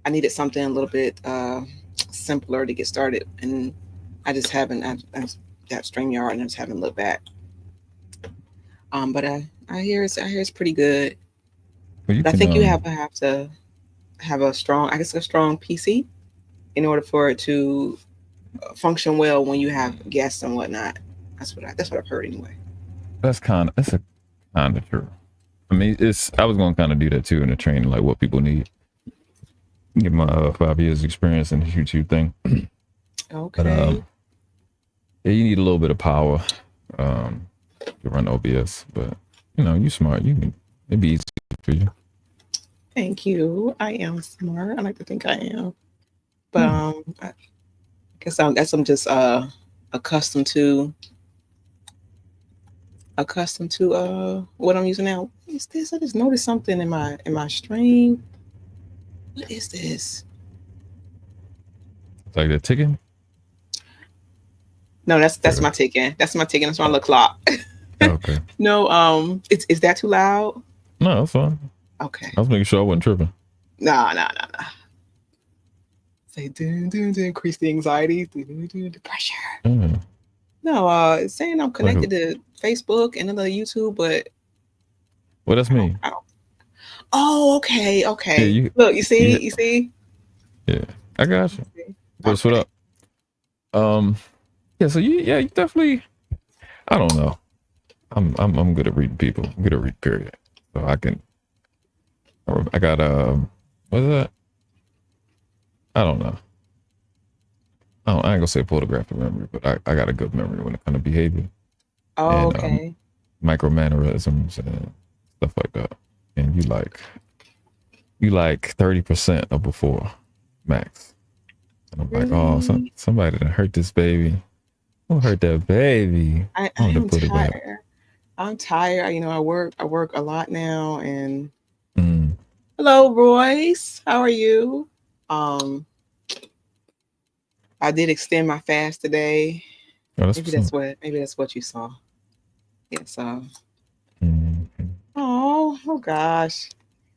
I needed something a little bit simpler to get started, and I just haven't. I got StreamYard, and I just haven't looked back. But I hear it's pretty good. Well, you But I can think you have to have a strong, I guess, a strong PC in order for it to function well when you have guests and whatnot. That's what I've heard anyway. that's a kind of true. I mean, it's I was going to kind of do that too in the training, like what people need. Get my 5 years experience in the YouTube thing, but Okay. yeah, you need a little bit of power to run OBS. But you know, you smart, you can it'd be easy for you. Thank you. I am smart. I like to think I am. But Yeah. I guess I'm just accustomed to what I'm using now. What is this? I just noticed something in my stream. What is this? It's like the ticking. No, that's Or, my ticket. That's my ticket. That's my little clock. okay, No, it's is that too loud? no, that's fine. Okay. I was making sure I wasn't tripping. Nah, nah, nah, nah. Say dun, dun, dun, increase the anxiety, dun, dun, dun, the pressure. Yeah. No, it's saying I'm Like, connected to Facebook and another YouTube, but well, that's me. I don't. Oh, okay, Yeah, okay. Look, you, hit- you see. yeah, I got you. What's what Okay. up? Yeah. So you definitely. I don't know. I'm good at reading people. I'm good at reading period. So I can. I got what's that? I don't know. I ain't gonna say photographic memory, but I got a good memory when it comes to behavior Oh, and okay. micro mannerisms and stuff like that. And you like 30% of before max. And I'm like, oh, Really? somebody done hurt this baby. Who hurt that baby? I I want to am put it back. tired. I'm tired. You know, I work a lot now. And Mm. hello, Royce. How are you? Um, I did extend my fast today. Oh, that's what's up. Maybe that's what you saw. Yes. Mm. Oh gosh.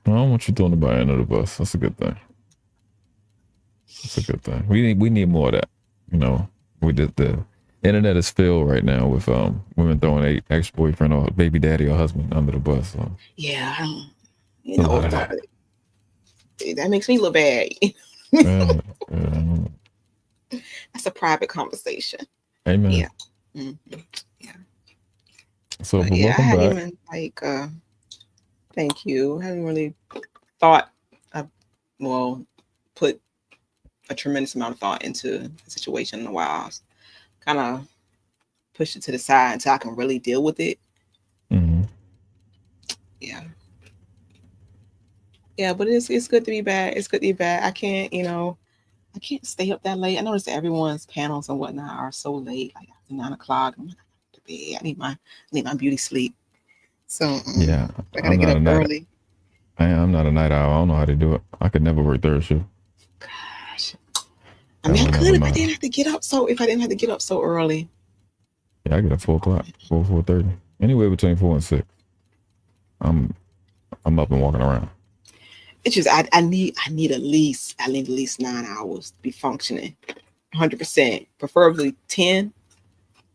I don't want you throwing the body under the bus. That's a good thing. That's a good thing. We need more of that. You know, we did the internet is filled right now with women throwing a ex boyfriend or baby daddy or husband under the bus. So Yeah. You a know, lot of that. that makes me look bad. Yeah, yeah. That's a private conversation. Amen. Yeah. Mhm. Yeah. So, But but yeah, I welcome hadn't back. even thank you. I hadn't really thought of, well, put a tremendous amount of thought into the situation in a while. Kind of pushed it to the side until I can really deal with it. Mm-hmm. Yeah. Yeah, but it's good to be back. It's good to be back. I can't stay up that late. I noticed that everyone's panels and whatnot are so late, like after 9 o'clock. I'm like, I to bed. I need my beauty sleep. So Yeah, I gotta I'm get not up a night. early. I'm not a night owl. I don't know how to do it. I could never work third shift. Gosh. I I mean, I would could never know. if I didn't have to get up so early. Yeah, I get up 4 o'clock, 4:30. Anywhere between 4 and 6. I'm I'm up and walking around. It's just I need at least 9 hours to be functioning 100%, preferably 10.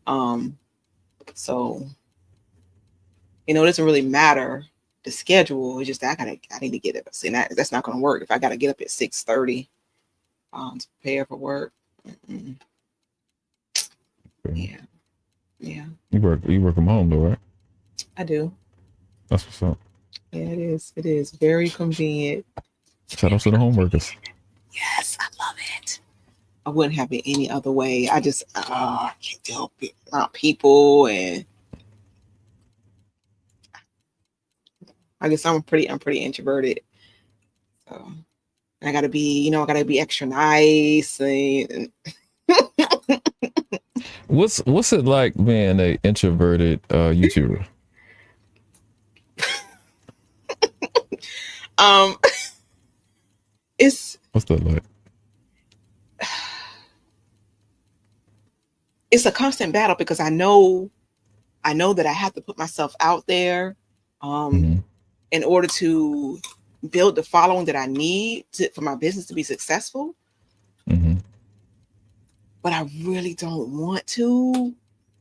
Um, so it doesn't really matter the schedule. It's just that I need to get up. See, that's not gonna work if I gotta get up at 6:30 to prepare for work. Mm-mm. Okay. Yeah, yeah, You work from home though, right? I do. That's what's up. Yeah, it is. It is very convenient. Shout out to the home workers. Yes, I love it. I wouldn't have it any other way. I can't deal with people, and I guess I'm pretty introverted. So I gotta be extra nice and What's it like being a introverted YouTuber? um, it's What's that like? it's a constant battle because I know that I have to put myself out there, um, Mm-hmm. in order to build the following that I need for my business to be successful. Mm-hmm. But I really don't want to,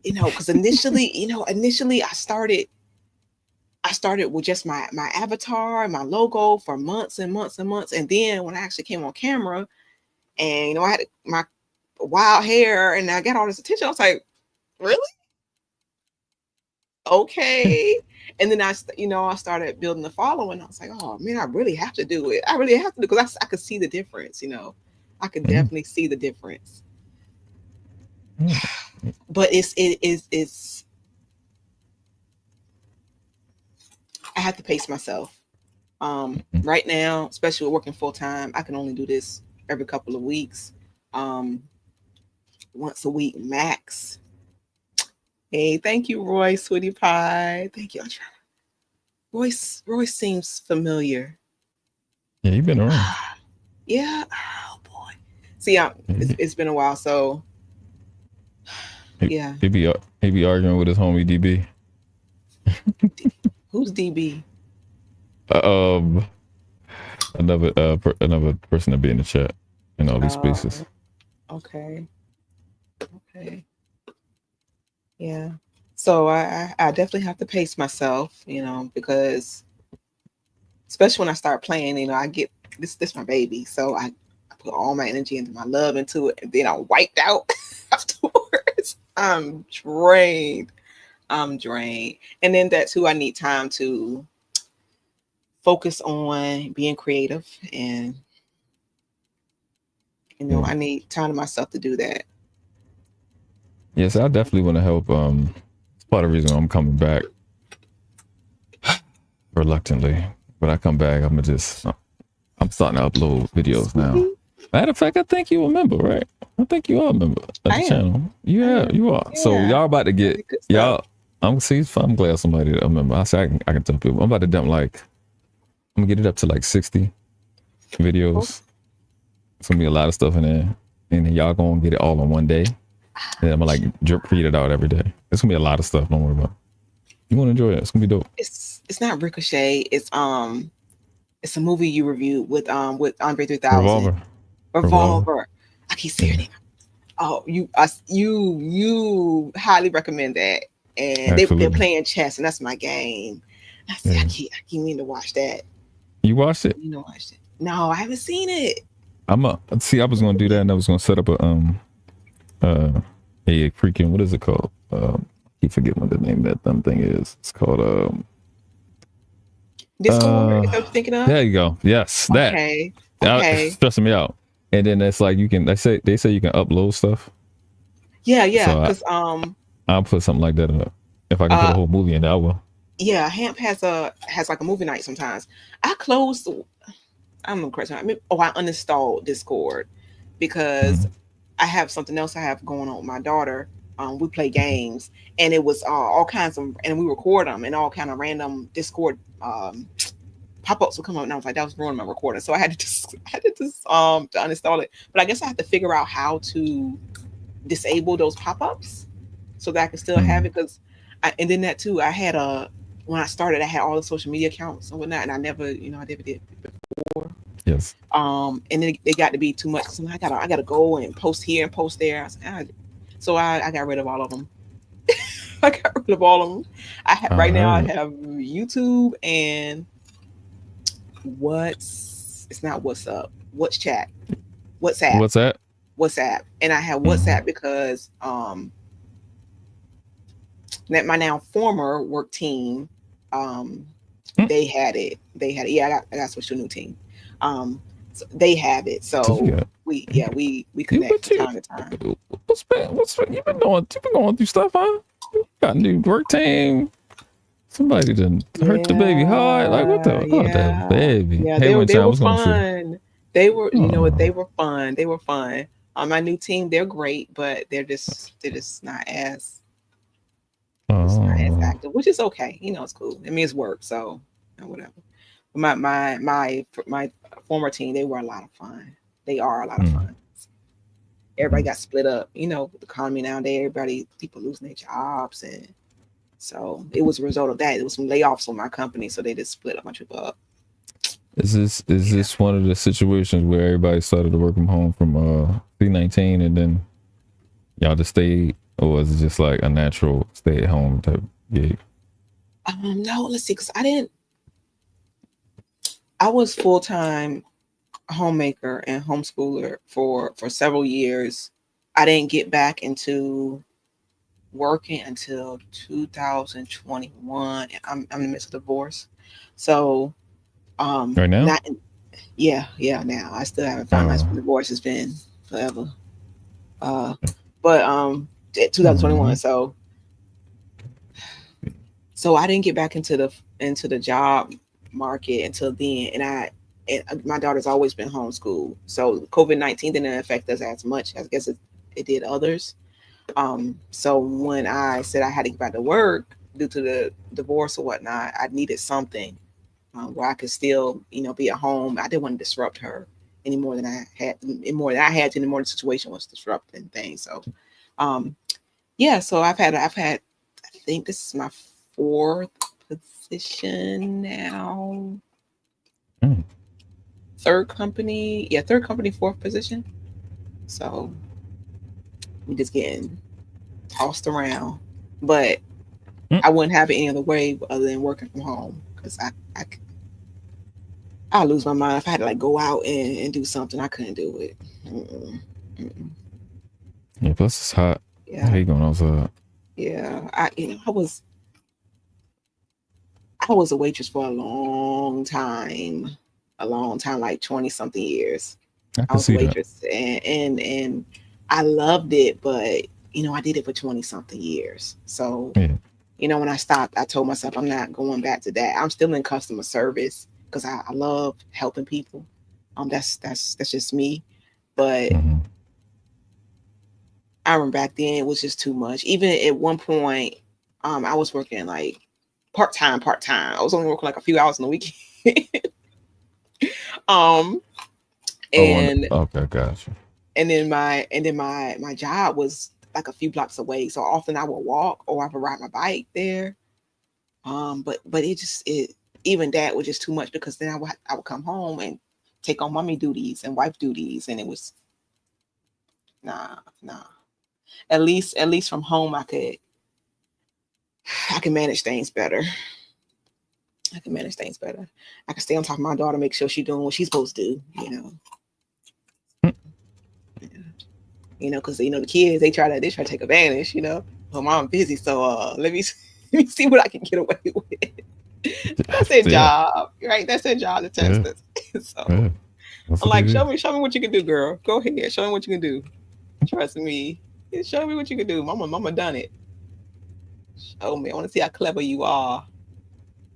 because initially I started with just my avatar, my logo for months and months and months. And then when I actually came on camera and, I had my wild hair and I got all this attention, I was like, really? Okay. And then I started building the following. I was like, oh man, I really have to do it. I really have to do, because I could see the difference, I could definitely see the difference. But it's I have to pace myself. Right now, especially with working full time, I can only do this every couple of weeks, once a week max. Hey, thank you, Roy, sweetie pie. Thank you. Roy seems familiar. Yeah, you've been around. Yeah. Oh boy. See, it's been a while, so yeah. He be arguing with his homie DB. Who's DB? Another person to be in the chat in all these spaces. Okay. Yeah. So I definitely have to pace myself, because especially when I start playing, I get this my baby. So I put all my energy into my love into it, and then I'm wiped out afterwards. I'm drained. And then that too, I need time to focus on being creative, and I need time to myself to do that. Yes, I definitely want to help. It's part of the reason I'm coming back reluctantly. When I come back, I'm starting to upload videos now. Matter of fact, I think you remember, right? I think you all remember the channel. Yeah, you are. Yeah. So y'all about to get y'all. I'm glad somebody remember. I can tell people I'm about to dump I'm gonna get it up to like 60 videos. It's gonna be a lot of stuff in there, and then y'all gonna get it all in one day. And I'm gonna drip feed it out every day. It's gonna be a lot of stuff. Don't worry about it. You wanna enjoy it? It's gonna be dope. It's not Ricochet. It's a movie you reviewed with Andre 3000. Revolver. I keep saying it. Oh, you highly recommend that. And they're playing chess, and that's my game. I keep meaning to watch that. You watched it? Watched it. No, I haven't seen it. I was gonna do that, and I was gonna set up a freaking, what is it called? I keep forgetting what the name of that dumb thing is. It's called Discord. Is that what you're thinking of? There you go. Yes, that. Okay. It's stressing me out. And then it's like they say you can upload stuff. Yeah. Because I'll put something like that up. If I can put a whole movie in there, I will. Yeah, Hamp has like a movie night sometimes. I'm gonna correct I uninstalled Discord because I have something else I have going on with my daughter. We play games, and it was all kinds of, and we record them, and all kind of random Discord pop-ups would come up, and I was like, that was ruining my recording. So I had to just to uninstall it. But I guess I have to figure out how to disable those pop-ups so that I can still have it. Because and then that too, I had when I started, I had all the social media accounts and whatnot, and I never did before. Yes. And then it got to be too much. So I gotta go and post here and post there. So I got rid of all of them. I got rid of all of them. Right now I have YouTube and WhatsApp, and I have WhatsApp because that my now former work team, they had it. Yeah, I got switched to a new team. So they have it. So we connect from time to time. What's you've been going through stuff, huh? You got a new work team. Somebody didn't hurt the baby hard. Like what the that baby? Yeah, they were fun. They were, they were fun. They were fun. My new team, they're great, but they're just not as active, which is okay. It's cool. I mean, it's work, so whatever. My former team, they were a lot of fun. They are a lot of fun. Everybody got split up. With the economy nowadays, people losing their jobs, and so it was a result of that. There was some layoffs on my company, so they just split a bunch of people up. Is this one of the situations where everybody started to work from home from C-19 and then y'all just stayed, or is it just like a natural stay at home type gig? No, let's see, because I was full time homemaker and homeschooler for several years. I didn't get back into working until 2021. I'm in the midst of divorce, so Right now? not yeah. Now I still haven't finalized Oh, the divorce. It's been forever. Uh, but 2021. mhm. So I didn't get back into the job market until then, and my daughter's always been homeschooled. So COVID-19 didn't affect us as much as I guess it did others. So when I said I had to get back to work due to the divorce or whatnot, I needed something where I could still, be at home. I didn't want to disrupt her any more than I had, any more than I had to, any more the situation was disrupting things. So, um, yeah. So I've had. I think this is my fourth position now. Mm. Third company, fourth position. So we just getting tossed around, but Mm. I wouldn't have it any other way other than working from home because I lose my mind if I had to like go out and do something. I couldn't do it. Mm-mm. Mm-mm. Yeah, plus it's hot. I Yeah, hate going outside. yeah. I was a waitress for a long time, like 20 something years. I I can was a see that. waitress and I loved it, but I did it for 20 something years. So, Yeah. when I stopped, I told myself I'm not going back to that. I'm still in customer service because I love helping people. That's just me. But Hmm. I remember back then it was just too much. Even at one point, I was working like part time. I was only working like a few hours in the weekend. um, Oh, on and okay, gotcha. and then my job was like a few blocks away. So often I would walk or I would ride my bike there. But it even that was just too much because then I would come home and take on mommy duties and wife duties, and it was nah, nah. At least from home I can manage things better. I can manage things better. I can stay on top of my daughter, make sure she's doing what she's supposed to do. Mm. Because the kids they try to take advantage. Well, mom busy, so let me let me see what I can get away with. That's their Yeah, job, right? That's their job to test yeah, us. So yeah. That's I'm what they like, do. show me what you can do, girl. Go ahead, show me what you can do. Trust me. Show me what you can do. Mama done it. Show me. I want to see how clever you are.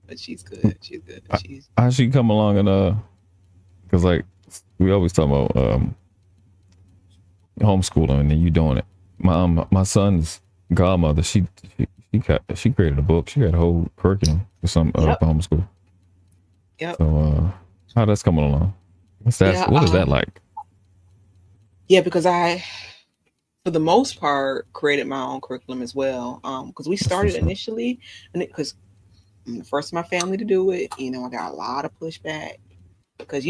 But she's good. She's good. I, She's how she come along and because like we always talk about homeschooling and then you doing it. My son's godmother, she created a book. She had a whole curriculum for some yep, for homeschool. yep, So how that's coming along? yeah, What is that like? yeah. Because I, for the most part, created my own curriculum as well. Because we That's started what's up. initially, and because I'm the first in my family to do it. I got a lot of pushback because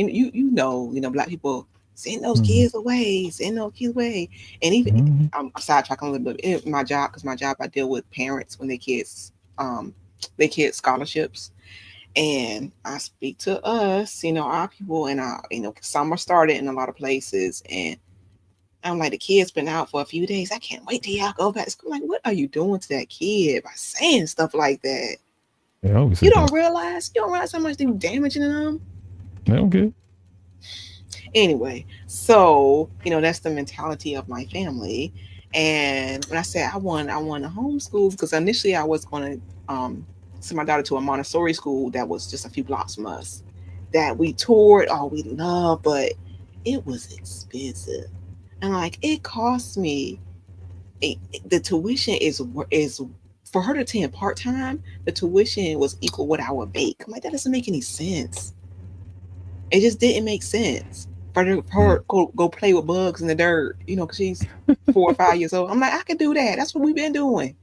black people Mm-hmm. send those kids away, and even Mm-hmm. I'm sidetracking a little bit. In my job, because my job I deal with parents when um their kids scholarships, and I speak to us, our people, and some are started in a lot of places, and I'm like, the kid's been out for a few days. I can't wait till y'all go back to school. Like, what are you doing to that kid by saying stuff like that? They always say You that. don't realize how much they damaging them. They don't get. Anyway, so that's the mentality of my family. And when I said I want to homeschool, because initially I was going to send my daughter to a Montessori school that was just a few blocks from us, that we toured, oh, we loved, but it was expensive, and like it cost me the tuition is for her to attend part time. The tuition was equal what I would make. I'm like, that doesn't make any sense. It just didn't make sense for her Mm. go play with bugs in the dirt, because she's 4 or 5 years old. I'm like, I can do that. That's what we've been doing.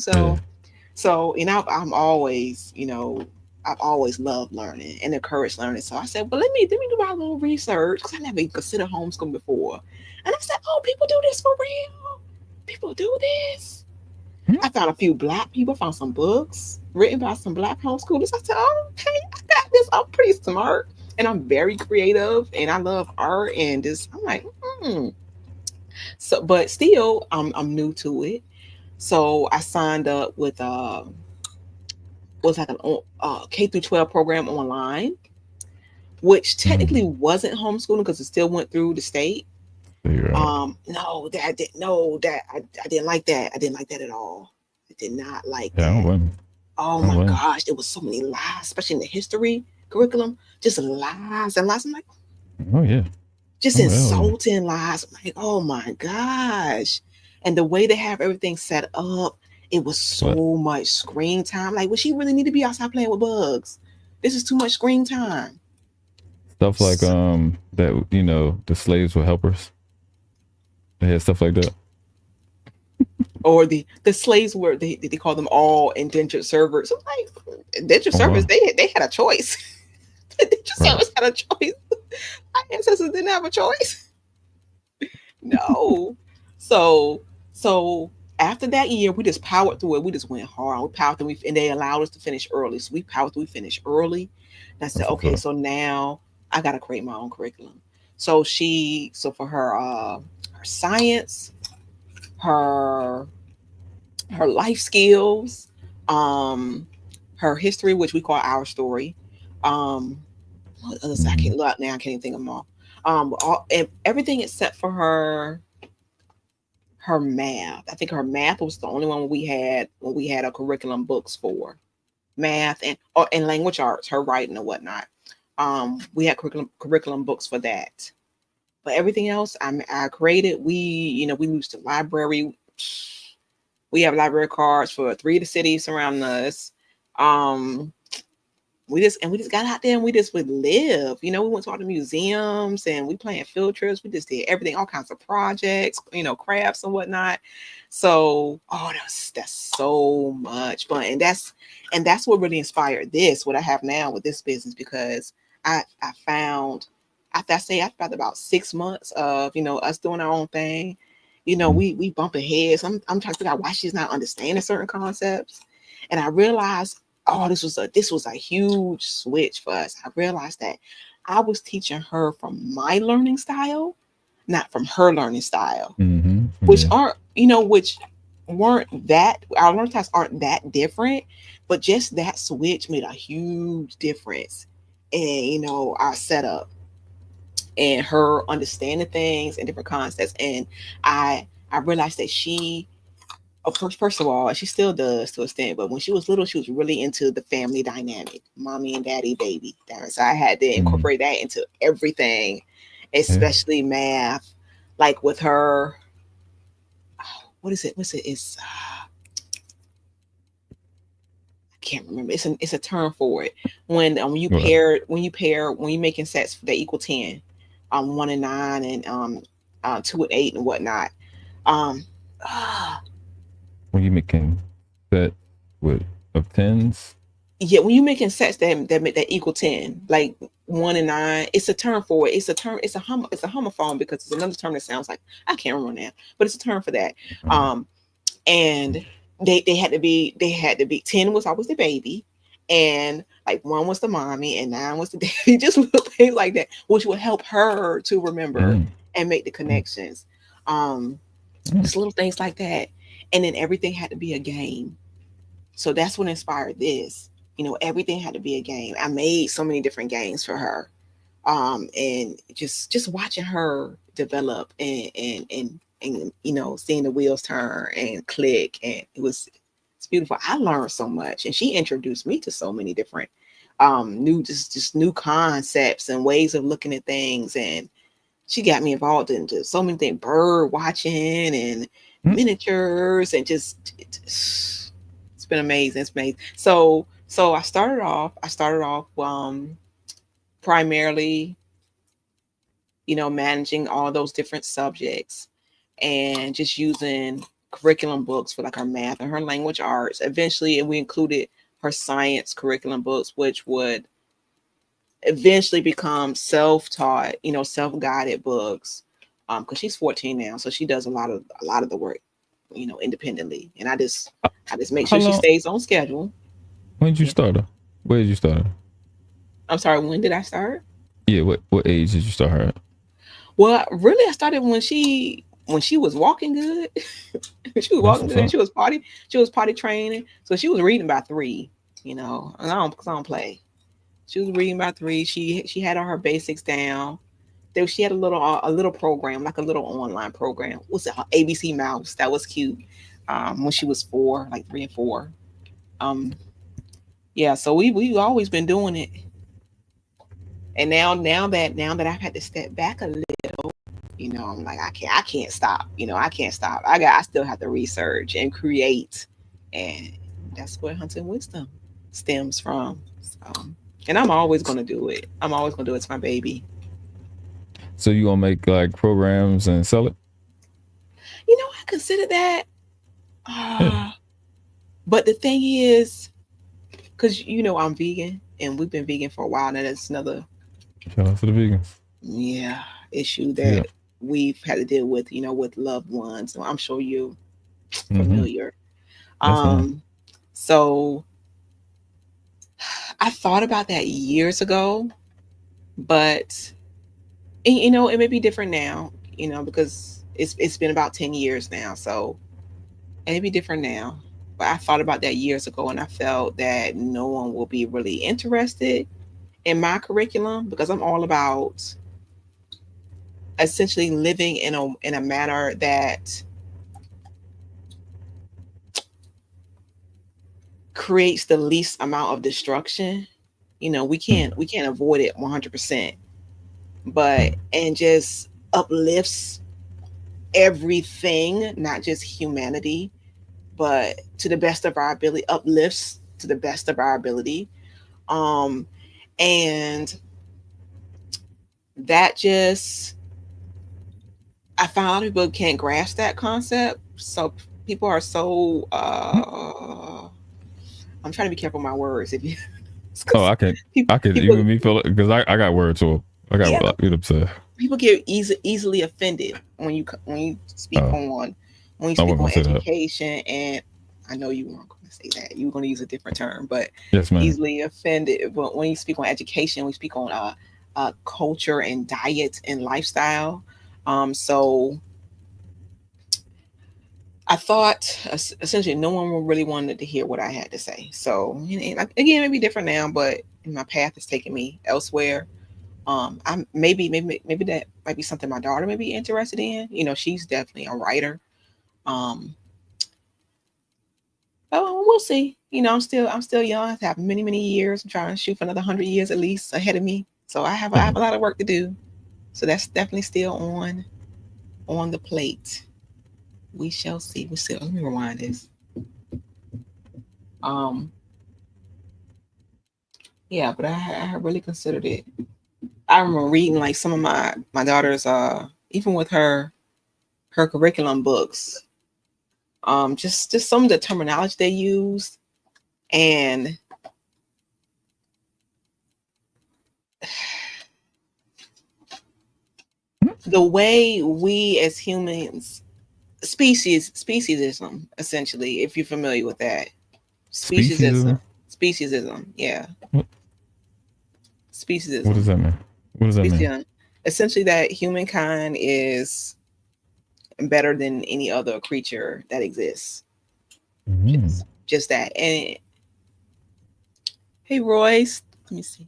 Yeah. So I'm always, I've always loved learning and encouraged learning. So I said, well, let me do my little research because I never even considered homeschooling before. And I said, oh, people do this for real. People do this. Hmm? I found a few Black people, found some books written by some Black homeschoolers. I said, oh, okay, I got this. I'm pretty smart and I'm very creative and I love art and this. I'm like, hmm. So, but still, I'm new to it. So I signed up with was like an K through 12 program online, which technically wasn't homeschooling because it still went through the state. Yeah. No, that I didn't. No, that I didn't like that. I didn't like that at all. I did not like Yeah, I don't that. blame you. Oh I don't my blame gosh, there was so many lies, especially in the history curriculum. Just lies and lies. I'm like, you. Oh yeah. just Oh hell yeah. insulting lies. I'm like, oh my gosh. And the way they have everything set up, it was What so much screen time. Like, would she really need to be outside playing with bugs? This is too much screen time. stuff like So, that the slaves were helpers. They had stuff like that. or the slaves were they call them all indentured servants. I'm like, indentured Oh servants, wow. they had a choice. The indentured Right. servants had a choice. My ancestors didn't have a choice. No. So so after that year, we just powered through it. We just went hard. We powered through, and they allowed us to finish early. So we powered through, we finished early. And I said, That's what's okay, up. so now I gotta create my own curriculum. So so for her science, her her life skills, um, her history, which we call our story. Um, what others I Mm-hmm. can't look now. I can't even think of them all. And everything except for her math. I think her math was the only one when we had a curriculum books for math and language arts, her writing and whatnot. We had curriculum books for that. But everything else I created. We used the library. We have library cards for three of the cities surrounding us. Um, we just got out there and we just would live. We went to all the museums and we planned field trips. We just did everything, all kinds of projects, crafts and whatnot. So, oh, that's so much fun, and that's what really inspired what I have now with this business because I found after about 6 months of us doing our own thing, we bumping heads. I'm trying to figure out why she's not understanding certain concepts, and I realized, oh, this was a huge switch for us. I realized that I was teaching her from my learning style, not from her learning style, Mm-hmm. which Yeah. aren't which weren't that our learning styles aren't that different, but just that switch made a huge difference in our setup and her understanding things and different concepts. And I realized that first of all, she still does to a extent, but when she was little, she was really into the family dynamic, mommy and daddy, baby. So I had to Mm-hmm. incorporate that into everything, Yeah. especially math. Like with her, what is it? What's it? I can't remember. It's a term for it. When you What? pair when you making sets that equal 10, 1 and 9 and 2 and 8 and whatnot. Um, ah, When you making set with of tens. yeah, when you making sets that equal 10, like 1 and 9, it's a term for it. It's a term. It's a homophone because it's another term that sounds like I can't remember now, but it's a term for that. Uh, Um, and they had to be 10 was always the baby, and like 1 was the mommy, and 9 was the daddy. Just little things like that, which will help her to remember mm, and make the mm, connections. Um, mm. just little things like that, and then everything had to be a game. So that's what inspired this. Everything had to be a game. I made so many different games for her. And just watching her develop and seeing the wheels turn and click, and it's beautiful. I learned so much, and she introduced me to so many different new just new concepts and ways of looking at things, and she got me involved into so many things, bird watching and Mm. miniatures, and it's been amazing. It's amazing. So I started off primarily, managing all those different subjects and just using curriculum books for like her math and her language arts. Eventually, and we included her science curriculum books, which would eventually become self-taught, self-guided books. Because she's 14 now, so she does a lot of the work, independently. And I just make How sure she long? stays on schedule. When did you Yeah. start her? Where did you start her? I'm sorry, when did I start? Yeah, what age did you start her at? Well, really, I started when she was walking good. She was That's walking what's good. up. She was potty training. So she was reading by 3, and because I don't play. She was reading by 3. She had all her basics down. She had a little program, like a little online program. What's it? ABC Mouse. That was cute. When she was 4, like 3 and 4. Um, yeah. So we've always been doing it. And now that I've had to step back a little, I'm like, I can't stop. I can't stop. I still have to research and create, and that's where hunting wisdom stems from. So, and I'm always gonna do it. I'm always gonna do it. It's my baby. So you gonna make like programs and sell it? I consider that. Yeah. Uh, but the thing is, because I'm vegan, and we've been vegan for a while now. That's another Shout out to the vegans. yeah issue Yeah. that we've had to deal with. With loved ones. So I'm sure you're Mm-hmm. familiar. Yes, ma'am. So I thought about that years ago, but it may be different now. Because it's been about 10 years now, so it may be different now. But I thought about that years ago, and I felt that no one will be really interested in my curriculum because I'm all about essentially living in a manner that creates the least amount of destruction. We can't avoid it 100%, but and just uplifts everything, not just humanity, but to the best of our ability, uplifts to the best of our ability. Um, and that just, I found a lot of people can't grasp that concept. So people are so, I'm trying to be careful with my words. If you, Oh, because I could people, even me feel it because I got words to I got yeah, get upset. people get easily offended when you speak Oh, on when you I speak wasn't on gonna say that. education. And I know you weren't going to say that. You were going to use a different term, but Yes, ma'am. easily offended. But when you speak on education, we speak on culture and diet and lifestyle. So I thought essentially no one really wanted to hear what I had to say. So like, again, maybe different now, but my path has taken me elsewhere. I maybe that might be something my daughter may be interested in. She's definitely a writer. Um, oh, we'll see. I'm still young. I have many years. I'm trying to shoot for another 100 years at least ahead of me. So I have a lot of work to do. So that's definitely still on the plate. We shall see. We still. Let me rewind this. Um, yeah, but I really considered it. I remember reading like some of my daughter's even with her curriculum books. Just some of the terminology they use, and the way we as humans, speciesism, essentially, if you're familiar with that. Speciesism. Speciesism. Speciesism, yeah. What, what Speciesism. does that mean? What does that mean? Speciesism. Essentially that humankind is better than any other creature that exists. Mm-hmm. Just that. And hey, Royce, let me see.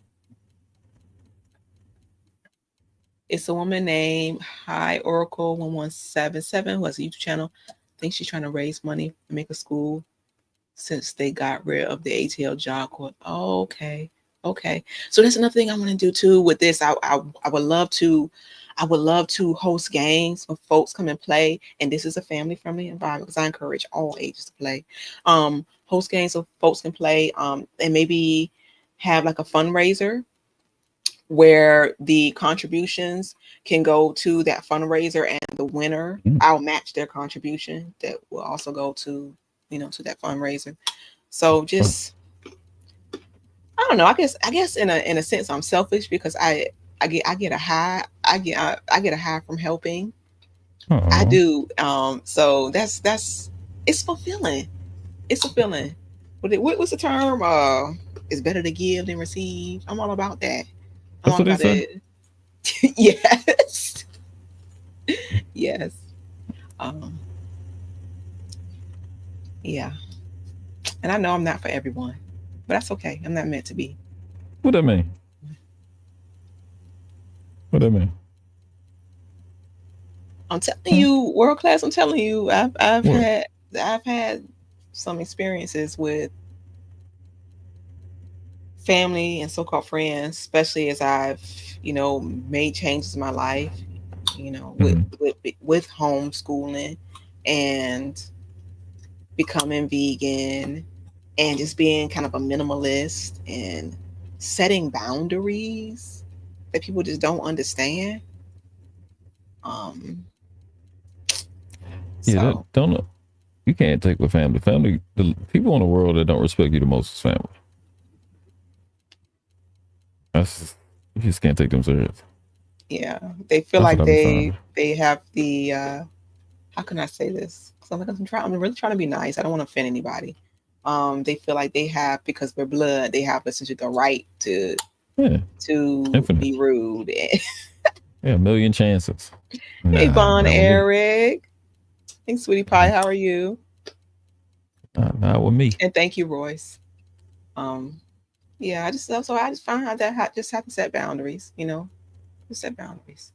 It's a woman named High Oracle 1177 who has a YouTube channel. I think she's trying to raise money to make a school since they got rid of the ATL job court. Oh, okay. Okay. So that's another thing I want to do too with this. I would love to host games where folks come and play. And this is a family friendly environment because I encourage all ages to play. Host games so folks can play. And maybe have like a fundraiser where the contributions can go to that fundraiser, and the winner, Mm. I'll match their contribution that will also go to to that fundraiser. So What, just I don't know. I guess in a sense I'm selfish because I get a high. I get a high from helping. I Oh, do. So that's it's fulfilling. It's fulfilling. What's the term? It's better to give than receive. I'm all about that. I'm that's all what they about say. it. Yes. Yes. Um, yeah. And I know I'm not for everyone, but that's okay. I'm not meant to be. What that mean? What that mean? I'm telling Hmm? you, world class. I'm telling you, What? I've had some experiences with family and so-called friends, especially as I've made changes in my life. With Mm-hmm. with homeschooling and becoming vegan and just being kind of a minimalist and setting boundaries that people just don't understand. Um, Yeah, that so don't. You can't take with family. Family, the people in the world that don't respect you the most is family. That's you just can't take them serious. yeah, they feel That's what like I be finding. they have the how can I say this? 'Cause I'm really trying to be nice. I don't want to offend anybody. They feel like they have because we're blood. They have essentially the right Yeah, to infinite. be rude. Yeah, a million chances. Hey, Nah, Von not with me. Eric. Hey, Sweetie Pie. How are you? Not with me. And thank you, Royce. Um, yeah, I just find out that I just have to set boundaries. Just set boundaries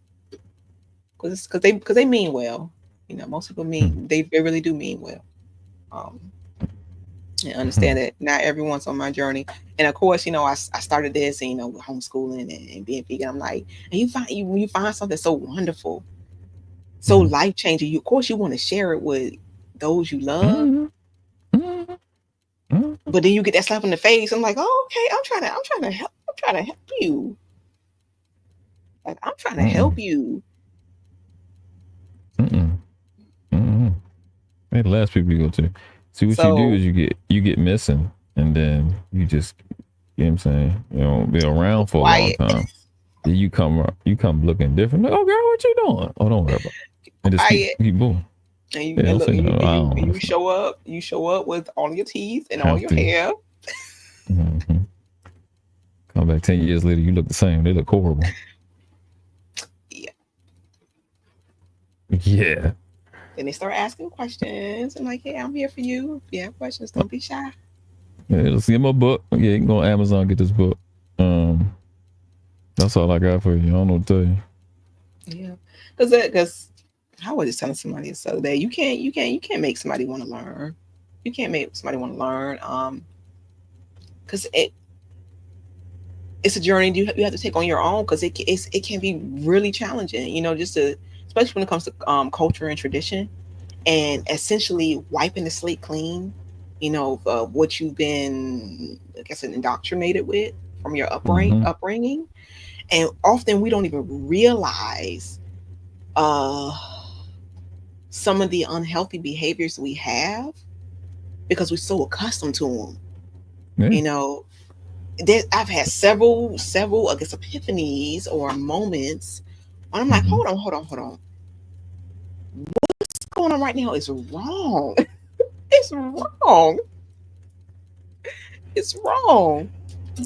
because they mean well. Most people Hmm. they really do mean well. Um, and Hmm. understand that not everyone's on my journey. And of course, I started this and homeschooling and being vegan. I'm like, and when you find something so wonderful, so Hmm. life changing, you of course you want to share it with those you love. Hmm. Hmm. Hmm. But then you get that slap in the face. I'm like, oh, okay, I'm trying to help you. Like I'm trying to help Mm-mm. you. Mm-mm. Mm-mm. They the last people you go to. See what you do So is you get missing, and then you just you know what I'm saying. You know, be around for a long quiet, time. Then you come looking different. Like, oh girl, what you doing? Oh, don't worry about it. And just keep quiet. keep moving. Yeah, And don't look, say no. No, I don't. you That's not show up with all your teeth and all have your to. hair. Mm-hmm. Come back 10 years later, you look the same. They look horrible. Yeah. Yeah. Then they start asking questions. I'm like, hey, I'm here for you. If you have questions, don't be shy. Yeah, let's get my book. Yeah, you can go on Amazon get this book. Um, that's all I got for you. I don't know what to tell you. Yeah, because I was just telling somebody this other day, you can't make somebody want to learn. You can't make somebody want to learn. Because it's a journey you have to take on your own because it can be really challenging. Just to especially when it comes to culture and tradition and essentially wiping the slate clean. What you've been, I guess, indoctrinated with from your Mm-hmm. upbringing, and often we don't even realize uh some of the unhealthy behaviors we have because we're so accustomed to them. Yeah. You know, I've had several, I guess, epiphanies or moments, and I'm like, Mm-hmm. hold on, what's going on right now is wrong. It's wrong. It's wrong.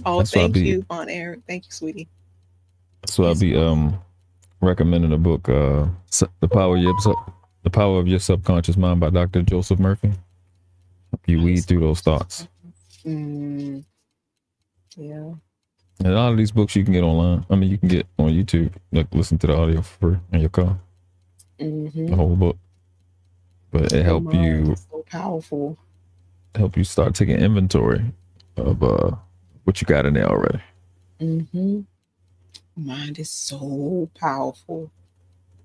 Oh, That's why I thank be. you, Aunt Eric. Thank you, sweetie. That's why I It's be wrong. recommending a book. The Power of Your Subconscious Mind by Dr. Joseph Murphy. You weed through those thoughts. Mm, yeah. And a lot of these books you can get online. I mean, you can get on YouTube. Like listen to the audio for free in your car. The Mm-hmm. whole book, but it Your mind is so powerful. help you start taking inventory of what you got in there already. Mm-hmm. Mind is so powerful.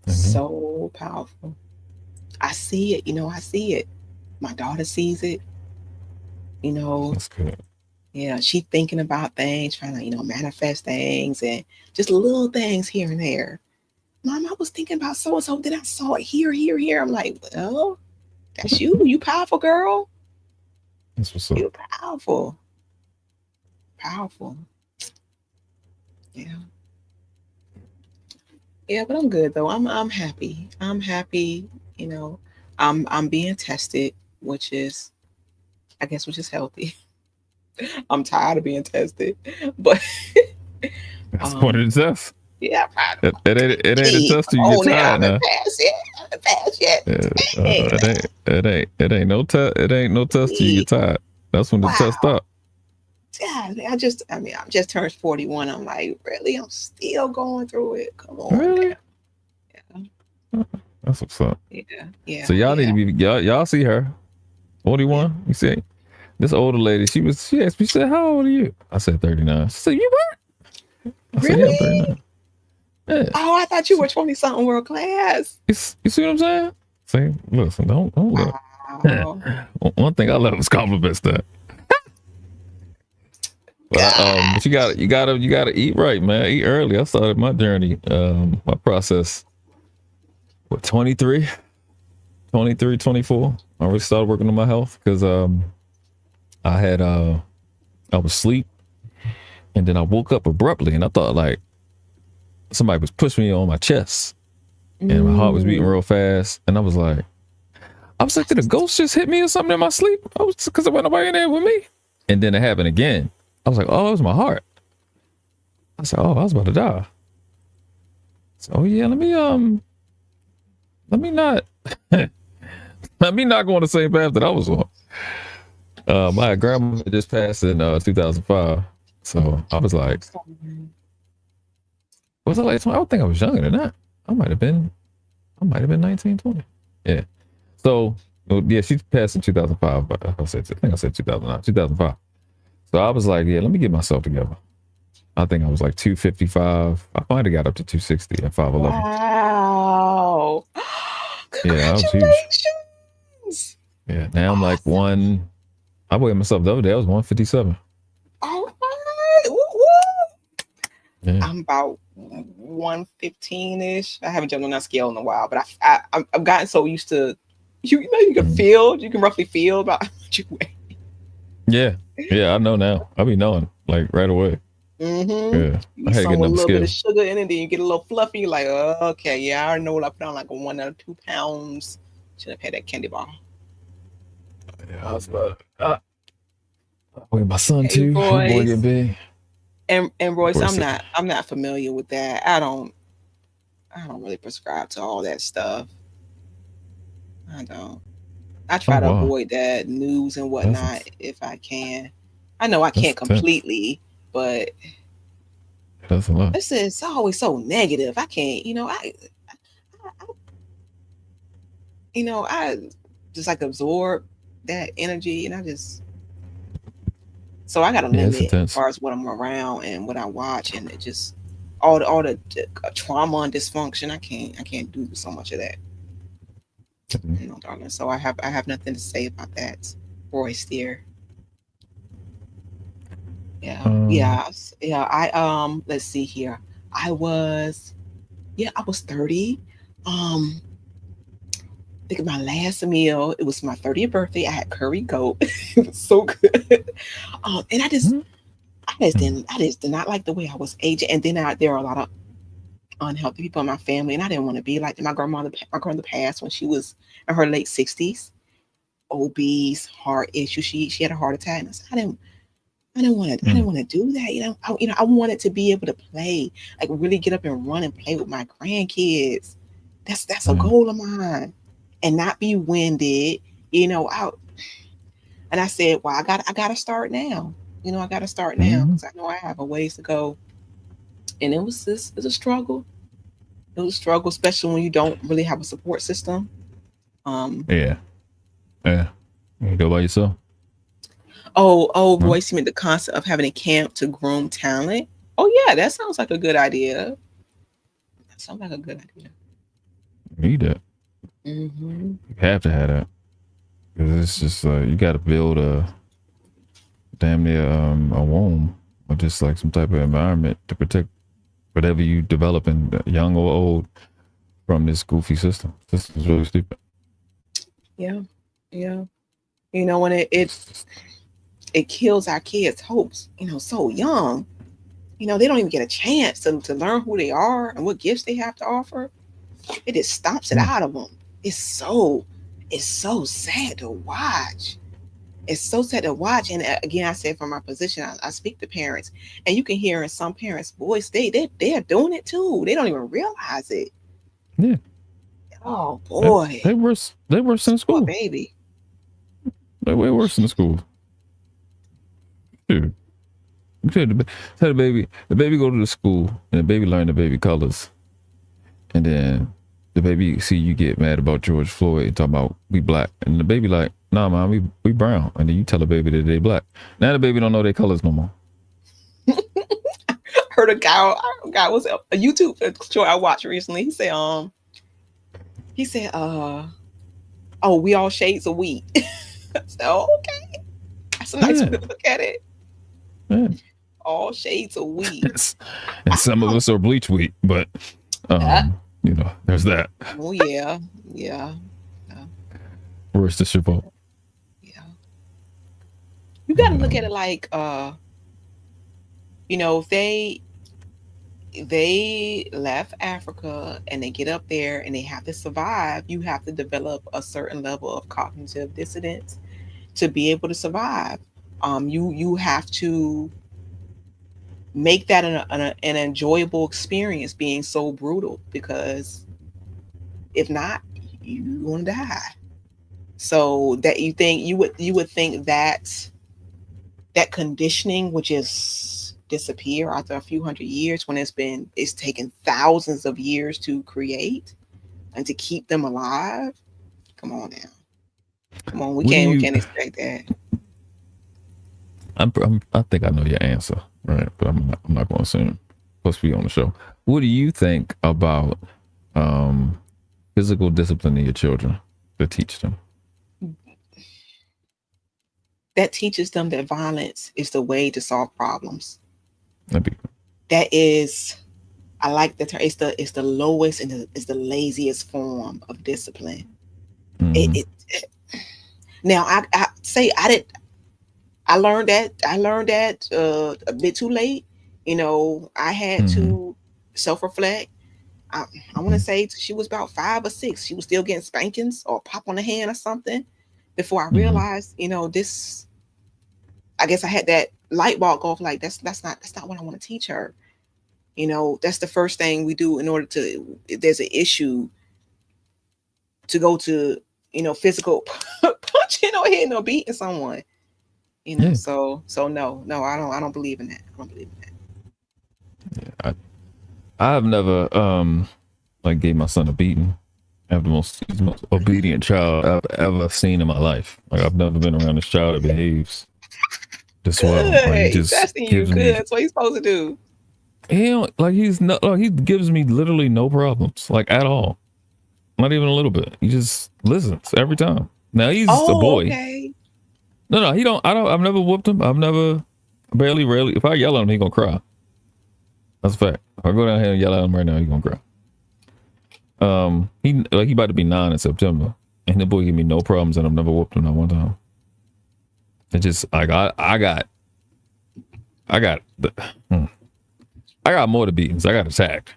Mm-hmm. So powerful. I see it. I see it. My daughter sees it. You know, That's good. yeah, she thinking about things, trying to, manifest things and just little things here and there. Mom, I was thinking about so and so. Then I saw it here, here, here. I'm like, well, that's you. You powerful girl. That's what's up. You powerful. Powerful. Yeah. Yeah, but I'm good though. I'm happy. I'm happy. You know, I'm being tested, which is, I guess, which is healthy. I'm tired of being tested, but That's part um, of the test. yeah, I'm tired of It ain't a hey, test come till you get on now, I tired haven't now. passed yet. I haven't passed yet. Dang, It ain't no test. It ain't no test till you man. get tired. That's when the test Wow. stop. God, I mean, I'm just turned 41. I'm like, really? I'm still going through it. Come on Really? now. That's what's up. Yeah, yeah, So y'all need yeah. to be y'all see her. Yeah. 41. You see this older lady. She asked me. She said, "How old are you?" I said 39. She said, "You what?" I said, "Yeah, I'm Really? 39." Yeah. Oh, I thought you were 20 something world class. You see what I'm saying? See, listen, don't look. Wow. One thing I love is compliments that. But you gotta eat right, man. Eat early. I started my journey, my process. What 23, 24. I already started working on my health because I had I was asleep and then I woke up abruptly and I thought like somebody was pushing me on my chest and my heart was beating Mm. real fast and I was like, did a ghost just hit me or something in my sleep? I was because there wasn't nobody in there with me. And then it happened again. I was like, oh, it was my heart. I said, oh, I was about to die. So, oh yeah, let me not let me not go on the same path that I was on. My grandma just passed in 2005. So I was like, was I like 20? I would think I was younger than that. I might have been 19, 20. Yeah. So yeah, she passed in 2005, but I think I said 2009, 2005. So I was like, yeah, let me get myself together. I think I was like 255. I might have got up to 260 at 5'11. Wow. Yeah, I was huge. Congratulations. Yeah. Now I'm like Awesome. I weighed myself the other day. I was 157. All right. Woo, woo. Yeah. I'm about 115-ish. I haven't jumped on that scale in a while, but I've gotten so used to you can feel, you can roughly feel about how much you weigh. Yeah. Yeah, I know now. I be knowing like right away. Mm-hmm. Yeah. You I eat had to some get with a them little bit of scale. sugar in it, then you get a little fluffy. You're like, oh, okay, yeah, I already know what I put on, like a 1 or 2 pounds. Should have had that candy bar. Yeah, I was about with my son Hey, too. He boy get Royce. big. And Of Royce, course. I'm not familiar with that. I don't really prescribe to all that stuff. I don't. I Oh try to wow. avoid that news and whatnot That's if I can. I know I that's can't intense. completely, but That's a lot. it's always so negative. I can't, I just like absorb that energy, and I just so I got a Yeah, it's limit as intense. far as what I'm around and what I watch, and it just all the trauma and dysfunction. I can't do so much of that, Mhm. darling. So I have nothing to say about that, Royce dear. Yeah, Um, yeah, yeah. Let's see here. I was I was 30. I think my last meal, it was my 30th birthday. I had curry goat. It was so good. And hmm, I just did not like the way I was aging. And then there are a lot of unhealthy people in my family, and I didn't want to be like that. My grandmother passed when she was in her late 60s, obese, heart issues. She had a heart attack, and I didn't want to do that. I wanted to be able to play, like really get up and run and play with my grandkids. That's a yeah. goal of mine, and not be winded. Out. And I said, well, I gotta start now. I gotta start now Mhm. because I know I have a ways to go. And it's a struggle. It was a struggle, especially when you don't really have a support system. Um, Yeah. Yeah. You go by yourself. Royce, Huh? you meant the concept of having a camp to groom talent. Oh yeah, that sounds like a good idea. That sounds like a good idea. You need that. Hmm. You have to have that because it's just you got to build a damn near a womb or just like some type of environment to protect whatever you develop in young or old from this goofy system. This is really stupid. Yeah, yeah. When it It's just, it kills our kids' hopes, so young. They don't even get a chance to learn who they are and what gifts they have to offer. It just stomps it out of them. It's so sad to watch. It's so sad to watch. And again, I said from my position, I speak to parents, and you can hear in some parents' voice, they're doing it too. They don't even realize it. Yeah. Oh boy. They worse in school. Poor baby. They're way worse in the school. Dude. Tell the baby go to the school, and the baby learn the baby colors, and then the baby see you get mad about George Floyd and talk about we black, and the baby like, nah, man, we brown, and then you tell the baby that they black. Now the baby don't know their colors no more. Heard a guy was a YouTube show I watched recently. He said, oh, we all shades of wheat. So okay, that's a nice way to look at it. Yeah. All shades of wheat. And some of us are bleach wheat, but there's that. Oh yeah. Where's the ship? Yeah. You got to look at it like, if they left Africa and they get up there and they have to survive, you have to develop a certain level of cognitive dissonance to be able to survive. You have to make that an enjoyable experience, being so brutal, because if not, you're gonna die. So that you would think that conditioning would just disappear after a few hundred years, when it's taken thousands of years to create and to keep them alive. Come on now. Come on, we can't expect that. I think I know your answer, right? But I'm not going to assume. Supposed to be on the show. What do you think about physical discipline in your children to teach them? That teaches them that violence is the way to solve problems. That is, I like the term. It's the lowest and it's the laziest form of discipline. Mm-hmm. Now I learned that a bit too late. I had to self-reflect. I want to say she was about 5 or 6. She was still getting spankings or pop on the hand or something before I realized, this. I guess I had that light bulb go off. Like that's not what I want to teach her. That's the first thing we do in order to, if there's an issue, to go to physical punching or hitting or beating someone. So no, I don't believe in that. I don't believe in that. Yeah, I have never gave my son a beating. I have he's the most obedient child I've ever seen in my life. Like, I've never been around this child that behaves this well. Like, he just testing you good. That's what he's supposed to do. He gives me literally no problems, like, at all. Not even a little bit. He just listens every time. Now he's a boy. Okay. No, he don't. I've never whooped him. I've never, rarely. If I yell at him, he gonna cry. That's a fact. If I go down here and yell at him right now, he gonna cry. He about to be 9 in September, and the boy give me no problems, and I've never whooped him not one time. It just I got more to beatings. I got attacked.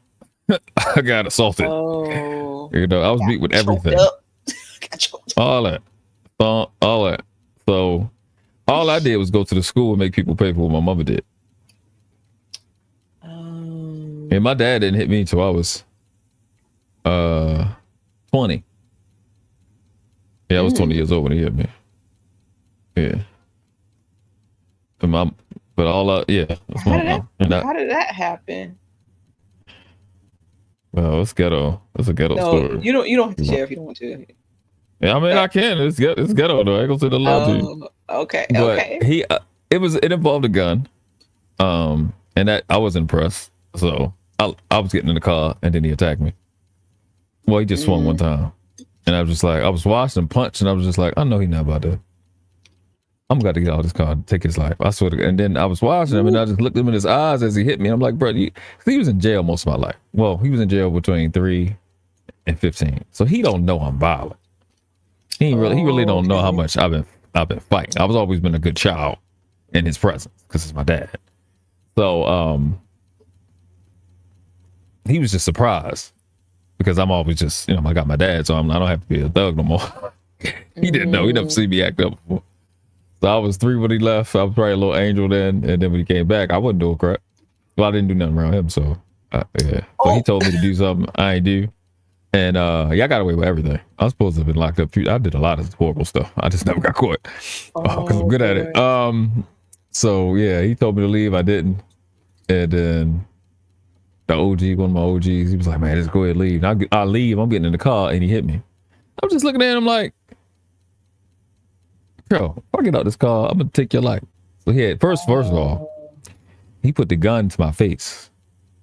I got assaulted. Oh, I was beat with everything. All that. So all I did was go to the school and make people pay for what my mother did. And my dad didn't hit me until I was 20. Yeah, I was 20 years old when he hit me. Yeah. How did that happen? Well, it's ghetto. It's a ghetto story. You don't have to share if you don't want to. Yeah, I mean, I can. It's ghetto though. I go to the law too. Okay. But it involved a gun. And that I was impressed. So I was getting in the car and then he attacked me. Well, he just swung one time. And I was just like, I was watching him punch and I was just like, I know he's not about to. I'm going to get out of this car and take his life. I swear to God. And then I was watching him and I just looked him in his eyes as he hit me. I'm like, bro, he was in jail most of my life. Well, he was in jail between 3 and 15. So he don't know I'm violent. He really don't know how much I've been fighting. I've always been a good child. in his presence because it's my dad. So he was just surprised because I'm always just, I got my dad, so I don't have to be a thug no more. He didn't know. He never seen me act up before. So I was 3 when he left. I was probably a little angel then. And then when he came back, I wasn't doing crap. Well, I didn't do nothing around him. So, yeah. So he told me to do something I ain't do. And I got away with everything. I was supposed to have been locked up. I did a lot of horrible stuff. I just never got caught because I'm good at it. So, yeah, he told me to leave. I didn't. And then the OG, one of my OGs, he was like, man, just go ahead and leave. And I'll leave. I'm getting in the car. And he hit me. I was just looking at him like, yo, if I get out this car, I'm going to take your life. So he had, first of all, he put the gun to my face.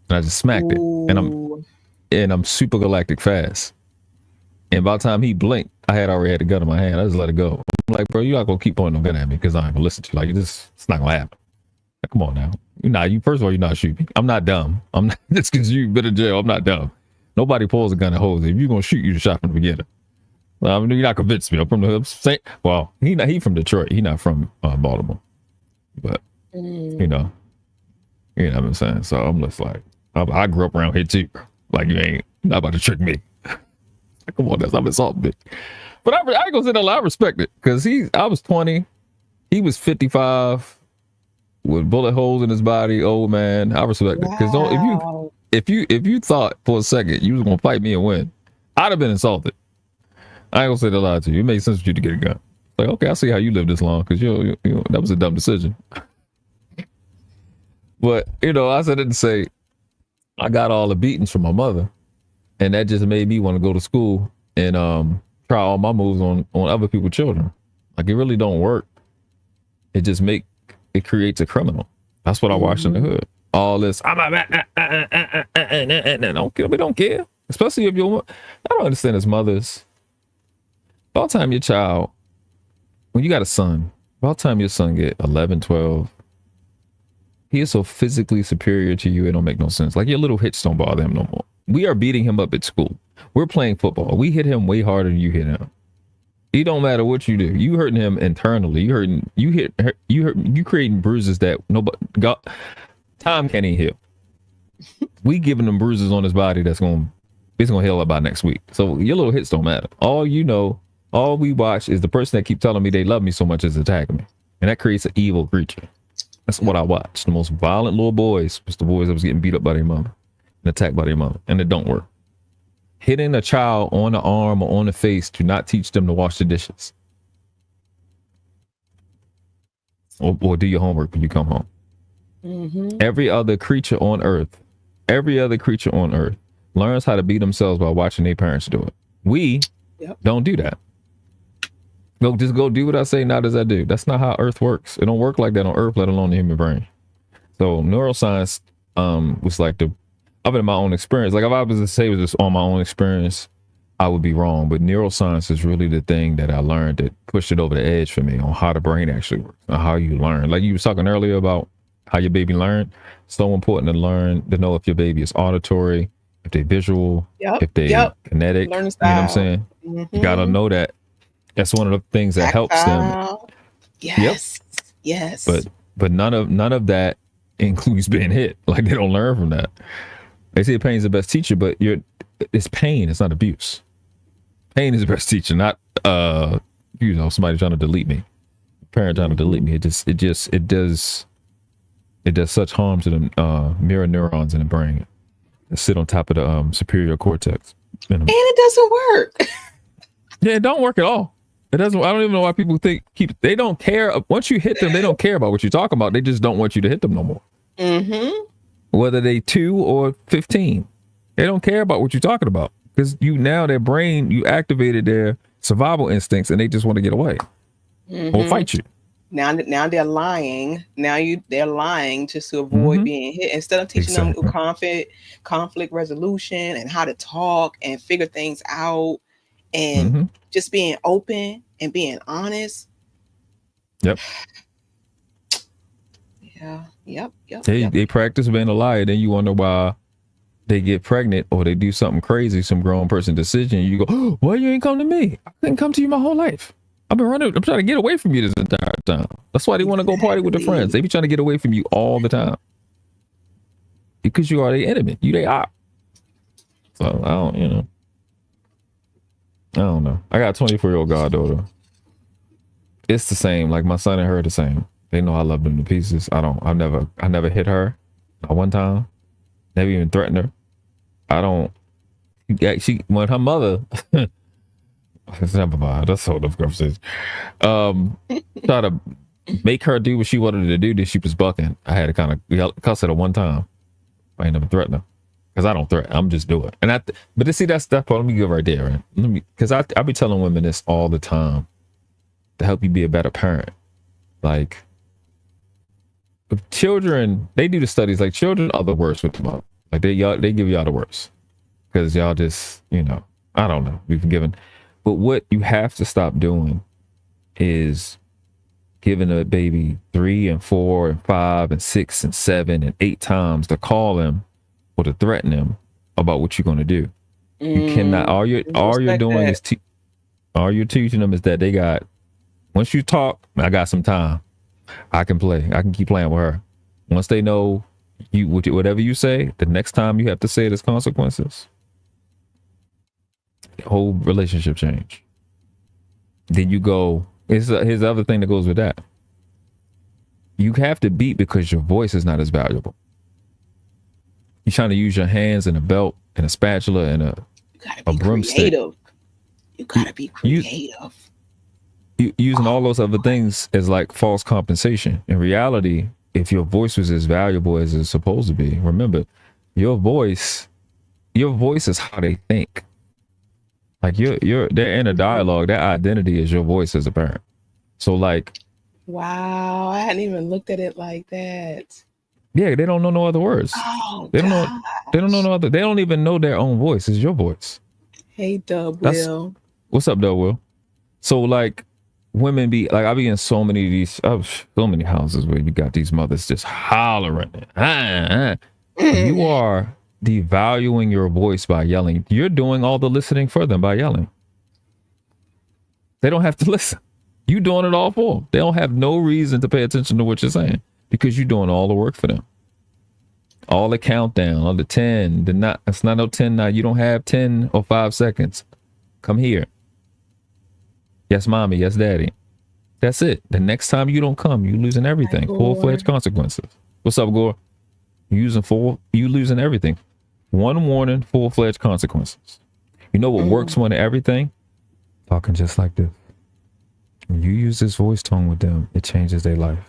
And I just smacked it. And I'm super galactic fast. And by the time he blinked, I already had the gun in my hand. I just let it go. I'm like, bro, you're not gonna keep pointing no gun at me because I ain't gonna listen to you. Like, it's not gonna happen. Like, come on now. First of all, you're not shooting. I'm not dumb. I'm not just because you've been in jail. I'm not dumb. Nobody pulls a gun and holds it. If you're gonna shoot, you shot from the beginning. You're not convinced me. I'm from the well, he from Detroit. He not from Baltimore. But you know what I'm saying. So I'm just like, I grew up around here too. Like, you ain't not about to trick me. Come on, that's not insulting me. But I ain't gonna say that. I respect it because I was 20, he was 55 with bullet holes in his body. Old man, I respect it because if you thought for a second you was gonna fight me and win, I'd have been insulted. I ain't gonna say that lie to you. It makes sense for you to get a gun. Like, okay, I see how you live this long because you that was a dumb decision. But I said it to say, I got all the beatings from my mother, and that just made me want to go to school and try all my moves on other people's children. Like, it really don't work. It creates a criminal. That's what I watched in the hood. All this, don't care. Especially if I don't understand as mothers. About time your child, when you got a son, about time your son get 11, 12, he is so physically superior to you, it don't make no sense. Like, your little hits don't bother him no more. We are beating him up at school. We're playing football. We hit him way harder than you hit him. It don't matter what you do. You hurting him internally. You creating bruises that time can't even heal. We giving him bruises on his body it's gonna heal up by next week. So your little hits don't matter. All we watch is the person that keep telling me they love me so much is attacking me. And that creates an evil creature. That's what I watched. The most violent little boys was the boys that was getting beat up by their mama and attacked by their mama. And it don't work. Hitting a child on the arm or on the face do not teach them to wash the dishes. Or do your homework when you come home. Mm-hmm. Every other creature on earth learns how to beat themselves by watching their parents do it. We don't do that. Just go do what I say, not as I do. That's not how Earth works. It don't work like that on Earth, let alone the human brain. So neuroscience was like other than my own experience. Like, if I was to say it was just on my own experience, I would be wrong. But neuroscience is really the thing that I learned that pushed it over the edge for me on how the brain actually works and how you learn. Like you was talking earlier about how your baby learned. So important to know if your baby is auditory, if they visual, if they kinetic. You know what I'm saying? Mm-hmm. You gotta know that. That's one of the things that helps them. Yes. Yes. But none of that includes being hit. Like, they don't learn from that. They say pain is the best teacher, but it's pain. It's not abuse. Pain is the best teacher, not somebody trying to delete me, parent trying to delete me. It does such harm to the mirror neurons in the brain that sit on top of the superior cortex. And it doesn't work. Yeah, it don't work at all. It doesn't. I don't even know why people they don't care. Once you hit them, they don't care about what you're talking about. They just don't want you to hit them no more. Mm-hmm. Whether they 2 or 15, they don't care about what you're talking about because their brain, you activated their survival instincts and they just want to get away or fight you. Now they're lying. They're lying just to avoid being hit. Instead of teaching them conflict resolution and how to talk and figure things out and just being open and being honest. Yep. Yeah. Yep. They practice being a liar. Then you wonder why they get pregnant or they do something crazy, some grown person decision. You go, oh, well, you ain't come to me. I couldn't come to you my whole life. I've been running. I'm trying to get away from you this entire time. That's why they want to go party with their friends. They be trying to get away from you all the time because you are the enemy. You they are. So I don't know. I got a 24-year-old goddaughter. It's the same. Like my son and her are the same. They know I love them to pieces. I never hit her. Not one time. Never even threatened her. I don't. When her mother. That's a whole other conversation. Try to make her do what she wanted to do. That she was bucking. I had to kind of cuss at her one time. I ain't never threatened her because I don't threaten. I'm just doing. But see that's part. Let me go right there, right? Because I be telling women this all the time to help you be a better parent. Like children, they do the studies. Like children are the worst with the mother. Like they give y'all the worst because y'all just I don't know. We've given. But what you have to stop doing is giving a baby 3 and 4 and 5 and 6 and 7 and 8 times to call him or to threaten him about what you're going to do. You cannot. All you're doing is all you're teaching them is that they got. Once you talk, I got some time. I can play. I can keep playing with her. Once they know whatever you say, the next time you have to say it as consequences. The whole relationship change. Then you go. Here's the other thing that goes with that. You have to beat because your voice is not as valuable. You're trying to use your hands and a belt and a spatula and a broomstick. Creative. You gotta be creative. Using all those other things as like false compensation. In reality, if your voice was as valuable as it's supposed to be, remember, your voice is how they think. Like they're in a dialogue. Their identity is your voice as a parent. So like, wow, I hadn't even looked at it like that. Yeah, they don't know no other words. Oh, they don't know. They don't know no other. They don't even know their own voice. It's your voice. Hey, Dub Will. What's up, Dub Will? So like, women be like, I be in so many of these, so many houses where you got these mothers just hollering. You are devaluing your voice by yelling. You're doing all the listening for them by yelling. They don't have to listen. You doing it all for them. They don't have no reason to pay attention to what you're saying because you're doing all the work for them. All the countdown, all the 10, it's not no 10 now. You don't have 10 or 5 seconds. Come here. Yes, mommy. Yes, daddy. That's it. The next time you don't come, you losing everything. Full-fledged consequences. What's up, Gore? You losing everything. One warning, full-fledged consequences. You know what works more than everything? Talking just like this. When you use this voice tone with them, it changes their life.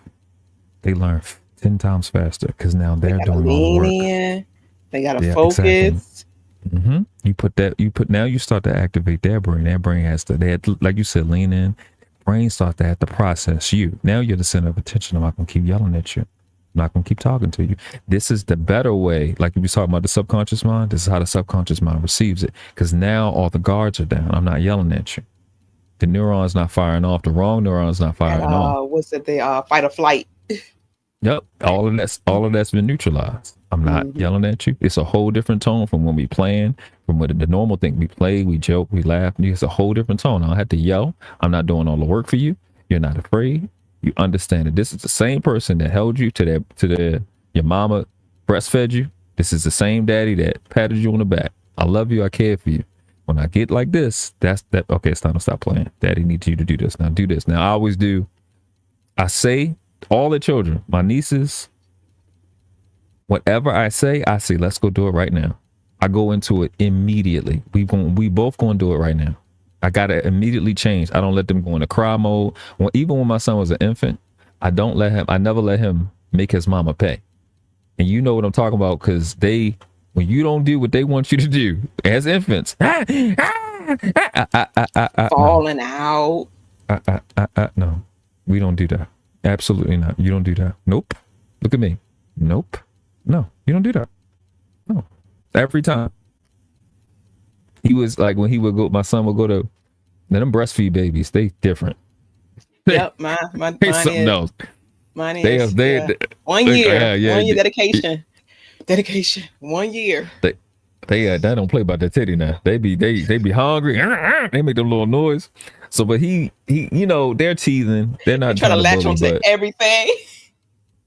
They learn 10 times faster because now they're doing all the work. They gotta focus. Exactly. Now you start to activate their brain. Their brain has to, like you said, lean in. Brain start to have to process you. Now you're the center of attention. I'm not gonna keep yelling at you. I'm not gonna keep talking to you. This is the better way. Like if you talking about the subconscious mind, this is how the subconscious mind receives it. Because now all the guards are down. I'm not yelling at you. The neuron's not firing off. The wrong neuron's not firing off. What's it? They fight or flight. Yep. All of that's been neutralized. I'm not yelling at you. It's a whole different tone from when we playing, from what the normal thing. We play, we joke, we laugh. It's a whole different tone. I don't have to yell. I'm not doing all the work for you. You're not afraid. You understand that this is the same person that held you your mama breastfed you. This is the same daddy that patted you on the back. I love you. I care for you. When I get like this, okay, it's time to stop playing. Daddy needs you to do this. Now do this. Now I always do. I say all the children, my nieces, whatever I say, let's go do it right now. I go into it immediately. We both gonna do it right now. I gotta immediately change. I don't let them go into cry mode. Even when my son was an infant, I never let him make his mama pay. And you know what I'm talking about, because when you don't do what they want you to do as infants, falling out. No, we don't do that. Absolutely not. You don't do that. Nope. Look at me. Nope. No, you don't do that. No. Every time. He was like, when my son would go to, now them breastfeed babies, they different. Yep, mine something else. Mine is 1 year. 1 year dedication. Dedication. 1 year. They don't play about that titty now. They be hungry. They make them little noise. So, but he, you know, they're teething. They're not Trying to latch bully, onto but everything.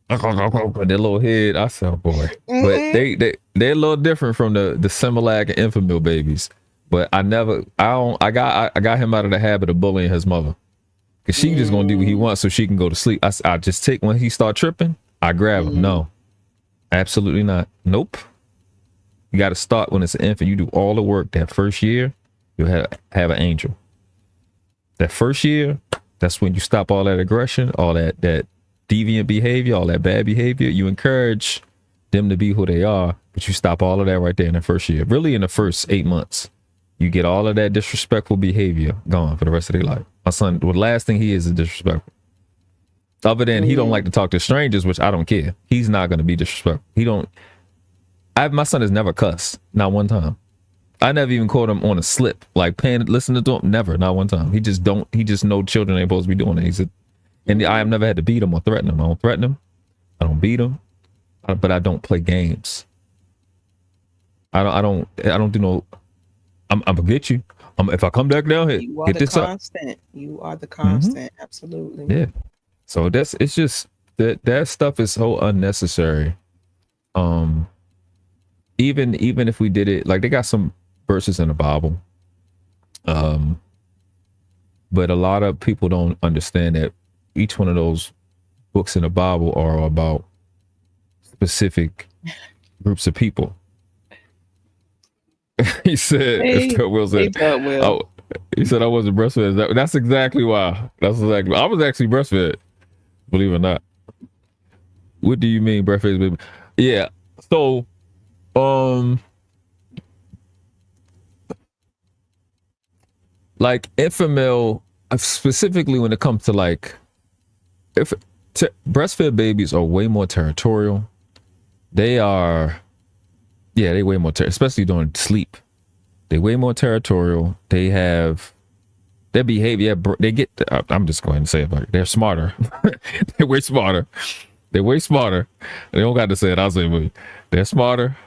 their little head. I said, oh boy. But Mm-mm. they're a little different from the Similac and Infamil babies. But I got him out of the habit of bullying his mother. Cause she just gonna do what he wants so she can go to sleep. I just take, when he start tripping, I grab him. No, absolutely not. Nope. You got to start when it's an infant. You do all the work that first year. You'll have an angel. That first year, that's when you stop all that aggression, all that deviant behavior, all that bad behavior. You encourage them to be who they are, but you stop all of that right there in the first year. Really, in the first 8 months, you get all of that disrespectful behavior gone for the rest of their life. My son, the last thing he is disrespectful. Other than he don't like to talk to strangers, which I don't care. He's not going to be disrespectful. My son has never cussed, not one time. I never even caught him on a slip, like listening to him. Never, not one time. He just know children ain't supposed to be doing it. And I have never had to beat him or threaten him. I don't threaten him. I don't beat him, but I don't play games. I don't do no. I'm gonna get you. If I come back down here, You are get the this up. constant. You are the constant. Absolutely. Yeah. So it's just that stuff is so unnecessary. Even if we did it, like they got some verses in the Bible, but a lot of people don't understand that each one of those books in the Bible are about specific groups of people. He said, Will said, he said I wasn't breastfed. That's exactly why. I was actually breastfed, believe it or not. What do you mean breastfed, baby? Yeah. So, like Infamil, specifically when it comes to like, breastfed babies are way more territorial. They are, they way more, especially during sleep. They way more territorial. They have their behavior. They get. I'm just going to say it. Like they're smarter. They're way smarter. They're way smarter. They don't got to say it. I'll say it. They're smarter.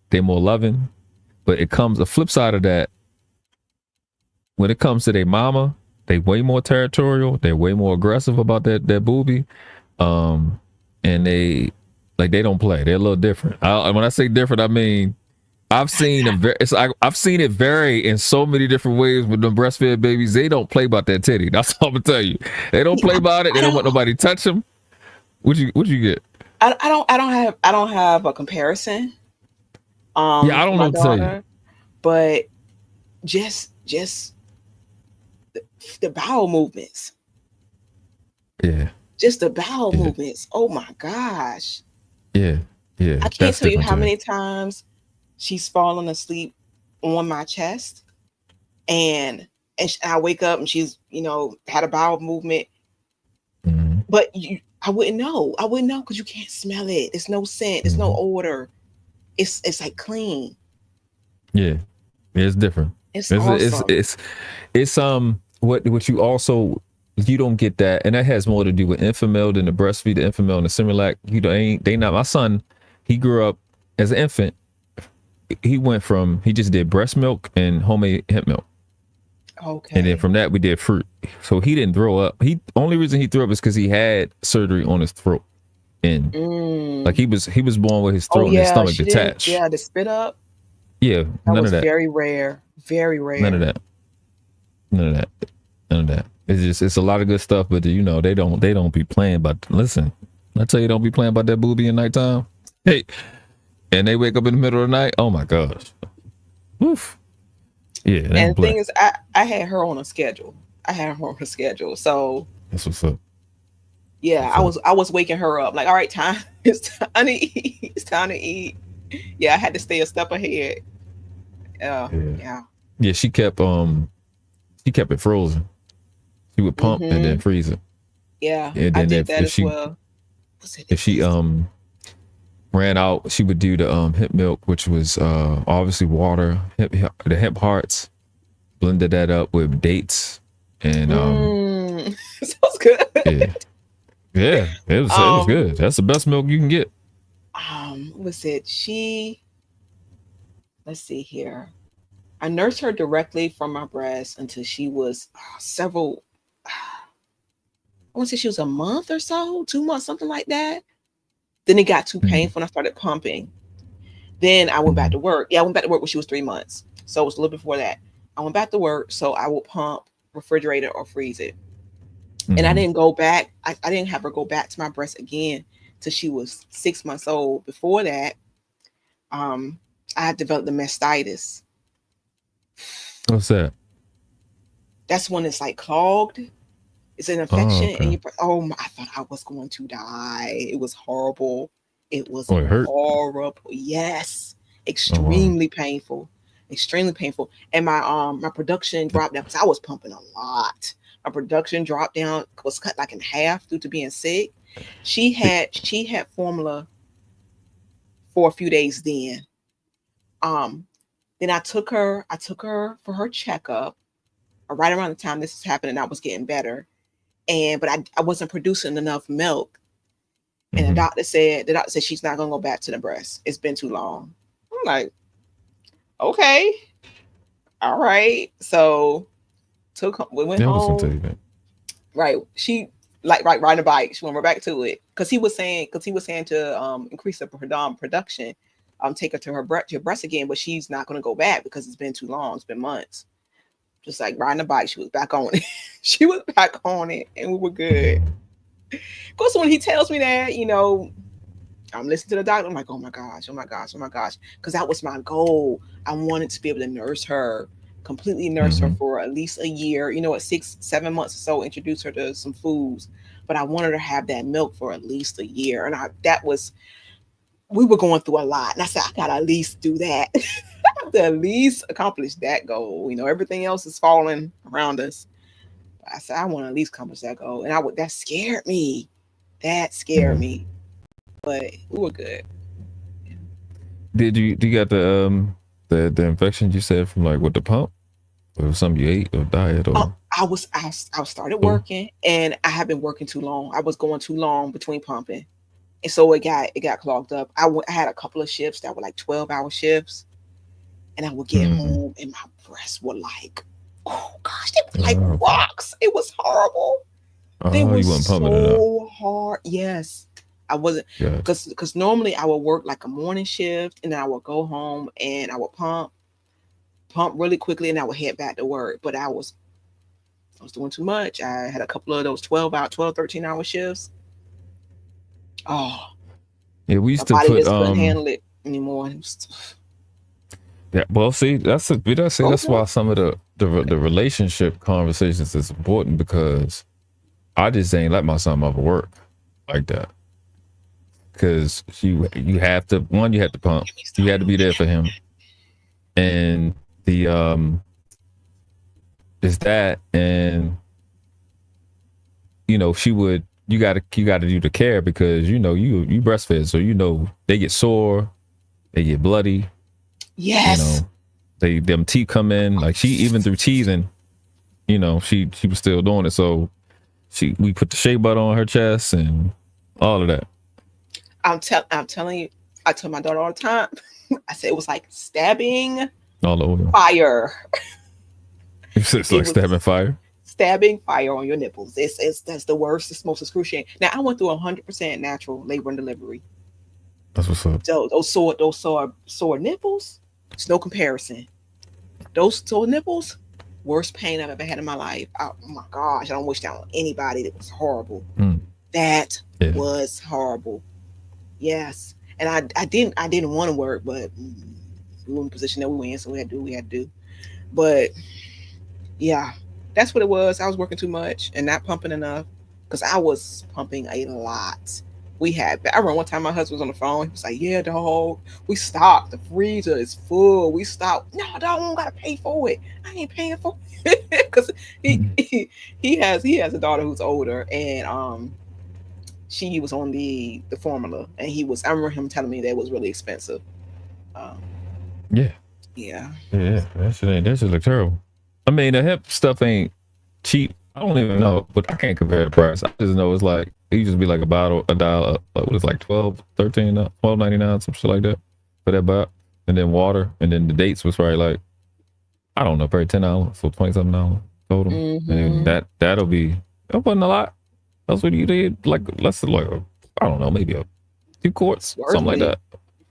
They're more loving. But it comes the flip side of that. When it comes to their mama, they way more territorial. They're way more aggressive about that booby. And they don't play. They're a little different. When I say different, I mean I've seen it vary in so many different ways with them breastfed babies. They don't play about that titty. That's all I'm gonna tell you. They don't play about it. They don't want nobody to touch them. What you get? I don't have a comparison. I don't know what to tell you. But just the bowel movements. Yeah. Just the bowel movements. Oh my gosh. Yeah. I can't tell you how many times she's fallen asleep on my chest, and I wake up and she's had a bowel movement. Mm-hmm. But I wouldn't know. Because you can't smell it. There's no scent. There's no odor. It's like clean. Yeah, it's different. It's awesome. It's what you also, you don't get that, and that has more to do with Infamil than the breastfeed, the Infamil and the Similac. They not. My son, he grew up as an infant. He just did breast milk and homemade hemp milk. Okay. And then from that we did fruit. So he didn't throw up. Only reason he threw up is because he had surgery on his throat. And like he was born with his throat and his stomach detached. Yeah, the spit up. Yeah, none of that. Very rare. Very rare. None of that. It's a lot of good stuff, but they don't be playing. But listen, I tell you, don't be playing about that booby at nighttime. Hey, and they wake up in the middle of the night. Oh my gosh. Oof. Yeah. And the thing is, I had her on a schedule. So that's what's up. Yeah, I was waking her up like, all right, it's time to eat. It's time to eat. Yeah, I had to stay a step ahead. Yeah. She kept it frozen. She would pump and then freeze it. Yeah, and then I did that as well. If she ran out, she would do the hemp milk, which was obviously water, the hemp hearts, blended that up with dates, and sounds good. Yeah, it was good. That's the best milk you can get. Was it let's see here. I nursed her directly from my breast until she was several. I want to say she was a month or so, 2 months, something like that. Then it got too painful and I started pumping. Then I went back to work. Yeah, I went back to work when she was 3 months. So it was a little before that. I went back to work. So I would pump, refrigerate it, or freeze it. And I didn't go back. I didn't have her go back to my breast again till she was 6 months old. Before that, I had developed the mastitis. What's that? That's when it's like clogged. It's an infection, and you. Oh my! I thought I was going to die. It was horrible. It was it hurt? horrible. Yes, extremely painful. Extremely painful. And my production dropped down because I was pumping a lot. My production dropped down, was cut like in half due to being sick. She had formula for a few days then. Then I took her for her checkup. Right around the time this was happening, I was getting better. But I wasn't producing enough milk. And the doctor said she's not gonna go back to the breast. It's been too long. I'm like, okay, all right. So we went home. Right. She riding a bike. She went right back to it. Because he was saying to increase the production, take her to her breast again, but she's not gonna go back because it's been too long. It's been months. Just like riding a bike, she was back on it. She was back on it, and we were good. Of course, when he tells me that, I'm listening to the doctor. I'm like, oh my gosh, because that was my goal. I wanted to be able to nurse her, completely nurse her for at least a year. At 6-7 months or so, introduce her to some foods. But I wanted her to have that milk for at least a year, and we were going through a lot. And I said, I gotta at least do that. I have to at least accomplish that goal. Everything else is falling around us. I said, I want to at least accomplish that goal. And that scared me. But we were good. Do you got the infection you said from like with the pump? Or something you ate or diet or I started working, and I had been working too long. I was going too long between pumping. And so it got clogged up. I had a couple of shifts that were like 12-hour shifts. And I would get home and my breasts were like, oh gosh, they were like rocks. It was horrible. They were so hard. Yes. I wasn't, because normally I would work like a morning shift, and then I would go home and I would pump really quickly, and I would head back to work. But I was doing too much. I had a couple of those 13-hour shifts. Oh. Yeah, we used to couldn't handle it anymore. Yeah, well, see, that's why some of the relationship conversations is important, because I just ain't let my son overwork like that. Because you have to pump, you had to be there for him, and the is that, and you got to do the care, because you breastfeed, so they get sore, they get bloody. Yes. Them teeth come in, like she, even through teething, she was still doing it. So we put the shea butter on her chest and all of that. I'm telling you, I tell my daughter all the time. I said it was like stabbing all over fire. It's like stabbing fire. Stabbing fire on your nipples. That's the worst. It's most excruciating. Now I went through 100% natural labor and delivery. That's what's up. Those sore nipples, it's no comparison. Those sore nipples, worst pain I've ever had in my life. Oh my gosh, I don't wish that on anybody. That was horrible. That was horrible. Yes. And I didn't want to work, but we were in the position that we were in, so we had to do what we had to do. But yeah, that's what it was. I was working too much and not pumping enough, because I was pumping a lot. I remember one time my husband was on the phone. He was like, yeah, dog, we stopped. The freezer is full. We stopped. No, dog, I don't gotta pay for it. I ain't paying for it. Because he has a daughter who's older, and she was on the formula, and I remember him telling me that it was really expensive. Yeah. That shit look terrible. I mean, the hemp stuff ain't cheap. I don't even know, but I can't compare the price. I just know it's like, it used to be like a dollar, what was it, like $12.99, some shit like that for that bottle. And then water, and then the dates was probably like I don't know, probably $10, so $27 total. And Mm-hmm. that'll be, that wasn't a lot. That's what you did, like less than like I don't know, maybe a 2 quarts, It's worth something like it. that.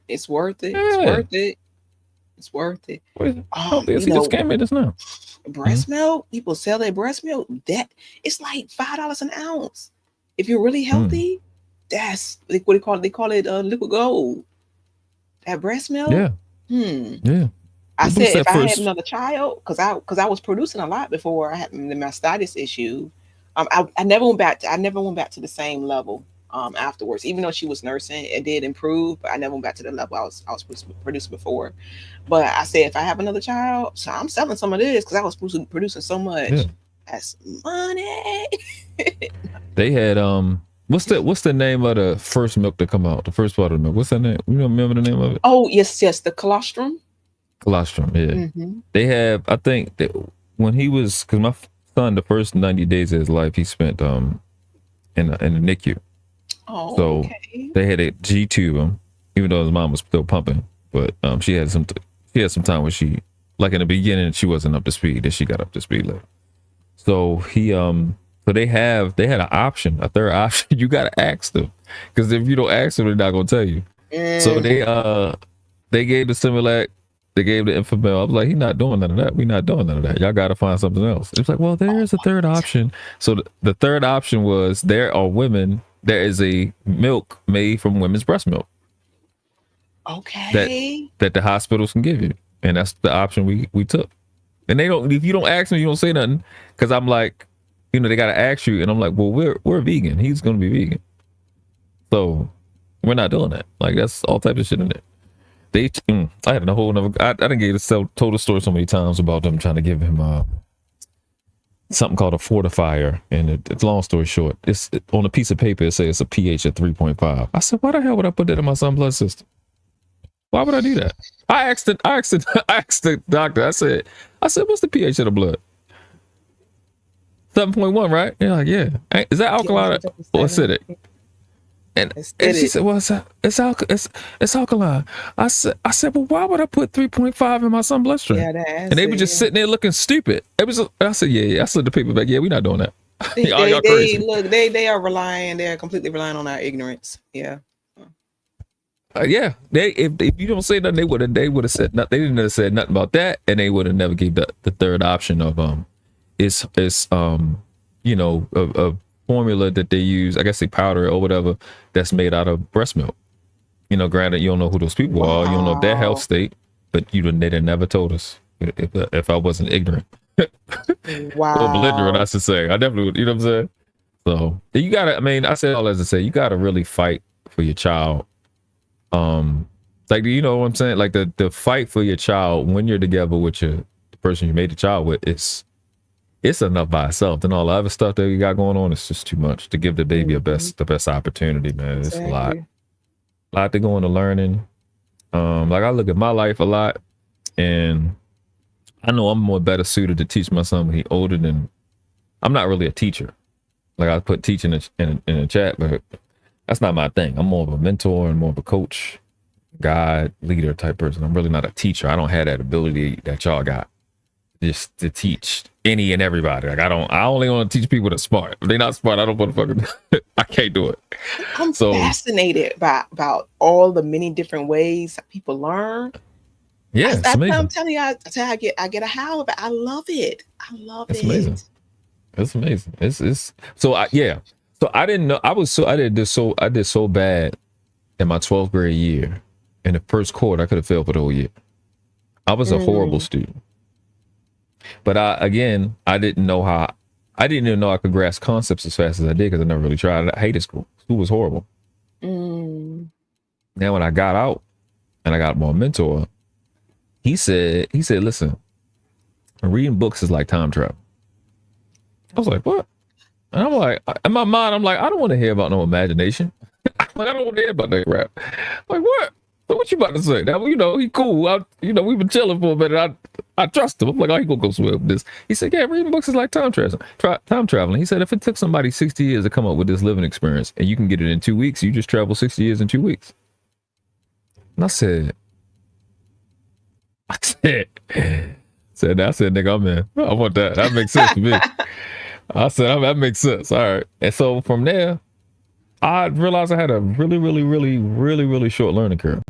It's worth it. It's Yeah. worth it. It's worth it. What is it? Oh, You he just know, came in just now. breast milk. People sell their breast milk. That it's like $5 an ounce. If you're really Mm. healthy, that's like what they call it. They call it liquid gold. That breast milk. Yeah, Hmm. yeah. I It boosts said if that I had first. another child, because I was producing a lot before I had the mastitis issue. I never went back. I never went back to the same level. Afterwards, even though she was nursing, it did improve, but I never went back to the level I was producing before. But I said if I have another child, so I'm selling some of this because I was producing so Yeah, much. That's money. they had what's the name of the first milk to come out? The first part of the milk. What's that name? You don't remember the name of it? Oh yes, the colostrum. Colostrum. Yeah. Mm-hmm. They have. I think that when he was, because my son, the first 90 days of his life, he spent in the NICU. Oh, So okay. they had a G tube him, even though his mom was still pumping. But she had some time where she, like in the beginning, she wasn't up to speed. Then she got up to speed later. So so they had an option, a third option. You gotta ask them, because if you don't ask them, they're not gonna tell you. So Mm, they gave the Similac, they gave the Infamil. I was like, he's not doing none of that. We're not doing none of that. Y'all gotta find something else. It's like, well, there is a third option. So the third option was there are women. There is a milk made from women's breast milk that okay. that the hospitals can give you, and that's the option we took. And they don't. If you don't ask me, you don't say nothing. Because I'm like, they gotta ask you, and I'm like, well, we're vegan. He's gonna be vegan, so we're not doing that. Like that's all types of shit in there. I had a whole another. I didn't get told the story so many times about them trying to give him something called a fortifier, and it's long story short. On a piece of paper. It says it's a pH of 3.5. I said, why the hell would I put that in my son's blood system? Why would I do that? I asked the doctor. I said, what's the pH of the blood? 7.1, right? You're like, yeah. Is that Yeah, alkaline or acidic? And let's and get she it. said, well, it's alkaline. I said, well, why would I put 3.5 in my son's bloodstream? Yeah, the And they were just acid. sitting there looking stupid. I said, yeah. I slid the paper back. Yeah, we're not doing that. They, y'all, they, y'all they crazy. look. They are relying. They are completely relying on our ignorance. Yeah. Yeah, if you don't say nothing, they would have said nothing. They didn't have said nothing about that, and they would have never gave the third option of it's a formula that they use. I guess they powder it or whatever that's made out of breast milk. Granted, you don't know who those people are. You don't know their health Wow. state, but they'd never told us if I wasn't ignorant or belligerent. I Wow. should say I definitely would. You know what I'm saying? So you gotta. I mean, I said all as to say you gotta really fight for your child. Like, you know what I'm saying? Like the fight for your child when you're together with the person you made the child with, it's enough by itself. Then all the other stuff that you got going on is just too much to give the baby Hmm. the best opportunity, man. It's Exactly. a lot to go into learning. Like I look at my life a lot, and I know I'm more better suited to teach my son when he's older than. I'm not really a teacher. Like I put teaching in a chat, but that's not my thing. I'm more of a mentor and more of a coach, guide, leader type person. I'm really not a teacher. I don't have that ability that y'all got just to teach any and everybody. Like I only want to teach people that's smart. If they're not smart, I don't want to fucking I can't do it. I'm So fascinated by about all the many different ways that people learn. yeah, it's I'm amazing. telling you, I get a howl of it. I love it. I love It's amazing. it. It's amazing. It's so yeah. So I didn't know I did so bad in my 12th grade year. In the first quarter, I could have failed for the whole year. I was a horrible Mm, student. But I didn't know how. I didn't even know I could grasp concepts as fast as I did because I never really tried. I hated school. School was horrible. mm. Now when I got out and I got my mentor, he said, listen, reading books is like time travel. I was like, what? And I'm like, in my mind, I'm like, I don't want to hear about no imagination. Like, I don't want to hear about that crap. Like, what? So what you about to say? Now, he cool. We've been chilling for a minute. I trust him. I'm like, oh, he gonna go swim with this. He said, yeah, reading books is like time traveling. Time traveling. He said, if it took somebody 60 years to come up with this living experience and you can get it in 2 weeks, you just travel 60 years in 2 weeks. And I said, I said, nigga, I'm in. I want that. That makes sense to me. I said, that makes sense. All right. And so from there, I realized I had a really short learning curve.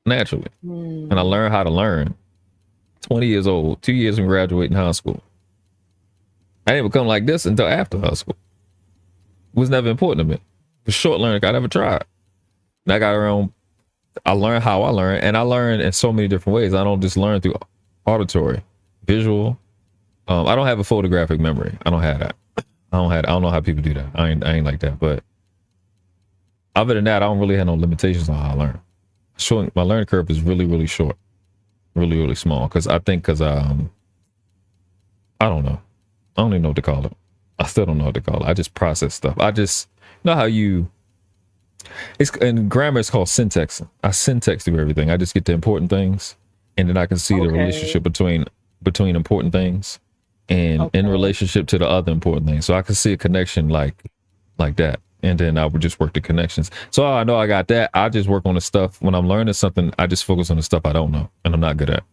Naturally. And I learned how to learn. 20 years old, 2 years from graduating high school. I didn't become like this until after high school. It was never important to me. It was short learning. I never tried. And I got around. I learned how I learn, and I learn in so many different ways. I don't just learn through auditory, visual. I don't have a photographic memory. I don't have that. I don't know how people do that. I ain't like that. But other than that, I don't really have no limitations on how I learn. My learning curve is really short, really small. Because I don't know. I don't even know what to call it. I still don't know what to call it. I just process stuff. I just know how you. It's in grammar. It's called syntaxing. I syntax through everything. I just get the important things, and then I can see the relationship between important things, and in relationship to the other important things. So I can see a connection like that, and then I would just work the connections. So I know I got that. I just work on the stuff when I'm learning something. I just focus on the stuff I don't know and I'm not good at.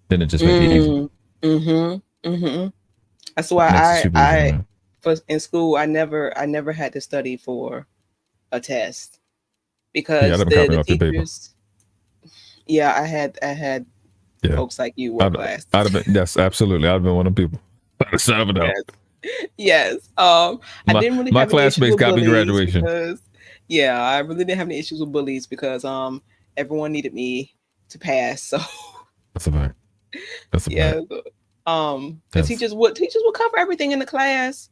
Then it just makes it easy. That's why in school I never had to study for a test because the teachers. Yeah, I had folks like you work class. I'd have been, yes, absolutely. I'd have been one of the people. Yes. I didn't really my have classmates got me graduation. Because, I really didn't have any issues with bullies because everyone needed me to pass. So that's a fact. That's a fact. The teachers would cover everything in the class,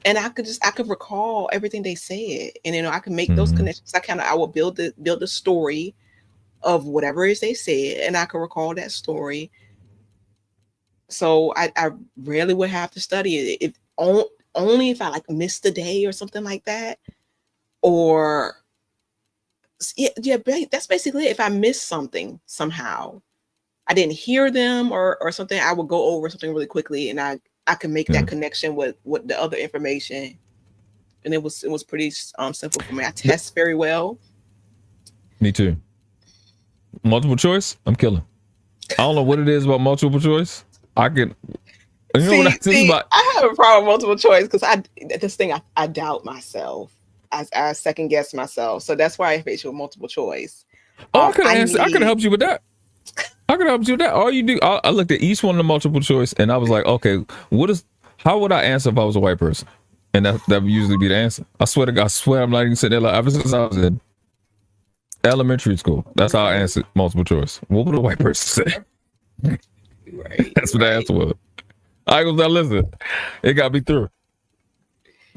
and I could recall everything they said, and I could make those connections. I would build the story of whatever it is they said, and I could recall that story. So I rarely would have to study it. If only if I like missed a day or something like that, or that's basically it. If I missed something somehow, I didn't hear them or something, I would go over something really quickly, and I could make that connection with the other information, and it was pretty simple for me. I test very well. Me too. Multiple choice, I'm killing. I don't know what it is about multiple choice. I could. I have a problem with multiple choice because I doubt myself. I second guess myself, so that's why I face you with multiple choice. I could have helped you with that. I could help you with that. All you do, I looked at each one of the multiple choice, and I was like, okay, how would I answer if I was a white person? And that would usually be the answer. I swear I'm not even sitting there like ever since I was in elementary school. That's how I answered multiple choice. What would a white person say? Right. That's what the answer was. I was like, listen, it got me through.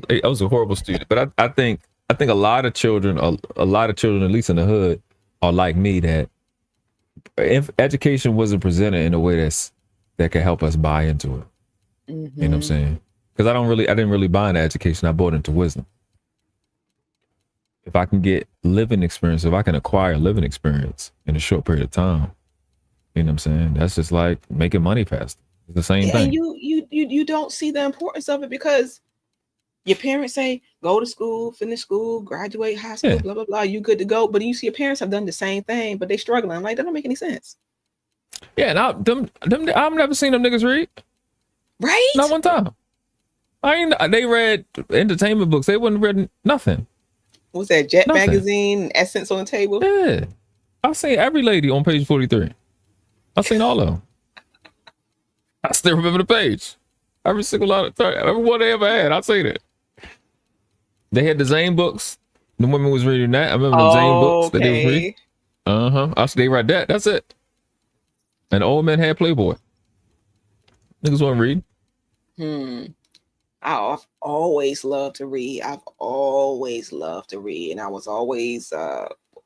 I was a horrible student, but I think a lot of children, at least in the hood, are like me, that if education wasn't presented in a way that could help us buy into it. You know what I'm saying? Because I didn't really buy into education. I bought into wisdom. If I can get living experience, if I can acquire living experience in a short period of time, you know what I'm saying? That's just like making money faster. It's the same thing. And you don't see the importance of it because your parents say, go to school, finish school, graduate high school, blah, blah, blah. You good to go. But you see your parents have done the same thing, but they struggling. Like, that don't make any sense. Yeah, and I've never seen them niggas read. Right? Not one time. They read entertainment books. They wouldn't read nothing. What's that? Jet magazine, Essence on the table? Yeah. I've seen every lady on page 43. I've seen all of them. I still remember the page. Every one they ever had. I've seen it. They had the Zane books. The women was reading that. I remember the Zane books that they was reading. They read that. That's it. And the old men had Playboy. Niggas want to read. I've always loved to read. And I was always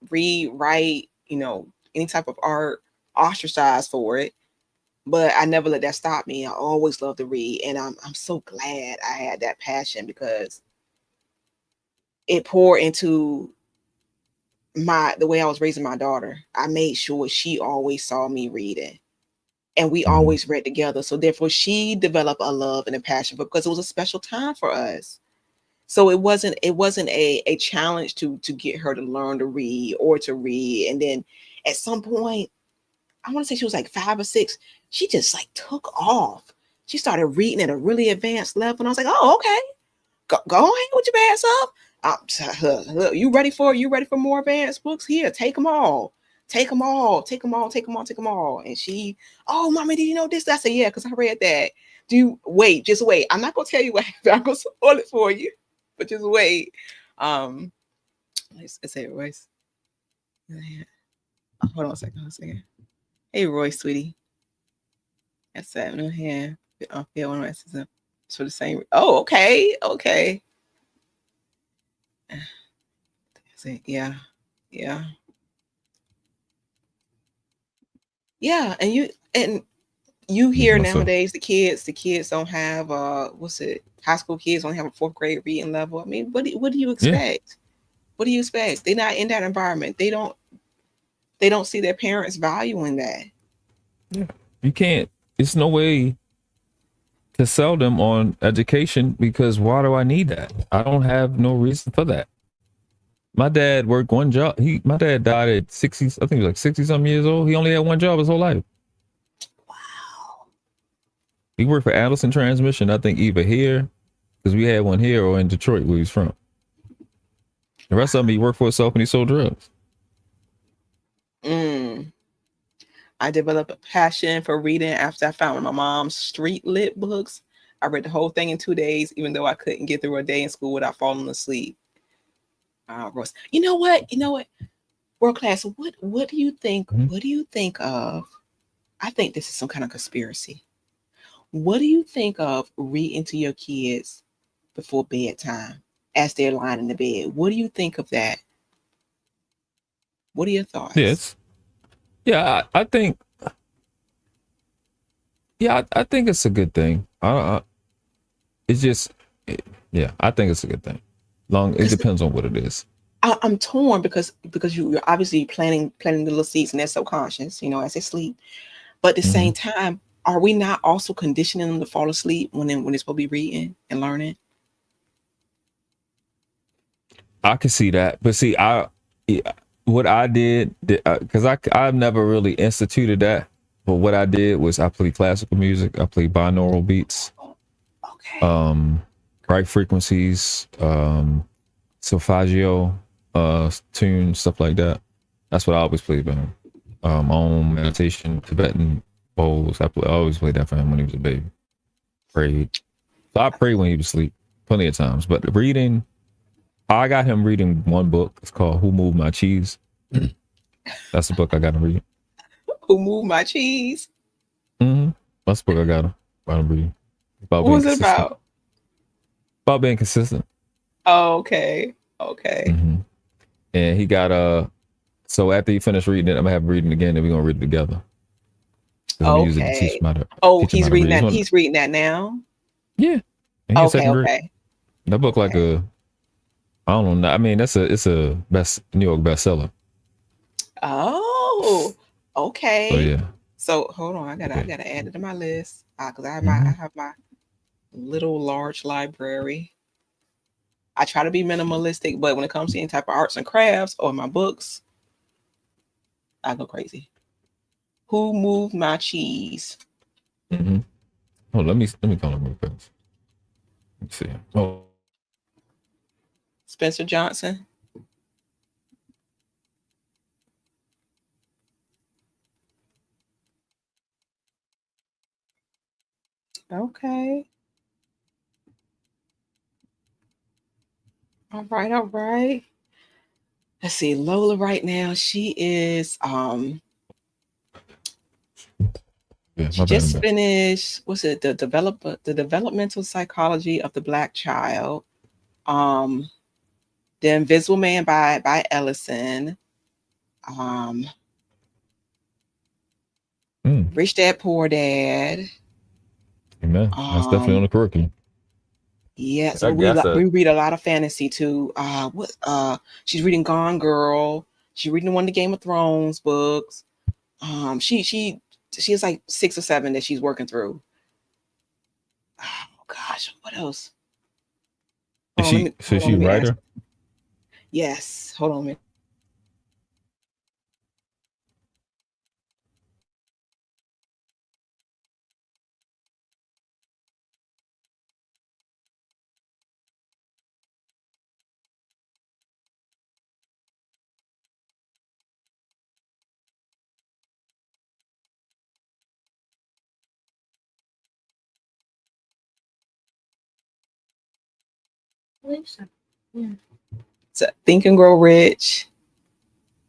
read, write, any type of art, ostracized for it. But I never let that stop me. I always loved to read. And I'm so glad I had that passion because it poured into the way I was raising my daughter. I made sure she always saw me reading. And we always read together. So therefore she developed a love and a passion because it was a special time for us. So it wasn't a challenge to get her to learn to read or to read. And then at some point, I want to say she was like 5 or 6, she just like took off. She started reading at a really advanced level, and I was like, "Oh, okay, go ahead with your bad self. You ready for more advanced books? Here, take them all, take them all, take them all, take them all, take them all." And she, "Oh, mommy, did you know this?" I said, "Yeah, because I read that." Just wait. I'm not gonna tell you what happened. I'm gonna spoil it for you, but just wait. Let's say Royce. Hold on a second. Hey, Roy, sweetie. That's 7 in here. Yeah, one of my for the same. Oh, okay. Yeah. And you hear nowadays the kids don't have high school kids don't have a 4th grade reading level. I mean, what do you expect? Yeah. What do you expect? They're not in that environment. They don't see their parents valuing that. Yeah. You can't. It's no way to sell them on education, because why do I need that? I don't have no reason for that. My dad worked one job. My dad died at 60, I think he was like 60 something years old. He only had one job his whole life. Wow. He worked for Allison Transmission, I think either here, because we had one here, or in Detroit where he's from. The rest of them, he worked for himself and he sold drugs. I developed a passion for reading after I found one of my mom's street lit books. I read the whole thing in 2 days, even though I couldn't get through a day in school without falling asleep. Ross, you know what? World class. What do you think? Mm-hmm. What do you think of? I think this is some kind of conspiracy. What do you think of reading to your kids before bedtime as they're lying in the bed? What do you think of that? What are your thoughts? Yes. Yeah, I think. Yeah, I think it's a good thing. It's just, yeah, I think it's a good thing. It depends on what it is. I'm torn because you're obviously planting the little seeds in their subconscious, as they sleep. But at the same time, are we not also conditioning them to fall asleep when they're supposed to be reading and learning? I can see that, but see, what I did, because I've never really instituted that, but what I did was I played classical music. I played binaural beats. Okay. Right frequencies, solfeggio, tunes, stuff like that. That's what I always played for him. Om, meditation, Tibetan bowls. I always played that for him when he was a baby. Prayed. So I prayed when he was asleep plenty of times. But reading, I got him reading one book. It's called Who Moved My Cheese? That's the book I got him reading. Who Moved My Cheese? That's the book I got him reading. What was it about? About being consistent. Oh, okay. And he got so after he finished reading it, I'm gonna have him reading it again, and we're gonna read it together. Okay. He's reading that. He's reading that now. Yeah. Okay. That book like I don't know. I mean, it's a New York bestseller. Oh, okay. So yeah. So hold on, I gotta add it to my list because I have my little large library. I try to be minimalistic, but when it comes to any type of arts and crafts or my books, I go crazy. Who Moved My Cheese? Oh, let me call him real fast. Let's see. Oh, Spencer Johnson. Okay. All right. Let's see. Lola right now, she is she just finished, what's it, the developmental psychology of the Black child. The Invisible Man by Ellison. Rich Dad Poor Dad. Amen. That's definitely on the curriculum. Yes, we read a lot of fantasy too. She's reading Gone Girl. She's reading one of the Game of Thrones books. She has like 6 or 7 that she's working through. Oh gosh, what else? Is she a writer? Yes. Hold on a minute. Alysia. Yeah. So Think and Grow Rich,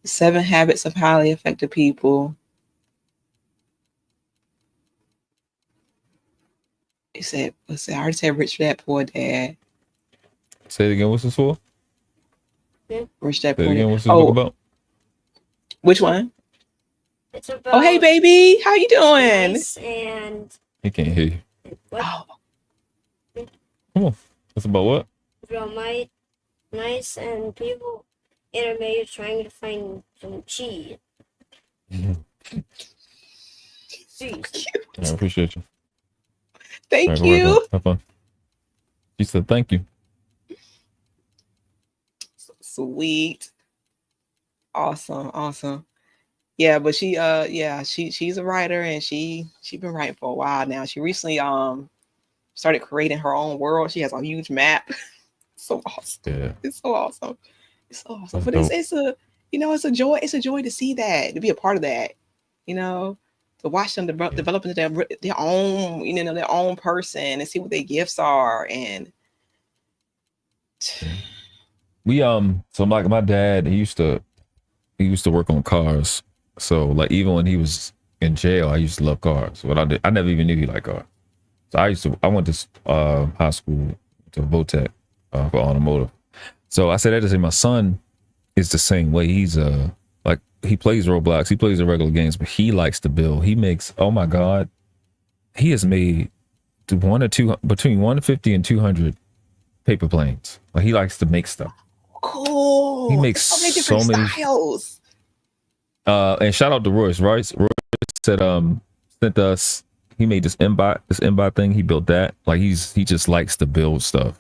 7 Habits of Highly Effective People. It said, let's see, I already said Rich Dad Poor Dad. Say it again. What's this for? Rich Dad Say it Poor again. Dad. What's this book about? Which one? It's about Oh, hey, baby. How you doing? nice and He can't hear you. what? Oh, Come on. It's about what? About my nice and people in America trying to find some cheese. Cheese. I appreciate you. thank All right, you. have fun. She said thank you. Sweet. Awesome. Yeah, but she's a writer, and she's been writing for a while now. She recently started creating her own world. She has a huge map. So awesome. Yeah. It's so awesome. That's But dope. it's a joy. It's a joy to see that, to be a part of that, to watch them develop into their own, their own person, and see what their gifts are. And We so like my dad, he used to work on cars. So like even when he was in jail, I used to love cars. What I did, I never even knew he liked cars. So I went to high school to Votech for automotive. So I said that to say my son is the same way. He's like he plays Roblox, he plays the regular games, but he likes to build. He makes, oh my God, he has made between 150 and 200 paper planes. Like he likes to make stuff. cool. He makes so many so different many styles. And shout out to Royce. Royce said sent us, he made this Mbot thing. He built that. Like he just likes to build stuff.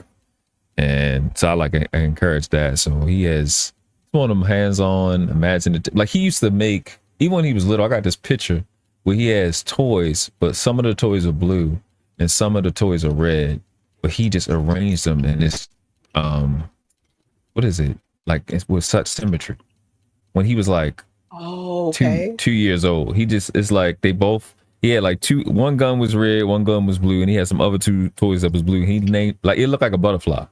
And so I encourage that. So he has one of them hands-on, imaginative. Like he used to make, even when he was little, I got this picture where he has toys, but some of the toys are blue and some of the toys are red, but he just arranged them in this what is it? Like it's with such symmetry. When he was like okay. 2 years old, it's like he had like one gun was red, one gun was blue, and he had some other 2 toys that was blue. He named, like, it looked like a butterfly.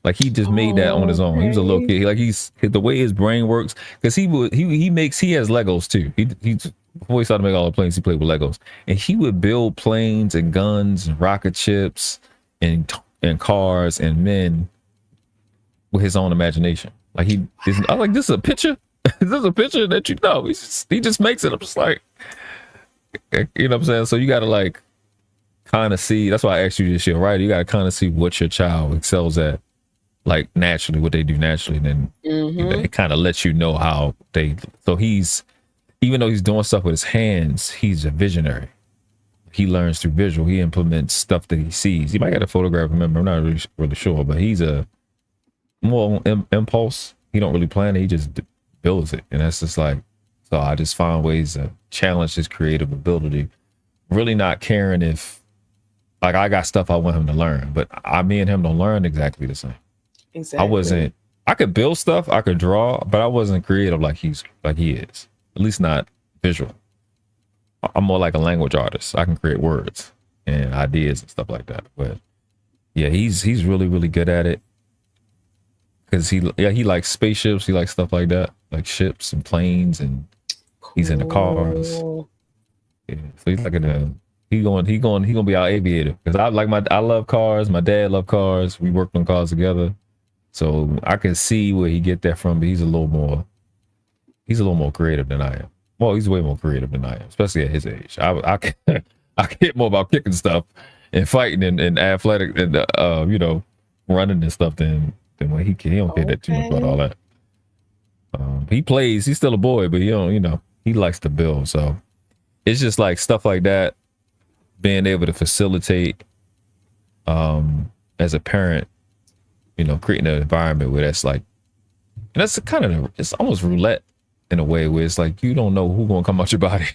Like he just made that on his own. He was a little kid. He's the way his brain works, because he has Legos too. He before he started making all the planes, he played with Legos, and he would build planes and guns and rocket ships and cars and men with his own imagination. Like I was like, this is a picture. Is this a picture that he just makes it? I'm just like, you know what I'm saying? So you got to like kind of see. That's why I asked you this year, right? You got to kind of see what your child excels at, like naturally, what they do naturally, and then it kind of lets you know how they. So even though he's doing stuff with his hands, he's a visionary. He learns through visual. He implements stuff that he sees. He might get a photograph. Remember, I'm not really sure, but he's a more impulse. He don't really plan it. He just builds it, and that's just like. So I just find ways to challenge his creative ability. Really not caring if, like, I got stuff I want him to learn, but me and him don't learn exactly the same. Exactly. I could build stuff, I could draw, but I wasn't creative like he is. At least not visual. I'm more like a language artist. I can create words and ideas and stuff like that. But yeah, he's really, really good at it. Because he likes spaceships, he likes stuff like that, like ships and planes, and he's into cars. Yeah, so he's like he gonna be our aviator. Because I love cars. My dad loved cars. We worked on cars together. So I can see where he get that from, but he's a little more creative than I am. Well, he's way more creative than I am, especially at his age. I get more about kicking stuff and fighting and athletic and running and stuff than when he don't care that too much about all that. He's still a boy, but he likes to build. So it's just like stuff like that, being able to facilitate as a parent, creating an environment where that's like, and that's it's almost roulette in a way where it's like, you don't know who's going to come out your body.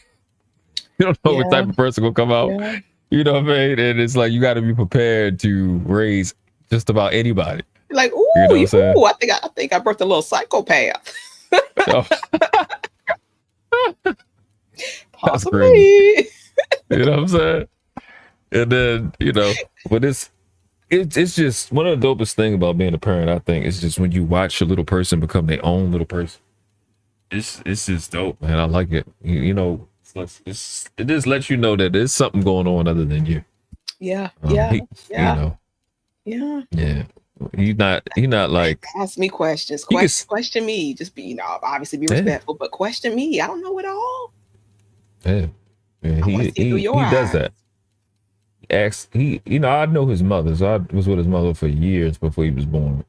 You don't know what type of person will come out. Yeah. You know what I mean? And it's like, you got to be prepared to raise just about anybody. Like, ooh, I think I birthed a little psychopath. Oh. Possibly. You know what I'm saying? And then, but it's it's just one of the dopest thing about being a parent. I think is just when you watch a little person become their own little person. It's just dope, man. I like it. You know, it just lets you know that there's something going on other than you. Yeah, You know, yeah. You're not like ask me questions. Question me. Just be, obviously be respectful, but question me. I don't know it all. Yeah. He does that. I know his mother, so I was with his mother for years before he was born.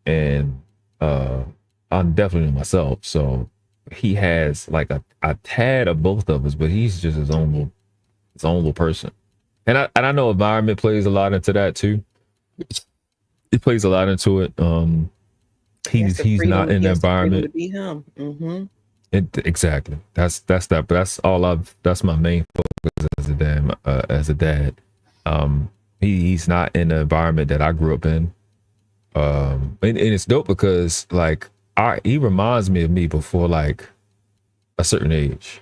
And I'm definitely myself. So he has like a tad of both of us, but he's just his own little person. And I know environment plays a lot into that too. It plays a lot into it. He's not in the environment to be him. Mm-hmm. Exactly. That's my main focus as a dad. He's not in the environment that I grew up in. And it's dope because like he reminds me of me before like a certain age,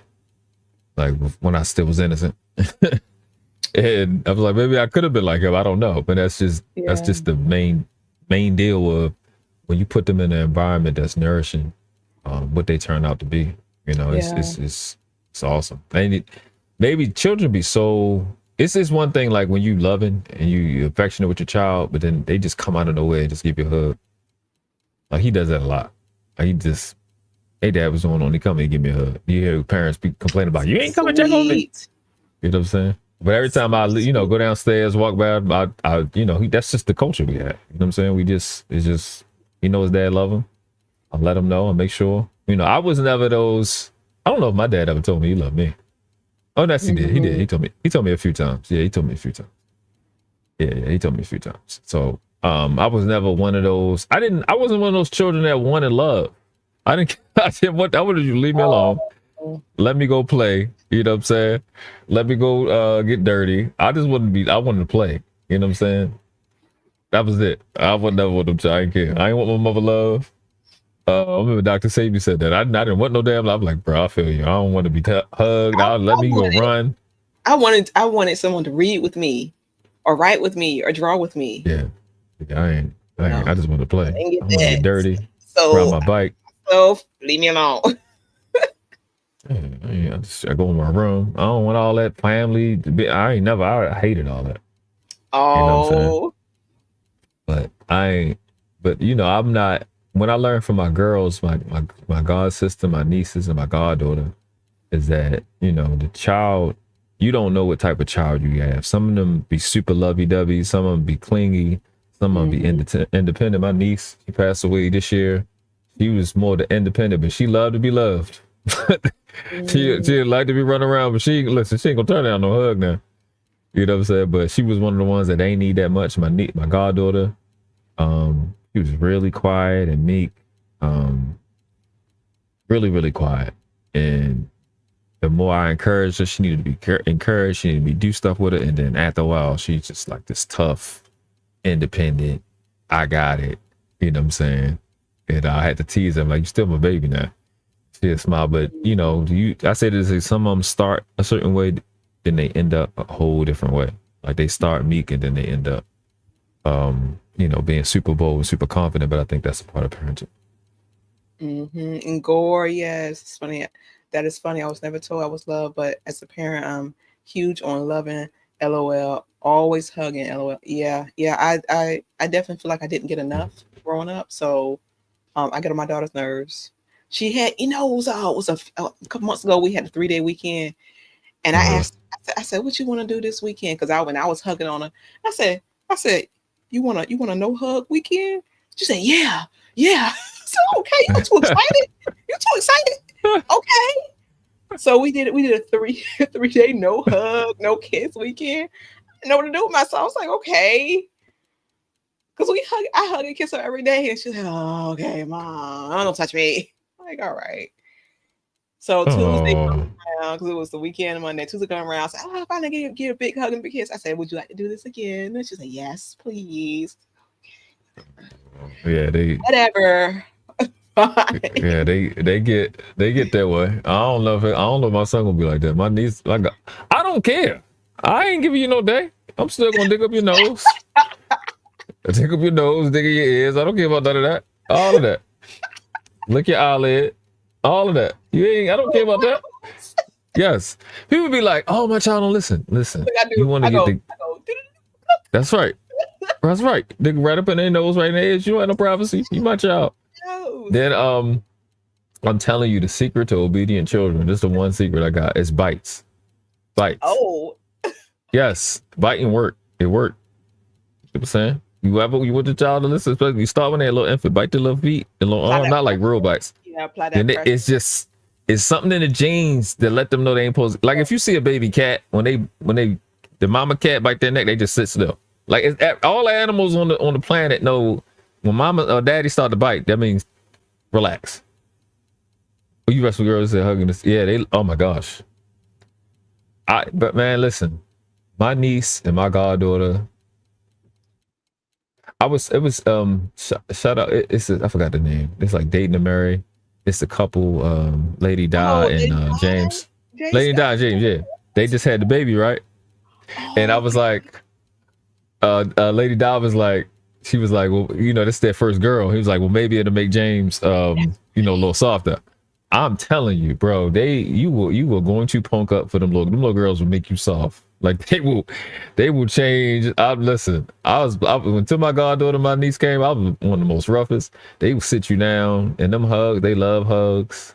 like when I still was innocent. And I was like, maybe I could have been like him. I don't know, but that's just the main deal of when you put them in an environment that's nourishing, what they turn out to be. You know, it's awesome. And maybe children be so. It's just one thing like when you loving and you're affectionate with your child, but then they just come out of nowhere and just give you a hug. Like he does that a lot. Like hey dad, what's going on? He come and give me a hug. You hear parents be complaining about you ain't coming check on me. You know what I'm saying? But every time I go downstairs, walk by, that's just the culture we have. You know what I'm saying? It's just he knows dad love him. I'll let him know and make sure. I was never those. I don't know if my dad ever told me he loved me. Oh, that's he did. He did. He told me a few times. Yeah, he told me a few times. Yeah, he told me a few times. So I was never one of those. I wasn't one of those children that wanted love. I wanted you to leave me alone. Let me go play. You know what I'm saying? Let me go get dirty. I wanted to play. You know what I'm saying? That was it. I was never with them. I didn't care. I ain't want my mother love. I remember Dr. Sabi said that. I didn't want no damn love. I'm like, bro, I feel you. I don't want to be hugged. Let me go run. I wanted someone to read with me or write with me or draw with me. Yeah. I just want to play. I want to get dirty. So ride my bike. So leave me alone. I go in my room. I don't want all that family to be. I hated all that. Oh. You know what I'm saying? But I'm not. When I learned from my girls, my god sister, my nieces, and my goddaughter, is that the child, you don't know what type of child you have. Some of them be super lovey-dovey, some of them be clingy, some of them be independent. My niece, she passed away this year. She was more the independent, but she loved to be loved. She like to be running around, but she ain't gonna turn down no hug now. You know what I'm saying? But she was one of the ones that ain't need that much. My goddaughter, she was really quiet and meek, really, really quiet. And the more I encouraged her, she needed to be encouraged. She needed me to do stuff with her. And then after a while, she's just like this tough, independent. I got it. You know what I'm saying? And I had to tease her. I'm like, you still my baby now. She had a smile, but I say this: some of them start a certain way, then they end up a whole different way. Like they start meek and then they end up, being super bold and super confident. But I think that's a part of parenting. And gore, yes, it's funny. That is funny. I was never told I was loved, but as a parent, I'm huge on loving. LOL, always hugging. LOL. Yeah. I definitely feel like I didn't get enough growing up, so I get on my daughter's nerves. She had, it was a couple months ago. We had a 3-day weekend, and I asked, I said, "What you want to do this weekend?" Because when I was hugging on her, I said, "You want a no hug weekend?" She said, "Yeah." So okay, you too excited? Okay. So we did a 3-day no hug, no kiss weekend. I didn't know what to do with myself. I was like, okay. Because I hug and kiss her every day. And she's like, "Oh, okay, Mom, don't touch me." I'm like, all right. So Tuesday comes around, because it was the weekend, Monday. Tuesday come around. I said, "Oh, I finally get a big hug and big kiss." I said, "Would you like to do this again?" And she said, "Yes, please." Yeah, whatever. Yeah, they get that way. I don't know if my son gonna be like that. My niece, I don't care. I ain't giving you no day. I'm still gonna dig up your nose. Tickle your nose, dig in your ears. I don't care about none of that. All of that. Lick your eyelid. All of that. I don't care about that. Yes. People be like, oh, my child don't listen. Listen. Like I do. You want to get the. That's right. That's right. Dig right up in their nose, right in their ears. You don't have no privacy. You my child. No. Then I'm telling you the secret to obedient children. This is the one secret I got. It's bites. Bites. Oh. Yes. Biting work. It worked. You know what I'm saying? You want the child to listen, especially you start when they're a little infant, bite their little feet, and little arm, not like real bites. Yeah, apply that. Then it's something in the genes that let them know they ain't supposed to. Like if you see a baby cat, when the mama cat bite their neck, they just sit still. Like all the animals on the planet know when mama or daddy start to bite, that means relax. You rest with girls that hugging this. Yeah, oh my gosh. But man, listen, my niece and my goddaughter. It was shout out. I forgot the name. It's like Dating to Marry. It's a couple, Lady Di and James. Lady Di and James, yeah. They just had the baby, right? And I was like, Lady Di was like, she was like, well, this is their first girl. He was like, well, maybe it'll make James, a little softer. I'm telling you, bro, you were going to punk up for them little girls will make you soft. Like they will change. Listen, until my goddaughter, my niece came, I was one of the most roughest. They will sit you down and them hugs. They love hugs.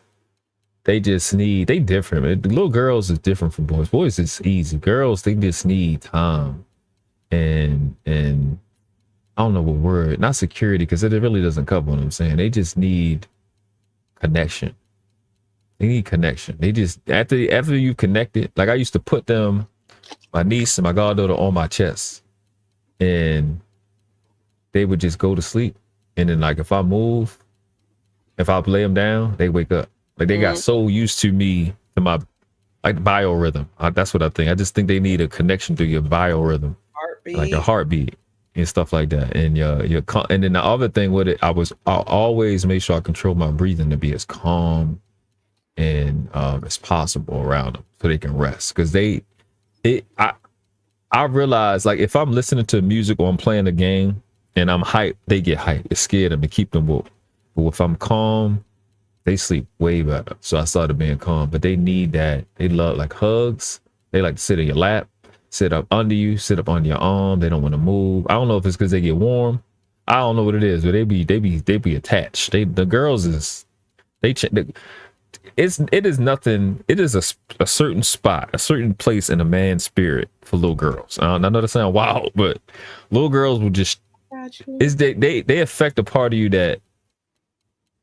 They different, man. The little girls is different from boys. Boys is easy. Girls, they just need time and I don't know what word, not security, because it really doesn't cover what I'm saying. They just need connection. They need connection. They just after you connected, like I used to put them, my niece and my goddaughter, on my chest, and they would just go to sleep. And then like if I lay them down, they wake up. Like they got so used to me, to my like biorhythm. That's what I think. I just think they need a connection to your biorhythm, heartbeat. Like your heartbeat and stuff like that. And and then the other thing with it, I always make sure I control my breathing to be as calm and as possible around them so they can rest. Because I realize, like, if I'm listening to music or I'm playing a game and I'm hyped, they get hyped. It scared them to keep them woke. But if I'm calm, they sleep way better. So I started being calm. But they need that. They love like hugs. They like to sit in your lap, sit up under you, sit up on your arm. They don't want to move. I don't know if it's because they get warm. I don't know what it is, but they be attached. The girls is it is nothing. It is a certain spot, a certain place in a man's spirit for little girls. I know that sounds wild, but little girls will just they affect a part of you that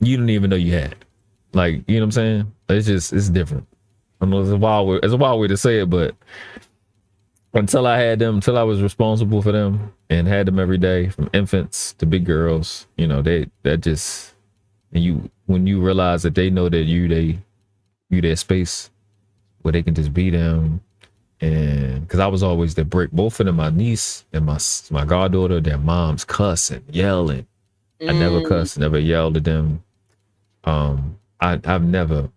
you didn't even know you had. Like, you know what I'm saying? It's different. I know it's a wild way to say it, but until I was responsible for them and had them every day, from infants to big girls, when you realize that they know that you their space where they can just be them. And because I was always the brick, both of them, my niece and my goddaughter, their moms cuss and yell, and I never cussed, never yelled at them. I've never,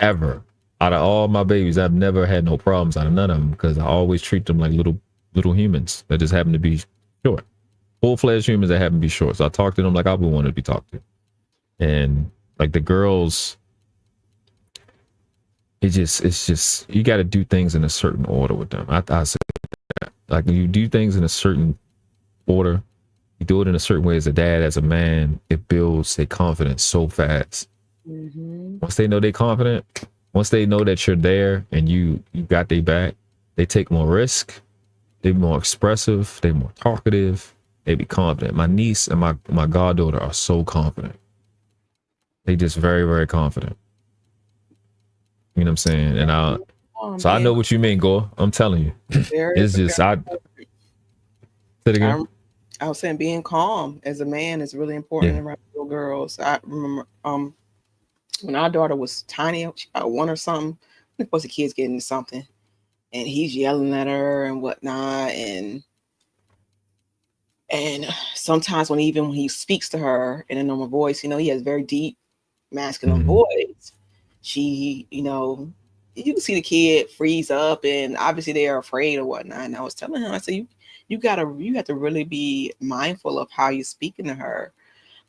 ever, out of all my babies, I've never had no problems out of none of them, because I always treat them like little humans that just happen to be short, full-fledged humans that happen to be short. So I talk to them like I would want to be talked to. And like the girls, it's just you got to do things in a certain order with them. I say that. Like when you do things in a certain order, you do it in a certain way as a dad, as a man, it builds their confidence so fast. Once they know they're confident, once they know that you're there and you got their back, they take more risk, they're more expressive, they're more talkative, they be confident. My niece and my goddaughter are so confident. They just very, very confident. You know what I'm saying? And I know what you mean, Gore. I'm telling you. It's just say it again. I was saying being calm as a man is really important around little girls. I remember when our daughter was tiny, she about one or something, of course the kid's getting into something and he's yelling at her and whatnot. And sometimes when he speaks to her in a normal voice, he has very deep masculine voice. She, you can see the kid freeze up, and obviously they are afraid or whatnot. And I was telling him, I said, you have to really be mindful of how you're speaking to her.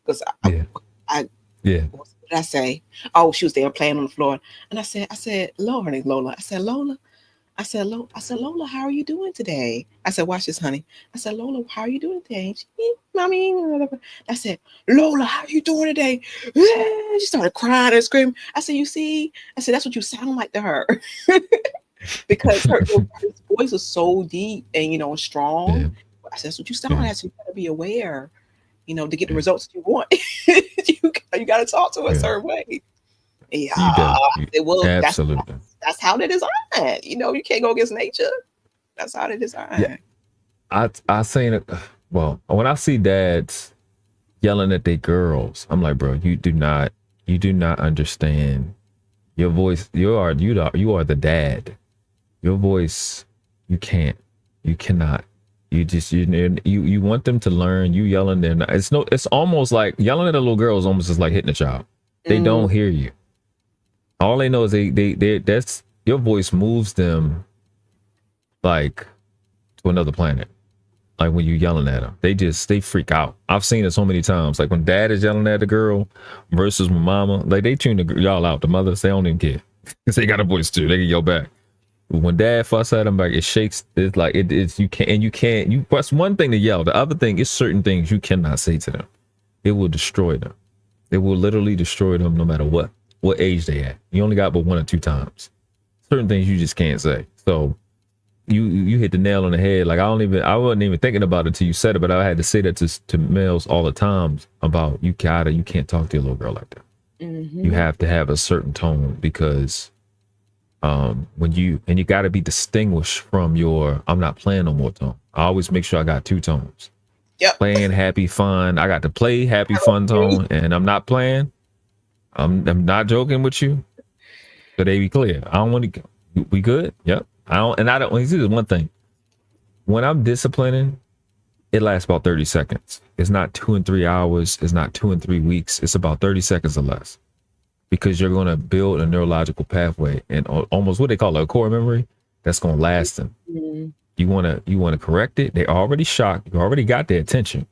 Because I what did I say? Oh, she was there playing on the floor, and I said, Lola, her name Lola. I said, Lola. Lola, how are you doing today? I said, watch this, honey. I said, Lola, how are you doing today? She, mommy, whatever. I said, Lola, how are you doing today? She started crying and screaming. I said, you see? I said, that's what you sound like to her. Because her voice is so deep and strong. Yeah. I said, that's what you sound like. So you gotta be aware, to get the results you want. you gotta talk to her a certain way. Yeah, it will. Absolutely. That's how they design. You can't go against nature. That's how they design. Yeah. I seen it. Well, when I see dads yelling at their girls, I'm like, bro, you do not understand. Your voice. You are the dad. Your voice. You cannot. You want them to learn. You yelling them. It's almost like yelling at a little girl is almost just like hitting a child. They don't hear you. All they know is that's your voice moves them like to another planet. Like when you're yelling at them, they freak out. I've seen it so many times. Like when dad is yelling at the girl versus when mama, like they tune y'all out. The mothers, they don't even care because they got a voice too. They can yell back. But when dad fuss at them, like it shakes. It's like it's you can't. That's one thing to yell. The other thing is certain things you cannot say to them. It will destroy them. It will literally destroy them no matter what age they at. You only got but 1 or 2 times. Certain things you just can't say. So you hit the nail on the head. Like I wasn't even thinking about it until you said it, but I had to say that to males all the time about you can't talk to your little girl like that. Mm-hmm. You have to have a certain tone because when you got to be distinguished from your I'm not playing no more tone. I always make sure I got 2 tones. Yep. Playing happy fun. I got to play happy fun tone, and I'm not playing. I'm not joking with you. So they be clear. I don't want to. We good? Yep. I don't. This is one thing. When I'm disciplining, it lasts about 30 seconds. It's not 2 and 3 hours. It's not 2 and 3 weeks. It's about 30 seconds or less, because you're going to build a neurological pathway and almost what they call a core memory that's going to last them. Mm-hmm. You want to correct it. They're already shocked. You already got their attention.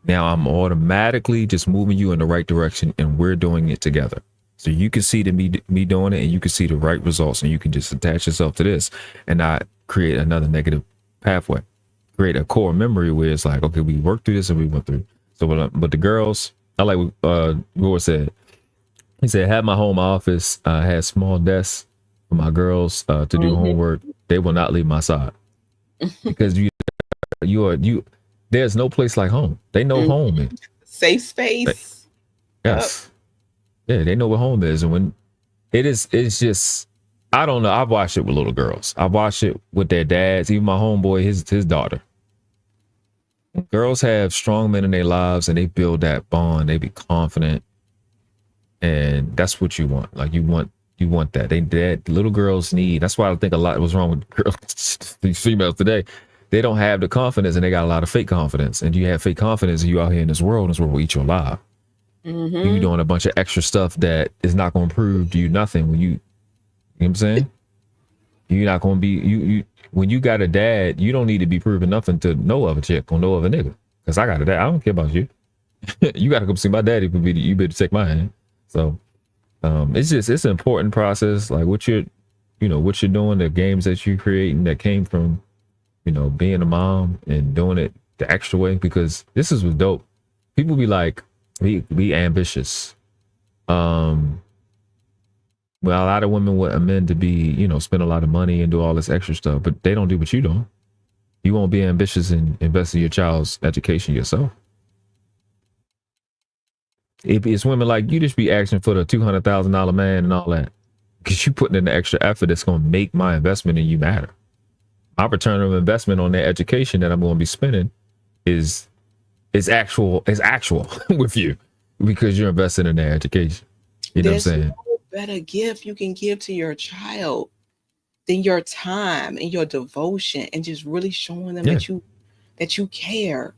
Now I'm automatically just moving you in the right direction, and we're doing it together. So you can see me doing it, and you can see the right results, and you can just attach yourself to this and not create another negative pathway. Create a core memory where it's like, okay, we worked through this and we went through. So, but the girls, I like what Gore said. He said, have my home office. I had small desks for my girls to do homework. They will not leave my side because you. There's no place like home. They know home is. Safe space. Yes. Yep. Yeah, they know what home is. And when it's just, I don't know. I've watched it with little girls. I've watched it with their dads, even my homeboy, his daughter. Girls have strong men in their lives and they build that bond. They be confident. And that's what you want. Like you want that. Little girls need, that's why I think a lot was wrong with girls, these females today. They don't have the confidence and they got a lot of fake confidence. And you have fake confidence and you out here in this world will eat you alive. Mm-hmm. You doing a bunch of extra stuff that is not going to prove to you nothing when you know what I'm saying? You're not going to be, you when you got a dad, you don't need to be proving nothing to no other chick or no other nigga. Because I got a dad. I don't care about you. You got to come see my daddy. You better take my hand. So it's an important process. Like what you're doing, the games that you're creating that came from, being a mom and doing it the extra way, because this is what's dope. People be like, be ambitious. Well, a lot of women want men to be, spend a lot of money and do all this extra stuff, but they don't do what you do. You won't be ambitious and invest in your child's education yourself. It's women like you just be asking for the $200,000 man and all that, because you putting in the extra effort that's going to make my investment in you matter. My return of investment on their education that I'm going to be spending is actual with you, because you're investing in their education. You know what I'm saying? No better gift you can give to your child than your time and your devotion and just really showing them that you care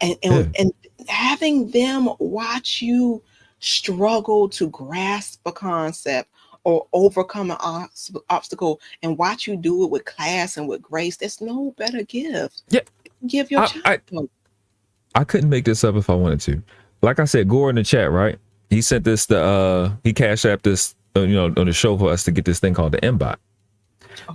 and having them watch you struggle to grasp a concept or overcome an obstacle and watch you do it with class and with grace. There's no better gift. Yeah. give your I child. I couldn't make this up if I wanted to. Like I said, Gore in the chat, right? He sent this he cashed app this on the show for us to get this thing called the MBot.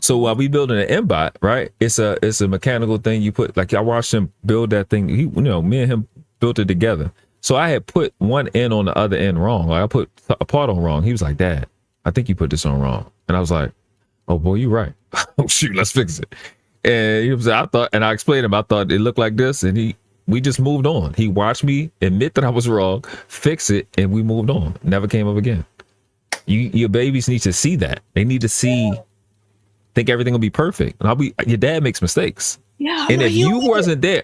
So while we building an MBot, right? It's a mechanical thing you put. Like I watched him build that thing. He, me and him built it together. So I had put one end on the other end wrong. Like I put a part on wrong. He was like, "Dad, I think you put this on wrong." And I was like, "Oh boy, you right. Oh shoot, let's fix it." And he was, I explained him. I thought it looked like this, and we just moved on. He watched me admit that I was wrong, fix it, and we moved on. Never came up again. Your babies need to see that. They need to see. Think everything will be perfect. And your dad makes mistakes. Yeah. And if you wasn't there,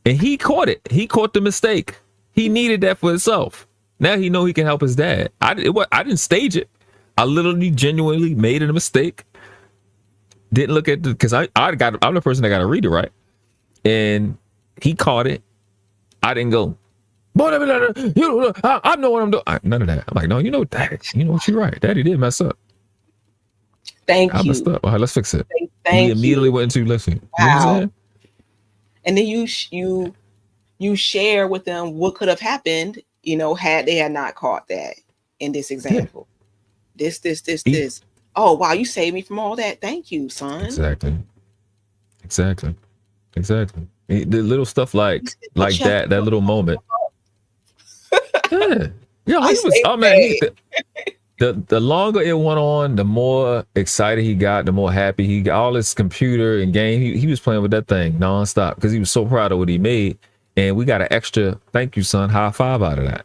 and he caught it, he caught the mistake. He needed that for himself. Now he know he can help his dad. I didn't stage it. I literally genuinely made it a mistake. Didn't look at because I'm the person that got to read it, right? And he caught it. I didn't go, I know what I'm doing. None of that. I'm like, no, you know what, you're right. Daddy did mess up. Thank you. I messed up. All right, let's fix it. Thank he immediately went into listening. Wow. And then you share with them what could have happened, had they had not caught that in this example. Yeah. This. Oh wow, you saved me from all that. Thank you, son. Exactly. The little stuff like that little moment. Yeah. Yeah, he was, oh man, the longer it went on, the more excited he got, the more happy he got. All his computer and game, he was playing with that thing nonstop because he was so proud of what he made. And we got an extra thank you, son, high five out of that.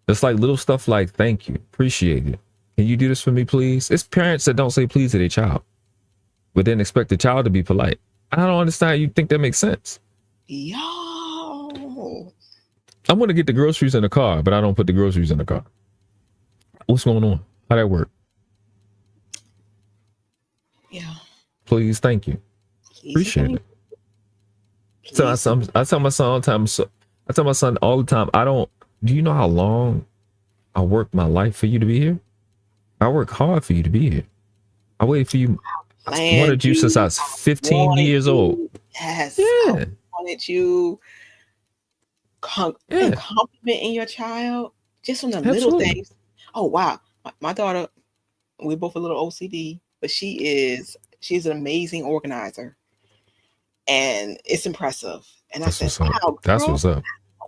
It's like little stuff like thank you, appreciate it. Can you do this for me, please? It's parents that don't say please to their child, but then expect the child to be polite. I don't understand how you think that makes sense. Yo. I want to get the groceries in the car, but I don't put the groceries in the car. What's going on? How that work? Yeah. Please, thank you. Appreciate it. So I tell my son all the time. I tell my son all the time. Do you know how long I worked my life for you to be here? I work hard for you to be here. I waited for you. I wanted you since I was 15 years old. Yes. Yeah. I wanted you complimenting your child just on the little things. Oh wow. My daughter, we're both a little OCD, but she's an amazing organizer. And it's impressive. And that's I said, wow, that's what's up.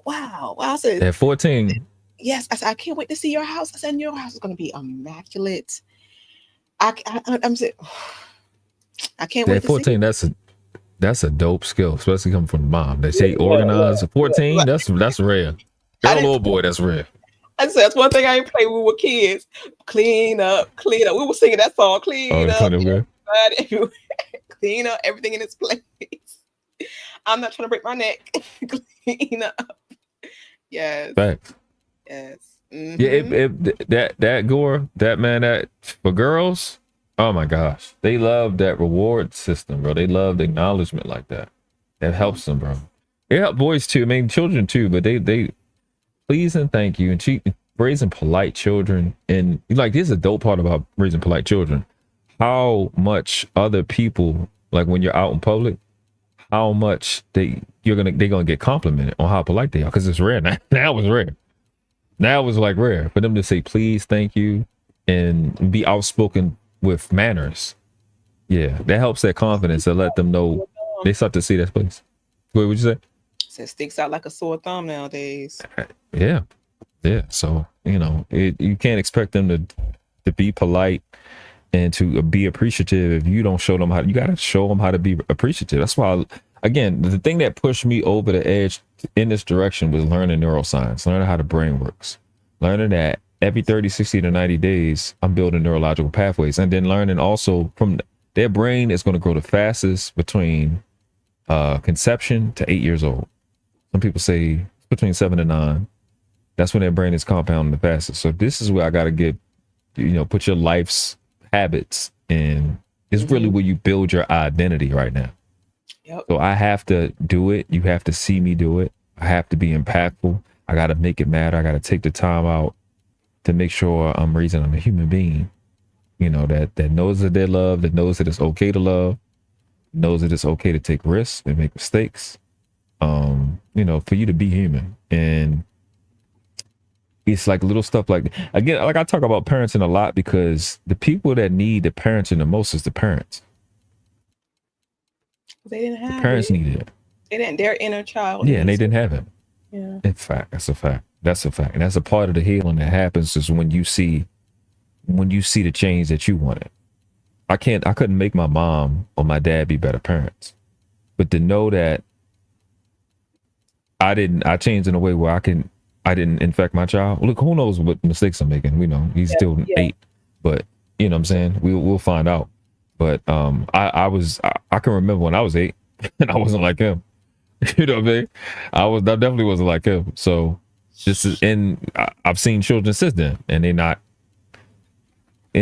Wow. I said, at 14. Yes. I said, I can't wait to see your house. I said, your house is going to be immaculate. I'm saying, I can't wait. At 14, that's a dope skill, especially coming from mom. They say organize. 14, that's rare. Girl or boy, that's rare. I said, that's one thing I ain't played with kids. Clean up. We were singing that song, clean up. Clean up everything in its place. I'm not trying to break my neck. Clean up. Yes. Facts. Yes. Mm-hmm. Yeah, that Gore, that man, that for girls, oh my gosh, they love that reward system, bro. They love the acknowledgement like that. That helps them, bro. It helps boys too. I mean, children too, but they please and thank you and raising polite children. And like, this is a dope part about raising polite children. How much other people, like when you're out in public, how much they're gonna get complimented on how polite they are, because it's rare now. Now it's rare. Now it was like rare for them to say please, thank you, and be outspoken with manners. Yeah, that helps their confidence to let them know they start to see that place. What would you say? It sticks out like a sore thumb nowadays. Yeah. So you can't expect them to be polite and to be appreciative if you don't show them how. You got to show them how to be appreciative. That's why, again, the thing that pushed me over the edge in this direction was learning neuroscience, learning how the brain works, learning that every 30, 60 to 90 days, I'm building neurological pathways, and then learning also from their brain is going to grow the fastest between conception to 8 years old. Some people say between 7 and 9. That's when their brain is compounding the fastest. So this is where I got to get, put your life's habits in. It's really where you build your identity right now. Yep. So I have to do it. You have to see me do it. I have to be impactful. I got to make it matter. I got to take the time out to make sure I'm raising a human being, that knows that they're loved, that knows that it's okay to love, knows that it's okay to take risks and make mistakes, you know, for you to be human. And it's like little stuff like, again, like I talk about parenting a lot because the people that need the parenting the most is the parents. They didn't The have parents it. needed it. They didn't. Their inner child. Yeah, and they needs it. didn't have it. Yeah. In fact, that's a fact. That's a fact. And that's a part of the healing that happens is when you see the change that you wanted. I couldn't make my mom or my dad be better parents. But to know that I changed in a way where I didn't infect my child. Look, who knows what mistakes I'm making? We know he's still 8, but you know what I'm saying? We'll find out. But I can remember when I was 8 and I wasn't like him. You know what I mean? I definitely wasn't like him. So this is, and I've seen children since then, and and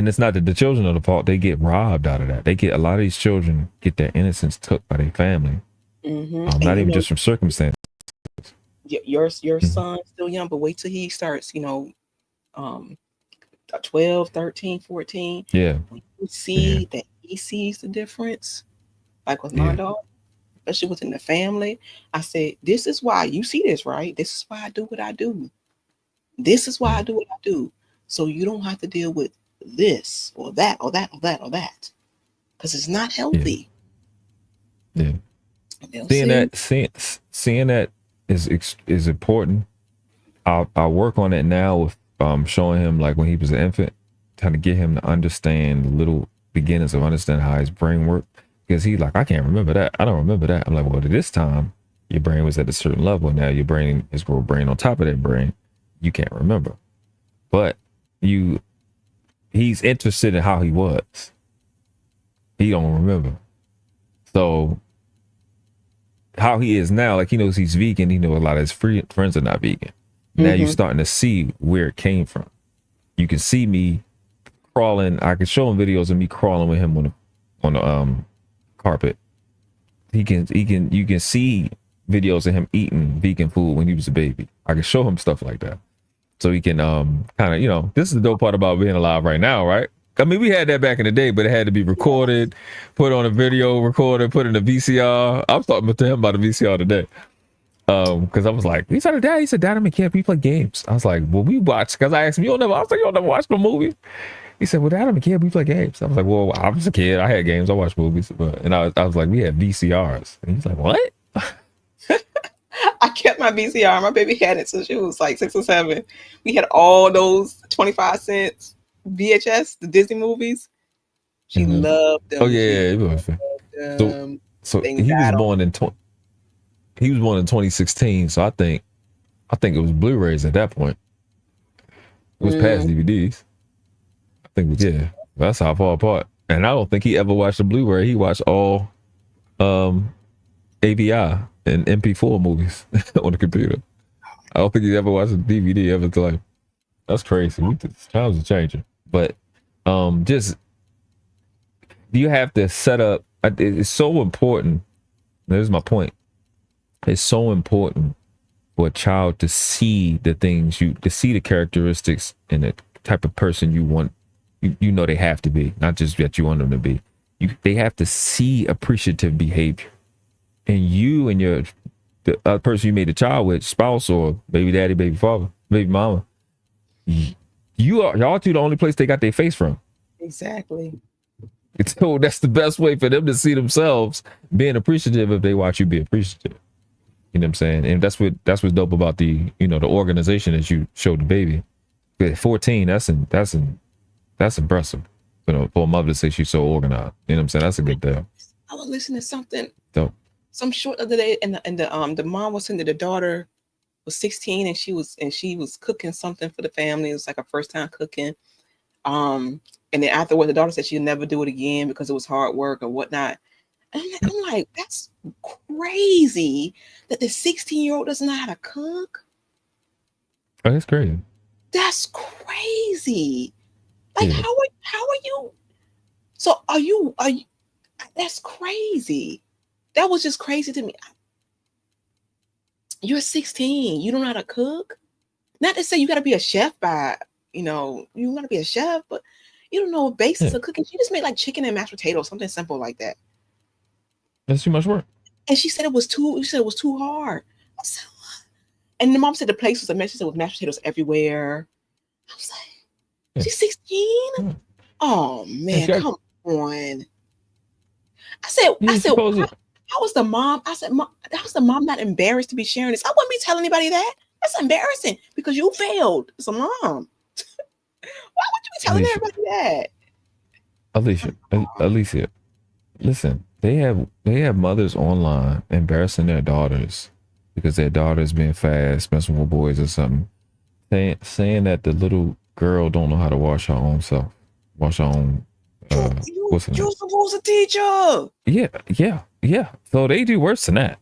it's not that the children are the fault. They get robbed out of that. A lot of these children get their innocence took by their family. Not even just from circumstance. Your son's still young, but wait till he starts, 12, 13, 14. Yeah. When you see that he sees the difference, like with my dog, especially within the family, I said, this is why you see this, right? This is why I do what I do. This is why I do what I do. So you don't have to deal with this or that or that or that or that. Because it's not healthy. Yeah. Seeing that is important. I'll work on it now with showing him, like when he was an infant, trying to get him to understand the little beginnings of understanding how his brain worked. Because he's like, I can't remember that. I don't remember that. I'm like, well, at this time, your brain was at a certain level. Now your brain is grow brain on top of that brain. You can't remember. But he's interested in how he was. He don't remember. So how he is now, like he knows he's vegan. He knows a lot of his friends are not vegan. Now you're starting to see where it came from. You can see me crawling. I can show him videos of me crawling with him on the carpet. You can see videos of him eating vegan food when he was a baby. I can show him stuff like that. So he can kind of, this is the dope part about being alive right now, right? I mean, we had that back in the day, but it had to be recorded, put on a video recorder, put in a VCR. I was talking to him about a VCR today. Because I was like, he said, Dad, I'm a kid, we play games. I was like, well, we watch, because I asked him, you'll never watch the movie? He said, well, Dad, I'm a kid, we play games. I was like, well, I was a kid, I had games, I watched movies. And I was like, we had VCRs. And he's like, what? I kept my VCR. My baby had it since she was like 6 or 7. We had all those 25 cents VHS, the Disney movies. She loved them. Oh yeah, so he was born in 2016. So I think it was Blu-rays at that point. It was past DVDs. I think that's how far apart. And I don't think he ever watched a Blu-ray. He watched all AVI and MP4 movies on the computer. I don't think he ever watched a DVD ever in his life. That's crazy. Times are changing. But just you have to set up. It's so important. There's my point. It's so important for a child to see the things to see the characteristics and the type of person you want. You know they have to be, not just that you want them to be. They have to see appreciative behavior. And you and the other person you made a child with, spouse or baby daddy, baby father, baby mama, y'all two the only place they got their face from. Exactly. So that's the best way for them to see themselves being appreciative if they watch you be appreciative. You know what I'm saying? And that's what's dope about the organization that you showed the baby. At 14, that's impressive. For a mother to say she's so organized. You know what I'm saying? That's a good deal. I was listening to something. Dope. Some short other day, and the mom was saying that the daughter was 16 and she was cooking something for the family. It was like her first time cooking. And then afterwards, the daughter said she'd never do it again because it was hard work or whatnot. And I'm like, that's crazy that the 16-year-old doesn't know how to cook. Oh, that's crazy. That's crazy. Like, how are you? So are you? That's crazy. That was just crazy to me. You're 16. You don't know how to cook. Not to say you got to be a chef you want to be a chef, but you don't know basics of cooking. You just make like chicken and mashed potatoes, something simple like that. That's too much work. And she said it was too. She said it was too hard. I said, what? And the mom said the place was a mess. She said with mashed potatoes everywhere. I was like, she's 16. Oh man, come on. I said, how was the mom? I said, how was the mom not embarrassed to be sharing this? I wouldn't be telling anybody that. That's embarrassing because you failed as a mom. Why would you be telling everybody that? Alysia, listen, they have mothers online embarrassing their daughters because their daughter's being fast, messing with boys or something, saying that the little girl don't know how to wash her own self, wash her own. You're supposed to teach her. Yeah. So they do worse than that.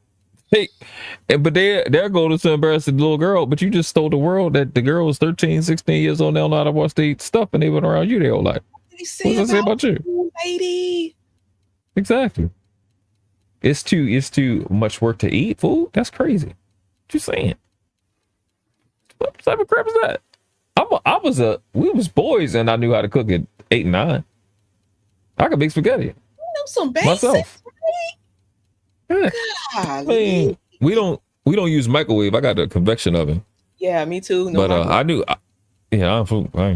But their goal is to embarrass the little girl. But you just told the world that the girl was 13, 16 years old. They don't know how to wash their stuff, and they went around you their whole life. What does that say about you, lady? Exactly. It's too much work to eat food. That's crazy. What you saying? What type of crap is that? We was boys, and I knew how to cook at 8 and 9. I could make spaghetti. You know some basics, myself. Right? I mean, we don't use microwave. I got a convection oven. Yeah, me too. No, but I knew. I'm food. I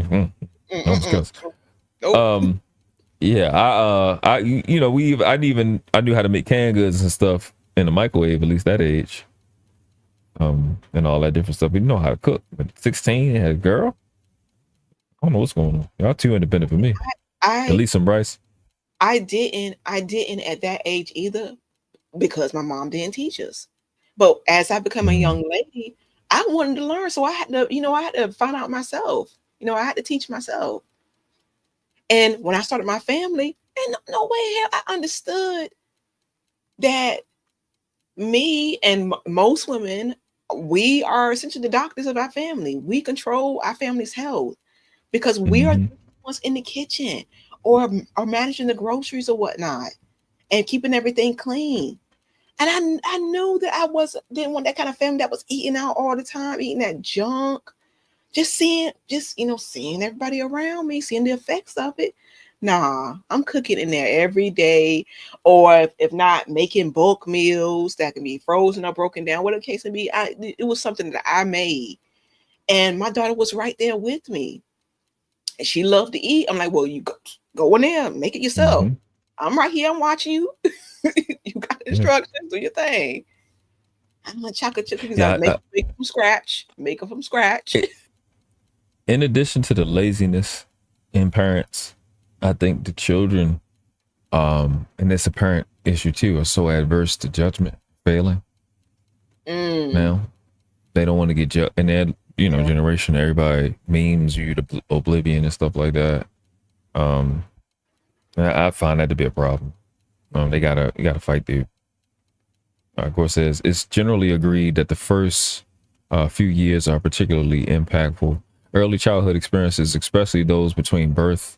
knew how to make canned goods and stuff in the microwave, at least that age. And all that different stuff. We know how to cook. But 16, had a girl. I don't know what's going on. Y'all too independent for me. At least some Bryce. I didn't at that age either because my mom didn't teach us. But as I become a young lady, I wanted to learn. So I had to find out myself. I had to teach myself. And when I started my family, and no way hell, I understood that me and most women, we are essentially the doctors of our family. We control our family's health because we are the ones in the kitchen or managing the groceries or whatnot and keeping everything clean. And I knew that didn't want that kind of family that was eating out all the time, eating that junk, seeing everybody around me, seeing the effects of it. Nah, I'm cooking in there every day, or if not, making bulk meals that can be frozen or broken down, whatever the case may be. It was something that I made, and my daughter was right there with me, and she loved to eat. I'm like, well, you go in there, make it yourself. I'm right here. I'm watching you. You got instructions. Do your thing. I'm like chocolate chip cookies. Make them from scratch. Make them from scratch. In addition to the laziness in parents, I think the children, and it's a parent issue too, are so adverse to judgment, failing. Now, they don't want to get judged. And that, generation, everybody memes you to oblivion and stuff like that. I find that to be a problem. You gotta fight through. Of course, says it's generally agreed that the first few years are particularly impactful. Early childhood experiences, especially those between birth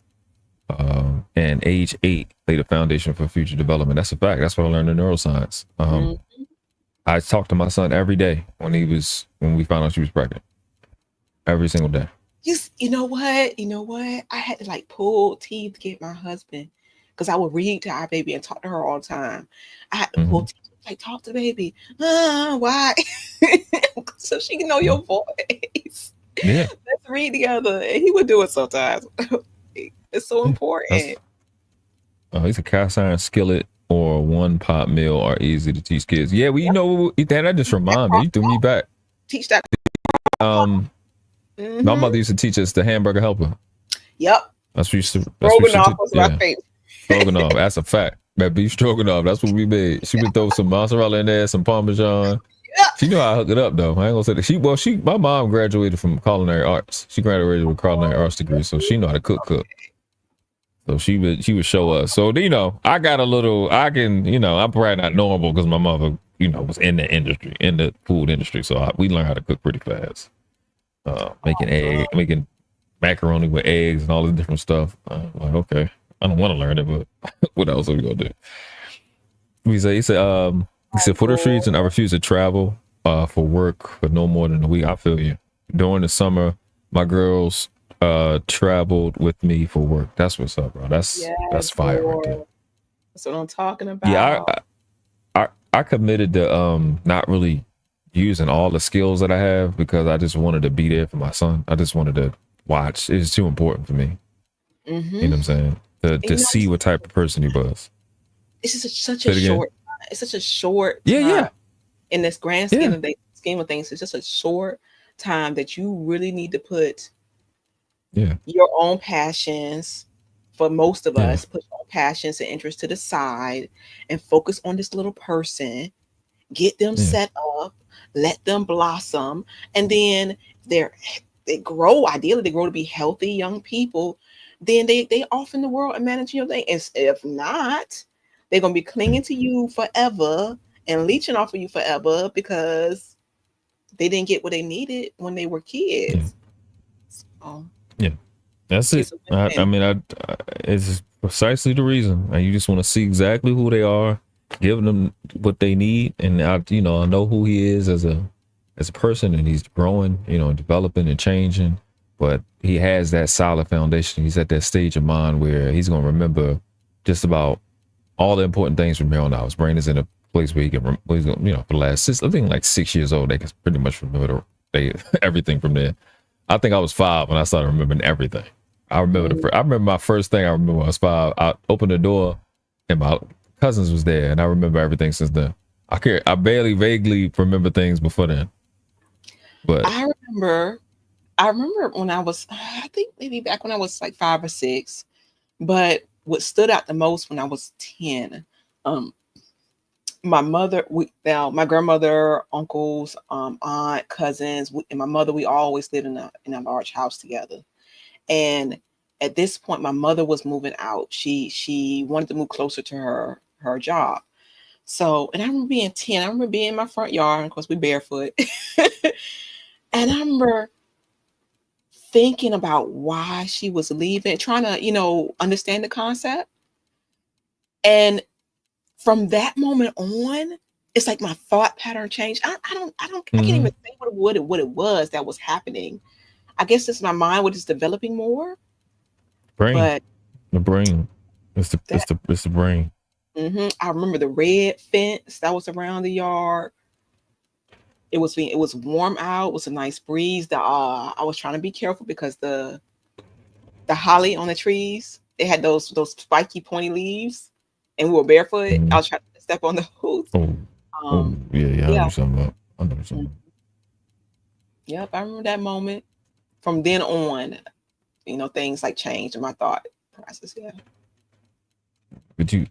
and age 8, lay the foundation for future development. That's a fact. That's what I learned in neuroscience. I talked to my son every day when we found out she was pregnant. Every single day. You know what? I had to pull teeth to get my husband because I would read to our baby and talk to her all the time. I had to pull teeth, talk to the baby. Why? So she can know your voice. Yeah. Let's read together. And he would do it sometimes. It's so important. He's a cast iron skillet or one pot meal are easy to teach kids. Yeah, well, that just remind me. You threw me back. Teach that. My mother used to teach us the hamburger helper. Yep. That's what used to. Stroganoff was my favorite. Stroganoff. That's a fact. That beef stroganoff. That's what we made. She would throw some mozzarella in there, some Parmesan. Yep. She knew how to hook it up though. I ain't gonna say that. My mom graduated from culinary arts. She graduated with a culinary arts degree, so she know how to cook. So she would show us. So I got a little. I can. I'm probably not normal because my mother, was in the industry, in the food industry. So we learned how to cook pretty fast. Making macaroni with eggs and all this different stuff. I'm like, okay, I don't want to learn it, but what else are we gonna do? He said, for the reason I refuse to travel for work for no more than a week. I feel you. During the summer, my girls traveled with me for work. That's what's up, bro. That's fire right there. That's what I'm talking about. Yeah, I committed to not really using all the skills that I have because I just wanted to be there for my son. I just wanted to watch. It's too important for me. You know what I'm saying? To You know, see what type of person he was. it's just such Say a it again. short. It's such a short Yeah, time yeah, in this grand yeah, scheme of things. It's just a short time that you really need to put yeah, your own passions. For most of yeah, us, put your own passions and interests to the side and focus on this little person. Get them yeah, set up, let them blossom, and then they're they grow. Ideally, they grow to be healthy young people. Then they off in the world and manage your thing. And if not, they're gonna be yeah, clinging to you forever and leeching off of you forever because they didn't get what they needed when they were yeah. kids. So Yeah. That's it. it's a I win-win. mean, it's precisely the reason. You just want to see exactly who they are, give them what they need, and I know who he is as a person, and he's growing, developing and changing. But he has that solid foundation. He's at that stage of mind where he's gonna remember just about all the important things from here on out. His brain is in a place where he can, he's gonna, for the last I think like 6 years old, they can pretty much remember everything from there. I think I was 5 when I started remembering everything. I remember Mm. I remember my first thing. I remember when I was 5. I opened the door, and my cousins was there, and I remember everything since then. I barely vaguely remember things before then, but I remember when I was, I think maybe back when I was like 5 or 6. But what stood out the most when I was 10, um, my mother, my grandmother, uncles, aunt, cousins, and my mother, we always lived in a large house together. And at this point, my mother was moving out. She wanted to move closer to her job. So, and I remember being 10. I remember being in my front yard. Of course, we barefoot. And I remember thinking about why she was leaving, trying to, understand the concept. And from that moment on, it's like my thought pattern changed. I can't even mhm. say what it was that was happening. I guess it's my mind was just developing more, Brain, but the brain, that it's the brain. I remember the red fence that was around the yard. It was warm out. It was a nice breeze. I was trying to be careful because the holly on the trees, they had those spiky pointy leaves, and we were barefoot. I Mhm. was trying to step on those. Oh, oh, Um, yeah, yeah. I know yeah. what you're talking about. I know what you're talking Mm. about. Yep, I remember that moment. From then on, things like changed in my thought process. Yeah. But you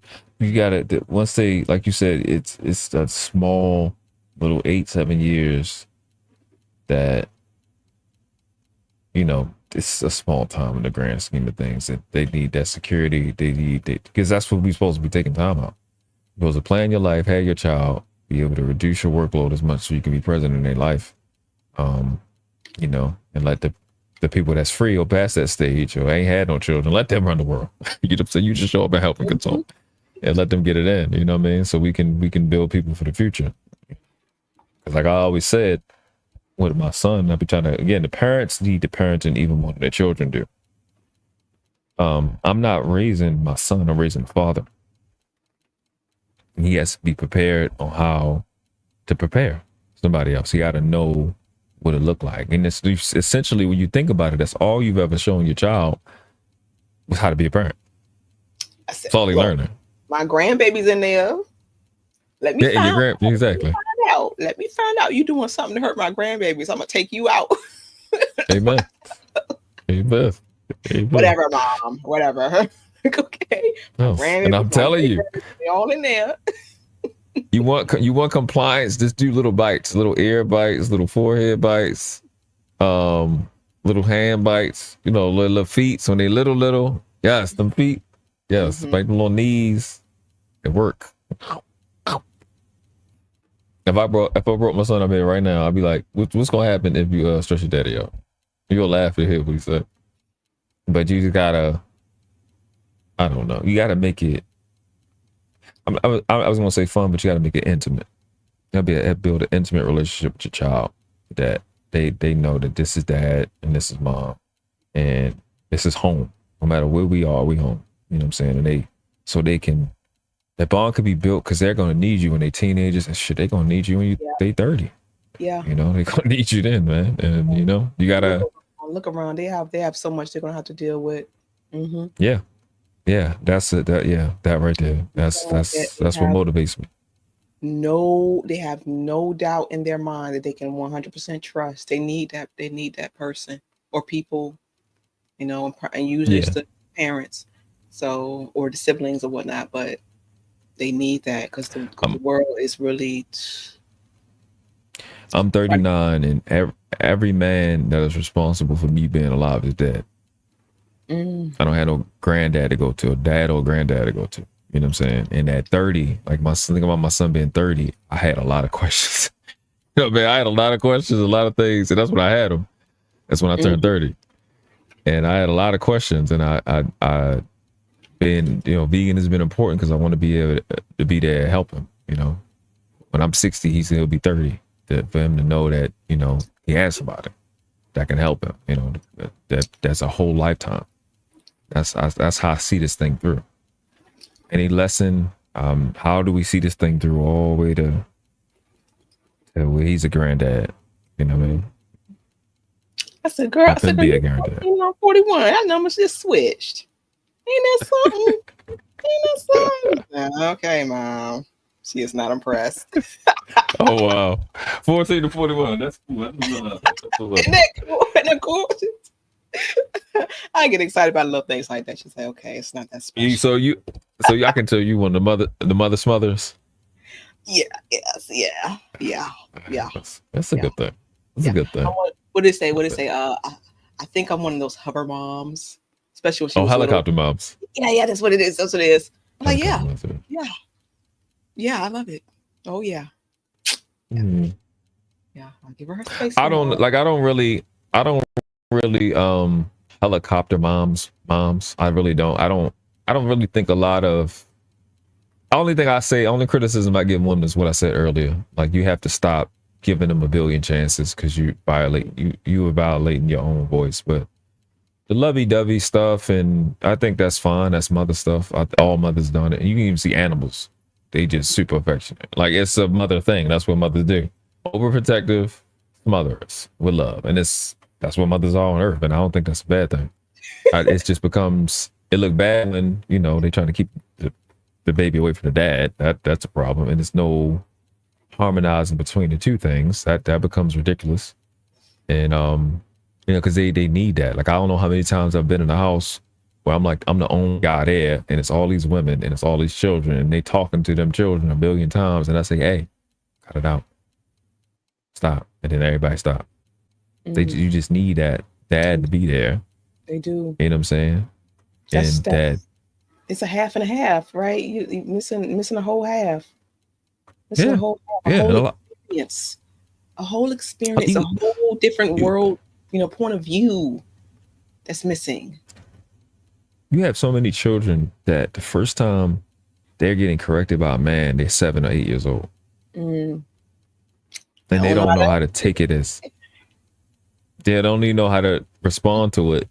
gotta once they, like you said, it's that small little 8 7 years that it's a small time in the grand scheme of things, that they need that security. They need because that's what we're supposed to be taking time out. You're supposed to plan your life, have your child, be able to reduce your workload as much so you can be present in their life. Um, and let the people that's free or past that stage or ain't had no children, let them run the world. So you just show up and help and Mhm. consult and let them get it in. You know what I mean? So we can build people for the future. Because like I always said with my son, I be trying to, again, the parents need the parenting even more than their children do. I'm not raising my son, I'm raising the father. And he has to be prepared on how to prepare somebody else. He got to know what it looked like. And it's essentially, when you think about it, that's all you've ever shown your child was how to be a parent. I said, That's all he look, learning. my grandbaby's in there. Let me Yeah, and your find grand, exactly. out. Let me find out you doing something to hurt my grandbabies. I'm gonna take you out. Amen. Amen. Amen. Whatever, mom. Whatever. Okay. My No. And I'm grandbabies, my telling great you, grandbabies, they all in there. you want compliance, just do little bites, little ear bites, little forehead bites, um, little hand bites, little feet. So when they little, yes, them feet, yes, Mm-hmm. bite the little knees, it work. If I brought my son up here right now, I'd be like, what's gonna happen if you stretch your daddy out? You'll laugh to hear what he said. But you just gotta, I don't know, you gotta make it. I was gonna say fun, but you gotta make it intimate. You gotta build an intimate relationship with your child, that they know that this is dad and this is mom, and this is home. No matter where we are, we home. You know what I'm saying? And so they can That bond could be built because they're gonna need you when they teenagers and shit. They're gonna need you when they 30. Yeah. You know, they're gonna need you then, man. And you know, you gotta look around. They have so much they're gonna have to deal with. Mm-hmm. Yeah. That's it. That right there. That's what motivates me. No, they have no doubt in their mind that they can 100% trust. They need that. They need that person or people, you know, and usually it's the parents, so or the siblings or whatnot. But they need that because the world is really. I'm 39, and every man that is responsible for me being alive is dead. I don't have no granddad to go to, a dad or granddad to go to. You know what I'm saying? And at 30, like think about my son being 30, I had a lot of questions. You know, man, I had a lot of questions, a lot of things, and that's when I had them. That's when I turned 30, and I had a lot of questions. And I been, you know, vegan has been important because I want to be able to be there to help him. You know, when I'm 60, he'll be 30. For him to know that, you know, he has somebody that can help him. You know, that's a whole lifetime. That's how I see this thing through. Any lesson? How do we see this thing through all the way to where he's a granddad? You know what I mean? I said, girl, be a granddad. You know, 41. That number's just switched. Ain't that something? Ain't that something? Okay, Mom. She is not impressed. Oh wow, 14 to 41. That's cool. Isn't that cool? I get excited about little things like that. She say, "Okay, it's not that special." So I can tell you one of the mother smothers. Yeah. That's a good thing. That's a good thing. What did it say? I think I'm one of those hover moms, especially when she was helicopter little. moms. Yeah, that's what it is. That's what it is. I'm like, yeah, I love it. Oh yeah. Yeah, I'll give her her space. I don't really helicopter moms. I really don't. I don't really think a lot of. Only criticism I give women is what I said earlier. Like, you have to stop giving them a billion chances because you are violating your own voice. But the lovey-dovey stuff, and I think that's fine. That's mother stuff. All mothers done it. And you can even see animals. They just super affectionate. Like, it's a mother thing. That's what mothers do. Overprotective mothers with love. And that's what mothers are on earth. And I don't think that's a bad thing. It just becomes, it look bad when, you know, they trying to keep the baby away from the dad. That's a problem. And there's no harmonizing between the two things. That becomes ridiculous. And, you know, because they need that. Like, I don't know how many times I've been in a house where I'm the only guy there, and it's all these women and it's all these children, and they talking to them children a billion times, and I say, hey, cut it out. Stop. And then everybody stop. You just need that dad to be there. They do. You know what I'm saying? And dad. It's a half and a half, right? You missing a whole half. Missing a whole experience. A whole experience, a whole different world, you know, point of view that's missing. You have so many children that the first time they're getting corrected by a man, they're 7 or 8 years old. And they don't know how to take it as. They don't even know how to respond to it.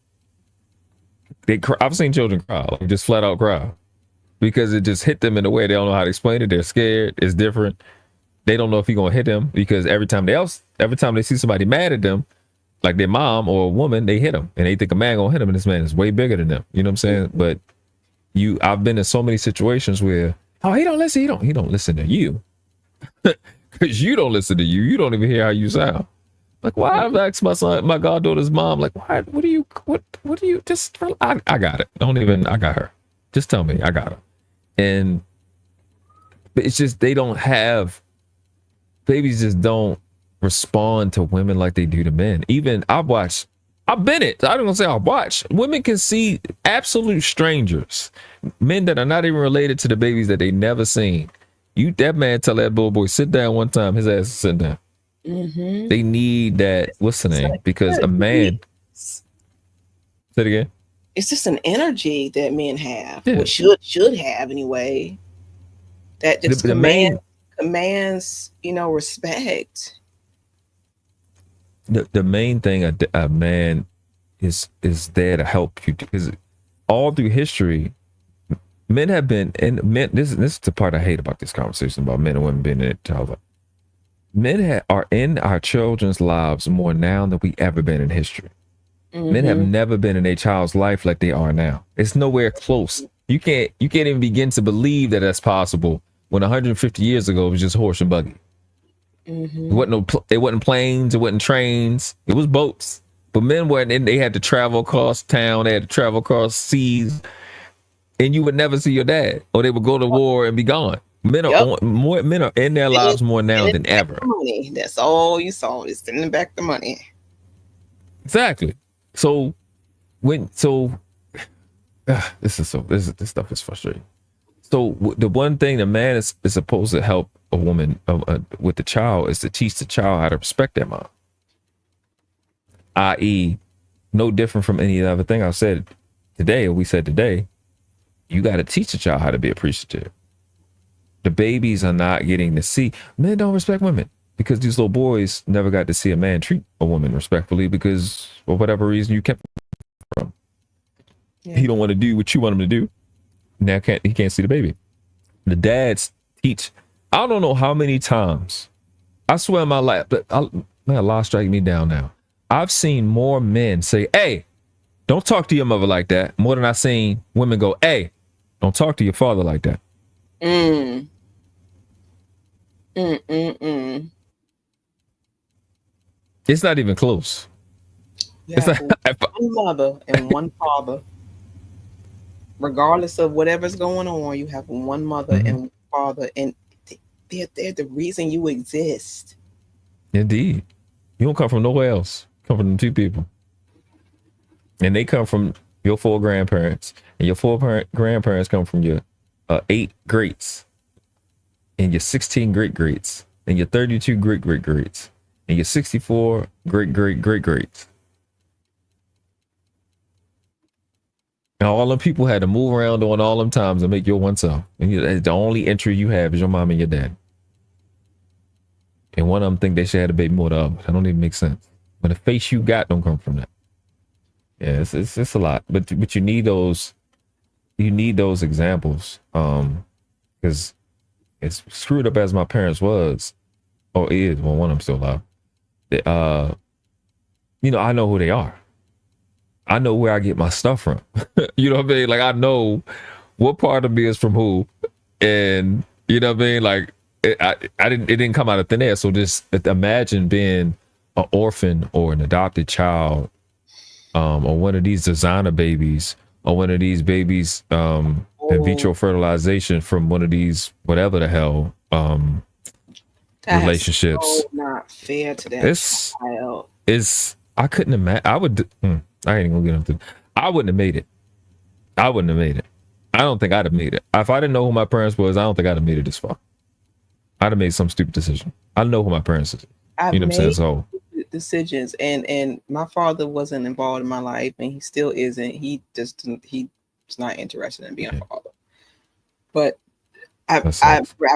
I've seen children cry, like just flat out cry, because it just hit them in a way they don't know how to explain it. They're scared. It's different. They don't know if you're gonna hit them, because every time they see somebody mad at them, like their mom or a woman, they hit them, and they think a man gonna hit them, and this man is way bigger than them. You know what I'm saying? But I've been in so many situations where, oh, he don't listen to you, because you don't listen to you. You don't even hear how you sound. Like, why? I've asked my goddaughter's mom, like, why? What do you just? I got it. I got her. Just tell me, I got her. And it's just babies just don't respond to women like they do to men. Even I've been it. I don't want to say I've watched. Women can see absolute strangers, men that are not even related to the babies that they never seen. That man tell that little boy, sit down one time, his ass is sitting down. They need that. What's the name? Because a man. Say it again. It's just an energy that men have, or should have anyway. That just commands, you know, respect. The main thing a man is there to help you, because all through history, Men have been, and men. This is the part I hate about this conversation about men and women being in childhood. Men are in our children's lives more now than we ever been in history. Men have never been in a child's life like they are now. It's nowhere close. You can't even begin to believe that that's possible when 150 years ago it was just horse and buggy. It wasn't planes, it wasn't trains, it was boats. But men weren't, and they had to travel across town, they had to travel across seas, and you would never see your dad, or they would go to war and be gone. Men are in their lives more now than ever. Money. That's all you saw is sending back the money. Exactly. So this stuff is frustrating. So the one thing the man is supposed to help a woman with the child is to teach the child how to respect their mom. I.e., no different from any other thing I said today, or we said today, you got to teach the child how to be appreciative. The babies are not getting to see, men don't respect women because these little boys never got to see a man treat a woman respectfully because for whatever reason you kept from. Yeah. He don't want to do what you want him to do. Now he can't see the baby. The dads teach. I don't know how many times. I swear in my life, but man, law strike me down now. I've seen more men say, "Hey, don't talk to your mother like that," more than I've seen women go, "Hey, don't talk to your father like that." It's not even close. Yeah, it's one mother and one father. Regardless of whatever's going on, you have one mother and one father, and they're the reason you exist. Indeed. You don't come from nowhere else. You come from them two people. And they come from your 4 grandparents, and your 4 grandparents come from your 8 greats, and your 16 great-greats, and your 32 great-great-greats, and your 64 great-great-great-greats. And all them people had to move around during all them times and make your one self. And the only entry you have is your mom and your dad. And one of them think they should have a baby more than others. That don't even make sense. But the face you got don't come from that. Yeah, it's a lot. But you need those examples. Because as screwed up as my parents was, or is, well, one of them still alive. I know who they are. I know where I get my stuff from. You know what I mean? Like, I know what part of me is from who, and you know what I mean? Like, it didn't come out of thin air. So just imagine being an orphan or an adopted child, or one of these designer babies, or one of these babies in vitro fertilization from one of these whatever the hell relationships. So not fair to that child. I couldn't imagine. I ain't gonna get into. I wouldn't have made it. I don't think I'd have made it. If I didn't know who my parents was, I don't think I'd have made it this far. I'd have made some stupid decision. I know who my parents is. You know what I'm saying? So decisions, and my father wasn't involved in my life, and he still isn't. He's not interested in being a father. But I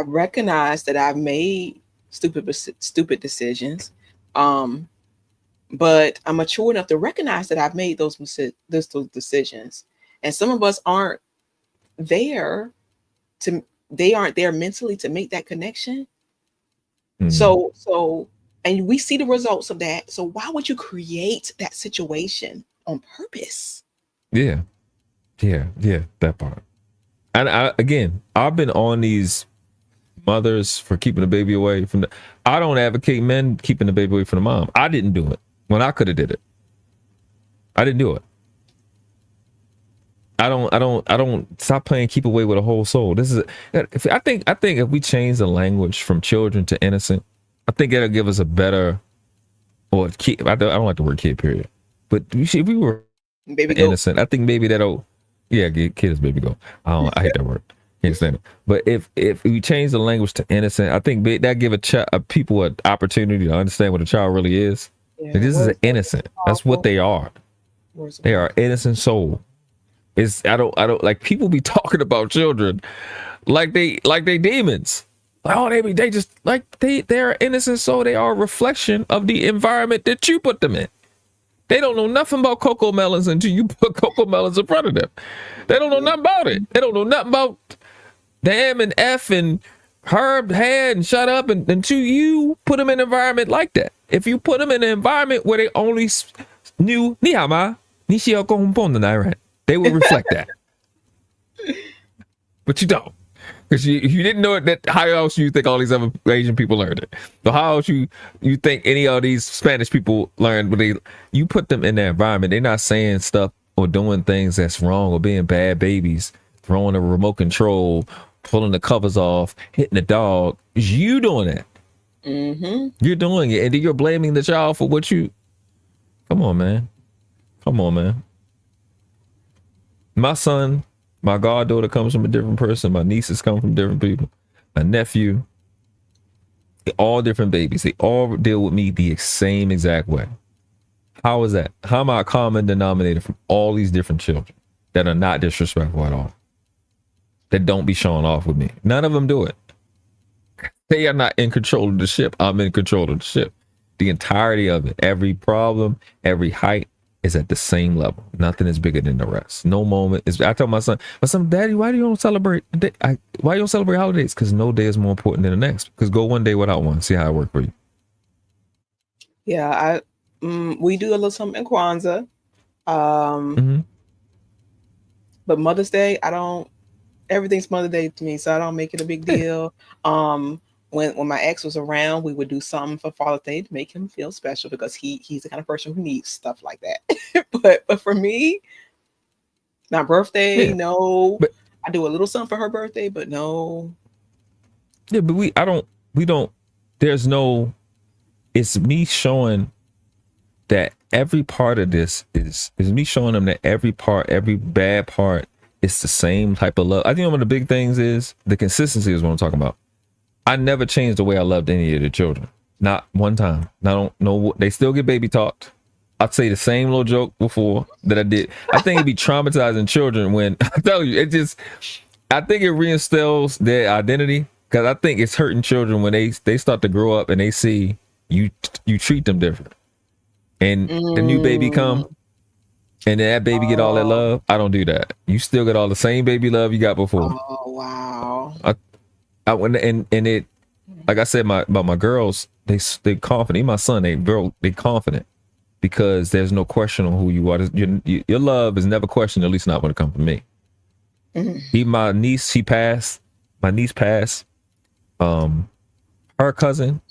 recognize that I've made stupid decisions. But I'm mature enough to recognize that I've made those decisions, and some of us aren't there mentally to make that connection. So, and we see the results of that. So why would you create that situation on purpose? Yeah, that part. And I've been on these mothers for keeping the baby away from I don't advocate men keeping the baby away from the mom. I didn't do it when I could have did it. I didn't do it. I don't stop playing keep away with a whole soul. I think if we change the language from children to innocent, I think it'll give us a better, or kid. I don't like the word kid, period. But if we were baby innocent, I think maybe that'll, kid is baby go. I hate that word. Can't stand it. But if we change the language to innocent, I think that give people an opportunity to understand what a child really is. Yeah, this is an innocent. That's what they are. They are innocent soul. I don't like people be talking about children like they demons. Like, they're innocent soul. They are a reflection of the environment that you put them in. They don't know nothing about cocoa melons until you put cocoa melons in front of them. They don't know nothing about it. They don't know nothing about the M and F and herb had and shut up until you put them in an environment like that. If you put them in an environment where they only knew ni hao ma, ni xie gong pon the they will reflect that. But you don't. Because you didn't know it, that how else you think all these other Asian people learned it? So how else you think any of these Spanish people learned? But you put them in that environment, they're not saying stuff or doing things that's wrong or being bad babies, throwing a remote control, pulling the covers off, hitting the dog. It's you doing that. Mm-hmm. You're doing it, and then you're blaming the child for what you. Come on, man. Come on, man. My son. My goddaughter comes from a different person. My nieces come from different people. My nephew, all different babies. They all deal with me the same exact way. How is that? How am I a common denominator from all these different children that are not disrespectful at all? That don't be showing off with me. None of them do it. They are not in control of the ship. I'm in control of the ship. The entirety of it. Every problem, every height, is at the same level. Nothing is bigger than the rest. No moment is. I tell my son, Daddy, why do you don't celebrate? Why you don't celebrate holidays? Because no day is more important than the next. Because go one day without one. See how it works for you. Yeah, we do a little something in Kwanzaa. But Mother's Day, I don't. Everything's Mother's Day to me, so I don't make it a big deal. When my ex was around, we would do something for Father's Day to make him feel special because he's the kind of person who needs stuff like that. but for me, my birthday, no. But I do a little something for her birthday, but no. Yeah, but we don't. There's no. It's me showing that every part of this is me showing them that every part, every bad part, it's the same type of love. I think one of the big things is the consistency is what I'm talking about. I never changed the way I loved any of the children. Not one time. I don't know. They still get baby talked. I'd say the same little joke before that I did. I think it'd be traumatizing children when I tell you, I think it reinstills their identity because I think it's hurting children when they start to grow up and they see you treat them different. And the new baby come and that baby get all that love. I don't do that. You still get all the same baby love you got before. Oh, wow. I went and it, like I said, my girls, they confident. Even my son, they confident because there's no question on who you are. Your love is never questioned, at least not when it comes from me. Even my niece, my niece passed. Her cousin,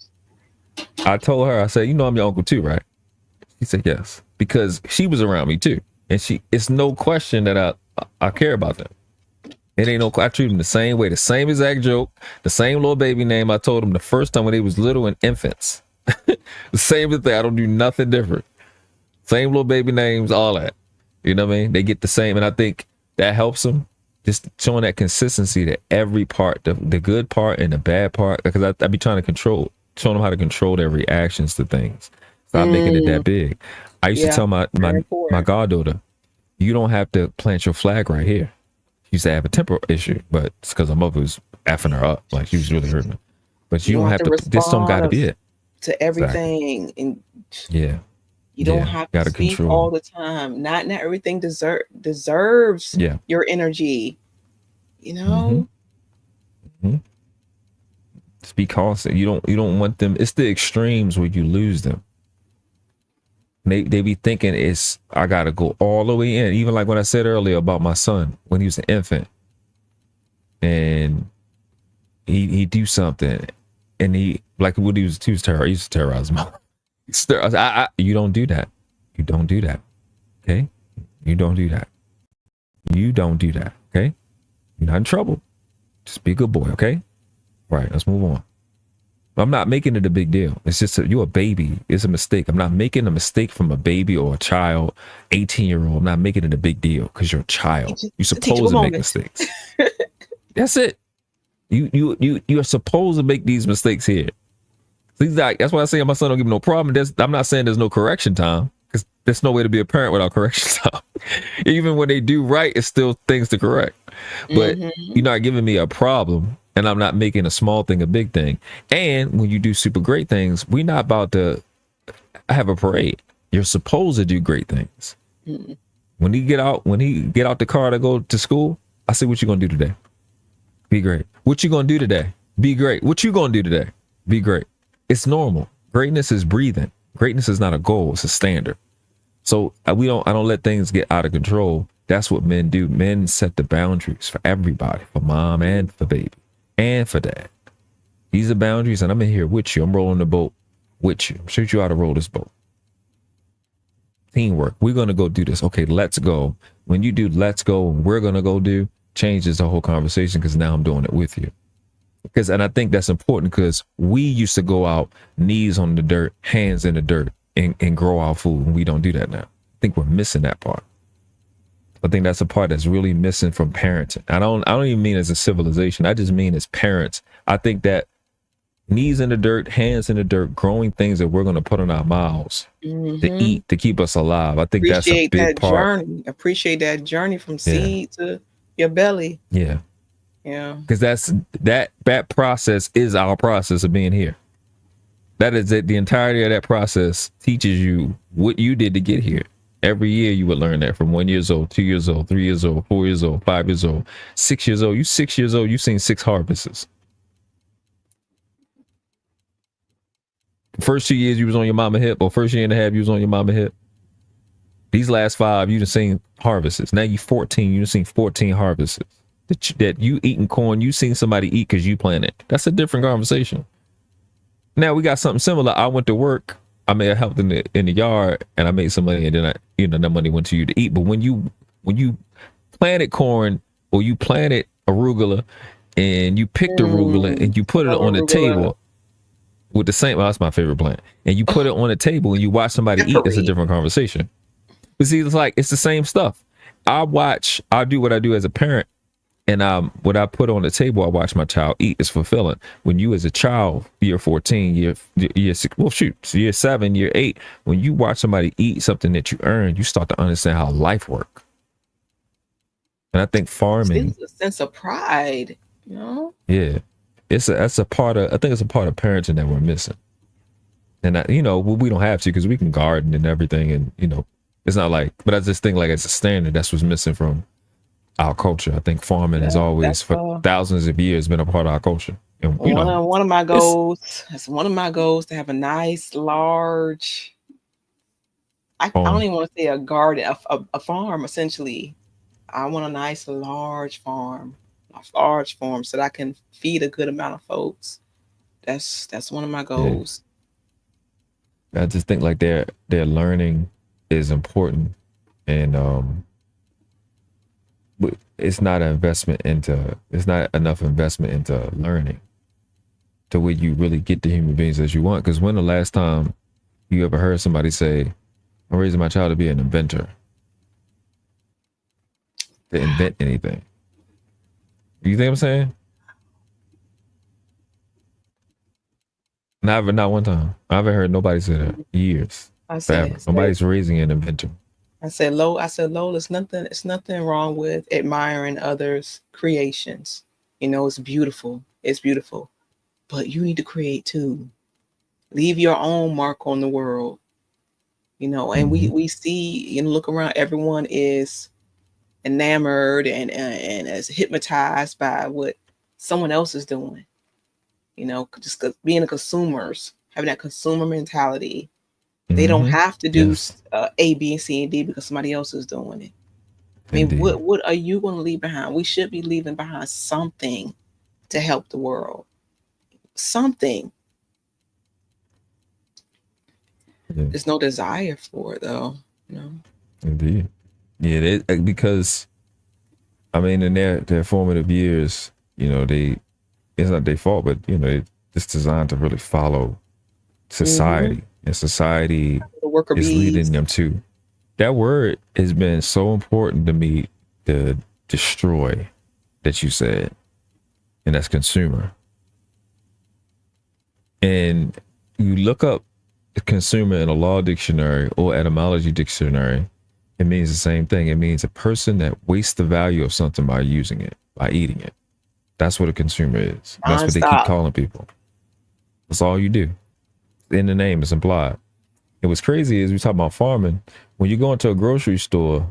I told her, I said, you know, I'm your uncle too, right? She said yes, because she was around me too, and it's no question that I care about them. It ain't no. I treat them the same way, the same exact joke, the same little baby name I told them the first time when they was little and infants. The same thing. I don't do nothing different. Same little baby names, all that. You know what I mean? They get the same, and I think that helps them. Just showing that consistency to every part, the good part and the bad part, because I be trying to showing them how to control their reactions to things. Stop making it that big. I used to tell my goddaughter, you don't have to plant your flag right here. She used to have a temper issue, but it's because her mother was effing her up. Like she was really hurting her. But you don't have to, this don't got to be it. To everything. Exactly. And yeah. You don't have to speak control all the time. Not everything deserves your energy. You know? Speak constant. You don't want them. It's the extremes where you lose them. They be thinking I gotta go all the way in. Even like when I said earlier about my son when he was an infant, and he do something, and he used to terrorize him. You don't do that. You don't do that. Okay? You don't do that. You don't do that. Okay? You're not in trouble. Just be a good boy. Okay? Right. Let's move on. I'm not making it a big deal. It's just you're a baby. It's a mistake. I'm not making a mistake from a baby or a child, 18-year-old. I'm not making it a big deal because you're a child. You're supposed to make mistakes. That's it. You are supposed to make these mistakes here. That's why I say my son don't give me no problem. I'm not saying there's no correction time because there's no way to be a parent without correction time. Even when they do right, it's still things to correct. But you're not giving me a problem. And I'm not making a small thing a big thing. And when you do super great things, we're not about to have a parade. You're supposed to do great things. Mm. When he get out the car to go to school, I say, what you gonna do today? Be great. What you gonna do today? Be great. What you gonna do today? Be great. It's normal. Greatness is breathing. Greatness is not a goal, it's a standard. So I don't let things get out of control. That's what men do. Men set the boundaries for everybody, for mom and for baby and for dad. These are boundaries, and I'm in here with you. I'm rolling the boat with you. I'm show you how to roll this boat. Teamwork. We're going to go do this. Okay, let's go. When you do let's go, we're going to go do, changes the whole conversation, because now I'm doing it with you. And I think that's important, because we used to go out, knees on the dirt, hands in the dirt, and grow our food, and we don't do that now. I think we're missing that part. I think that's a part that's really missing from parenting. I don't even mean as a civilization. I just mean as parents. I think that knees in the dirt, hands in the dirt, growing things that we're going to put in our mouths to eat, to keep us alive. I think that's a big part. Appreciate that journey from seed to your belly. Yeah. Yeah. Because that process is our process of being here. That is it. The entirety of that process teaches you what you did to get here. Every year you would learn that, from 1 year old, 2 years old, 3 years old, 4 years old, 5 years old, 6 years old. You 6 years old, you've seen 6 harvests. First 2 years you was on your mama hip, or first year and a half you was on your mama hip. These last 5 you done seen harvests. Now you 14, you done seen 14 harvests. That you eating corn, you seen somebody eat because you planted. That's a different conversation. Now we got something similar. I went to work. I may have helped in the yard, and I made some money, and then that money went to you to eat. But when you planted corn, or you planted arugula, and you picked arugula and you put it on the table with the same, well, that's my favorite plant, and you put it on the table and you watch somebody eat, it's a different conversation. But see, it's the same stuff. I do what I do as a parent. And what I put on the table, I watch my child eat. Is fulfilling. When you as a child, year 14, year 7, year 8, when you watch somebody eat something that you earned, you start to understand how life works. And I think farming, it's a sense of pride, you know? Yeah. I think it's a part of parenting that we're missing. And we don't have to, because we can garden and everything, and it's not like, but I just think like it's a standard that's what's missing from our culture. I think farming has always, for thousands of years, been a part of our culture. And one of my goals, to have a nice large, I don't even want to say a garden, a farm essentially. I want a nice large farm, so that I can feed a good amount of folks. That's one of my goals. I just think like their learning is important, and it's not enough investment into learning to where you really get the human beings as you want. Because when the last time you ever heard somebody say, I'm raising my child to be an inventor, to invent anything? You think I'm saying? Not one time. I haven't heard nobody say that. Years. Nobody's raising an inventor. I said, Lola, it's nothing wrong with admiring others' creations. It's beautiful. It's beautiful. But you need to create too. Leave your own mark on the world. And we see, look around, everyone is enamored and is hypnotized by what someone else is doing. Just being consumers, having that consumer mentality. They don't have to do A, B, and C, and D because somebody else is doing it. I mean, what are you going to leave behind? We should be leaving behind something to help the world. Something. Yeah. There's no desire for it, though. Indeed. Yeah, because, I mean, in their formative years, it's not their fault, but, it's designed to really follow society. And society is leading them to. That word has been so important to me, to destroy, that you said, and that's consumer. And you look up consumer in a law dictionary or etymology dictionary, it means the same thing. It means a person that wastes the value of something by using it, by eating it. That's what a consumer is. That's what they keep calling people. That's all you do. In the name is implied. And what's crazy is we talk about farming. When you go into a grocery store,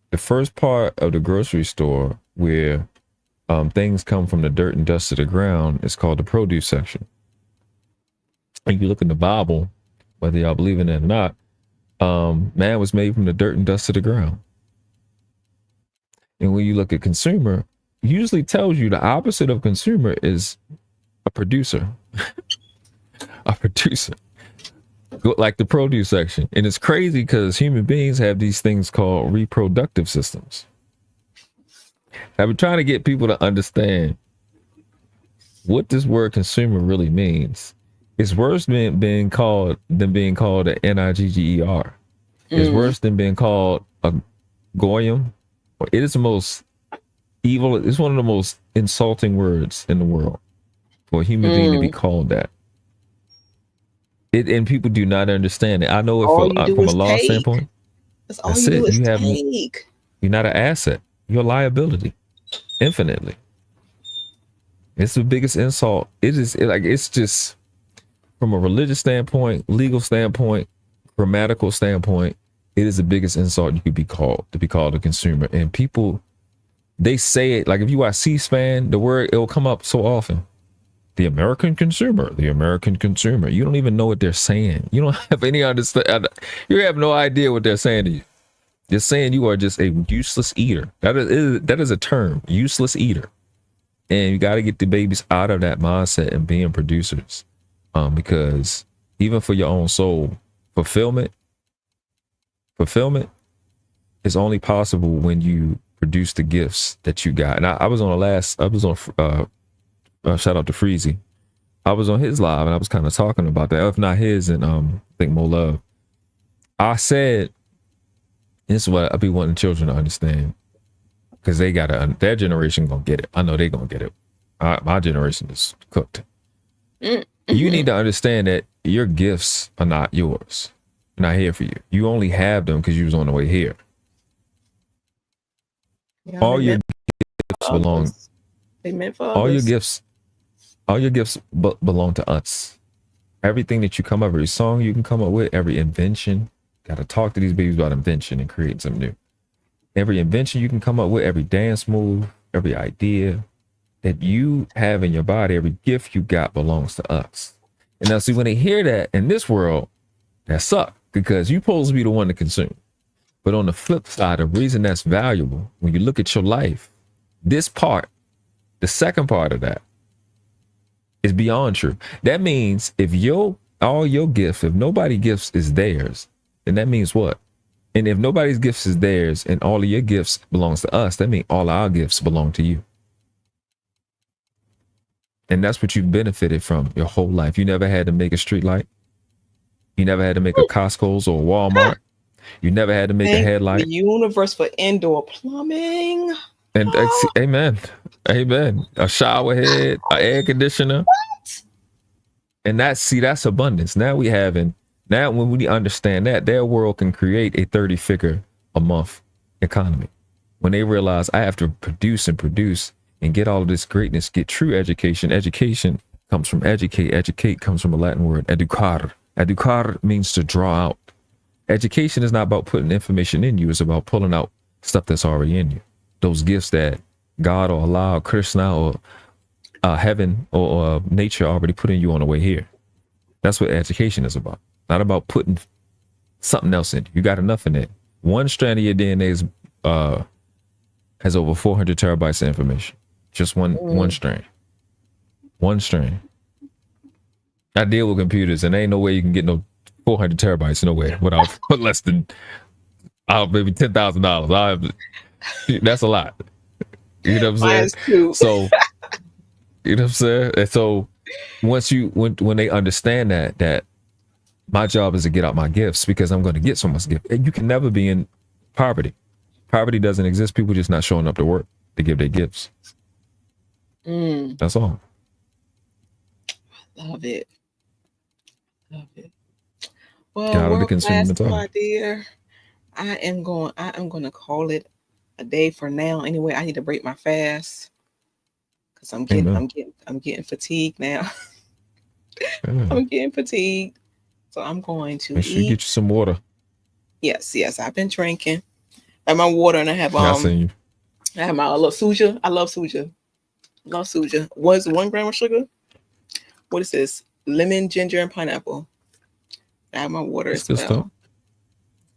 the first part of the grocery store where things come from the dirt and dust to the ground is called the produce section. And you look in the Bible, whether y'all believe in it or not, man was made from the dirt and dust to the ground. And when you look at consumer, it usually tells you the opposite of consumer is a producer. A producer. Like the produce section. And it's crazy because human beings have these things called reproductive systems. I've been trying to get people to understand what this word consumer really means. It's worse than being called an NIGGER. It's worse than being called a goyim. It is the most evil. It's one of the most insulting words in the world for a human being to be called that. And people do not understand it. I know it from a law standpoint. That's it. You're not an asset. You're a liability. Infinitely. It's the biggest insult. It's just from a religious standpoint, legal standpoint, grammatical standpoint, it is the biggest insult you could be called, to be called a consumer. And people, they say it, like if you watch C-SPAN, the word, it'll come up so often. The American consumer, the American consumer. You don't even know what they're saying. You don't have any understand. You have no idea what they're saying to you. They're saying you are just a useless eater. That is a term, useless eater. And you got to get the babies out of that mindset and being producers. Because even for your own soul, fulfillment is only possible when you produce the gifts that you got. And I was on shout out to Freezy. I was on his live and I was kind of talking about that. If not his, and I think Mo Love. I said, this is what I be wanting children to understand, because they their generation gonna get it. I know they gonna get it. My generation is cooked. You need to understand that your gifts are not yours. They're not here for you. You only have them because you was on the way here. All your gifts belong. They meant for all others. your gifts belong to us. Everything that you come up, every song you can come up with, every invention. Got to talk to these babies about invention and create something new. Every invention you can come up with, every dance move, every idea that you have in your body, every gift you got belongs to us. And now, see, when they hear that in this world, that sucks, because you're supposed to be the one to consume. But on the flip side, the reason that's valuable, when you look at your life, this part, the second part of that, is beyond true. That means if all your gifts, if nobody gifts is theirs, then that means what? And if nobody's gifts is theirs and all of your gifts belongs to us, that means all our gifts belong to you. And that's what you benefited from your whole life. You never had to make a street light. You never had to make a Costco's or a Walmart. You never had to make a headlight. The universe for indoor plumbing. And amen. Amen. A shower head, an air conditioner. What? And that's abundance. Now when we understand that, their world can create a 30-figure a month economy. When they realize I have to produce and get all of this greatness, get true education. Education comes from educate. Educate comes from a Latin word, educar. Educar means to draw out. Education is not about putting information in you. It's about pulling out stuff that's already in you. Those gifts that God or Allah or Krishna or heaven or nature already put in you on the way here. That's what education is about. Not about putting something else in. You got enough in it. One strand of your DNA has over 400 terabytes of information. Just one strand. One strand. I deal with computers, and there ain't no way you can get no 400 terabytes nowhere without less than maybe $10,000. That's a lot. You know what I'm saying? So, you know what I'm saying? And so when they understand that my job is to get out my gifts because I'm going to get so much gift. And you can never be in poverty. Poverty doesn't exist. People just not showing up to work to give their gifts. That's all. Love it. Well, world class, my dear. I am going to call it a day for now. Anyway, I need to break my fast because I'm getting fatigued now. I'm getting fatigued. So I'm going to Make sure you eat. get you some water. Yes, I've been drinking. I have my water and I have Yeah, I seen you. I have my little suja. I love suja. Love suja. What's 1 gram of sugar? What is this? Lemon, ginger, and pineapple. I have my water That's as good well. stuff.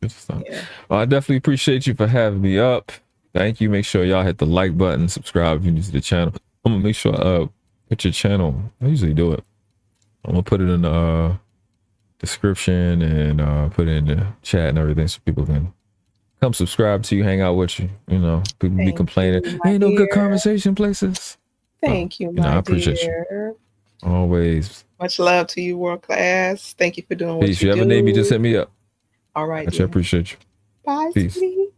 Good stuff. Yeah. Well, I definitely appreciate you for having me up. Thank you. Make sure y'all hit the like button, subscribe if you're new to the channel. I'm gonna make sure put your channel. I usually do it. I'm gonna put it in the description and put it in the chat and everything so people can come subscribe to you, hang out with you. You know, people be complaining, ain't no good conversation places. Thank you, You know, my I appreciate dear. you. Always. Much love to you, World Class. Thank you for doing what Peace. you You do. ever need me, just hit me up. All right. I appreciate you. Bye, Peace. sweetie.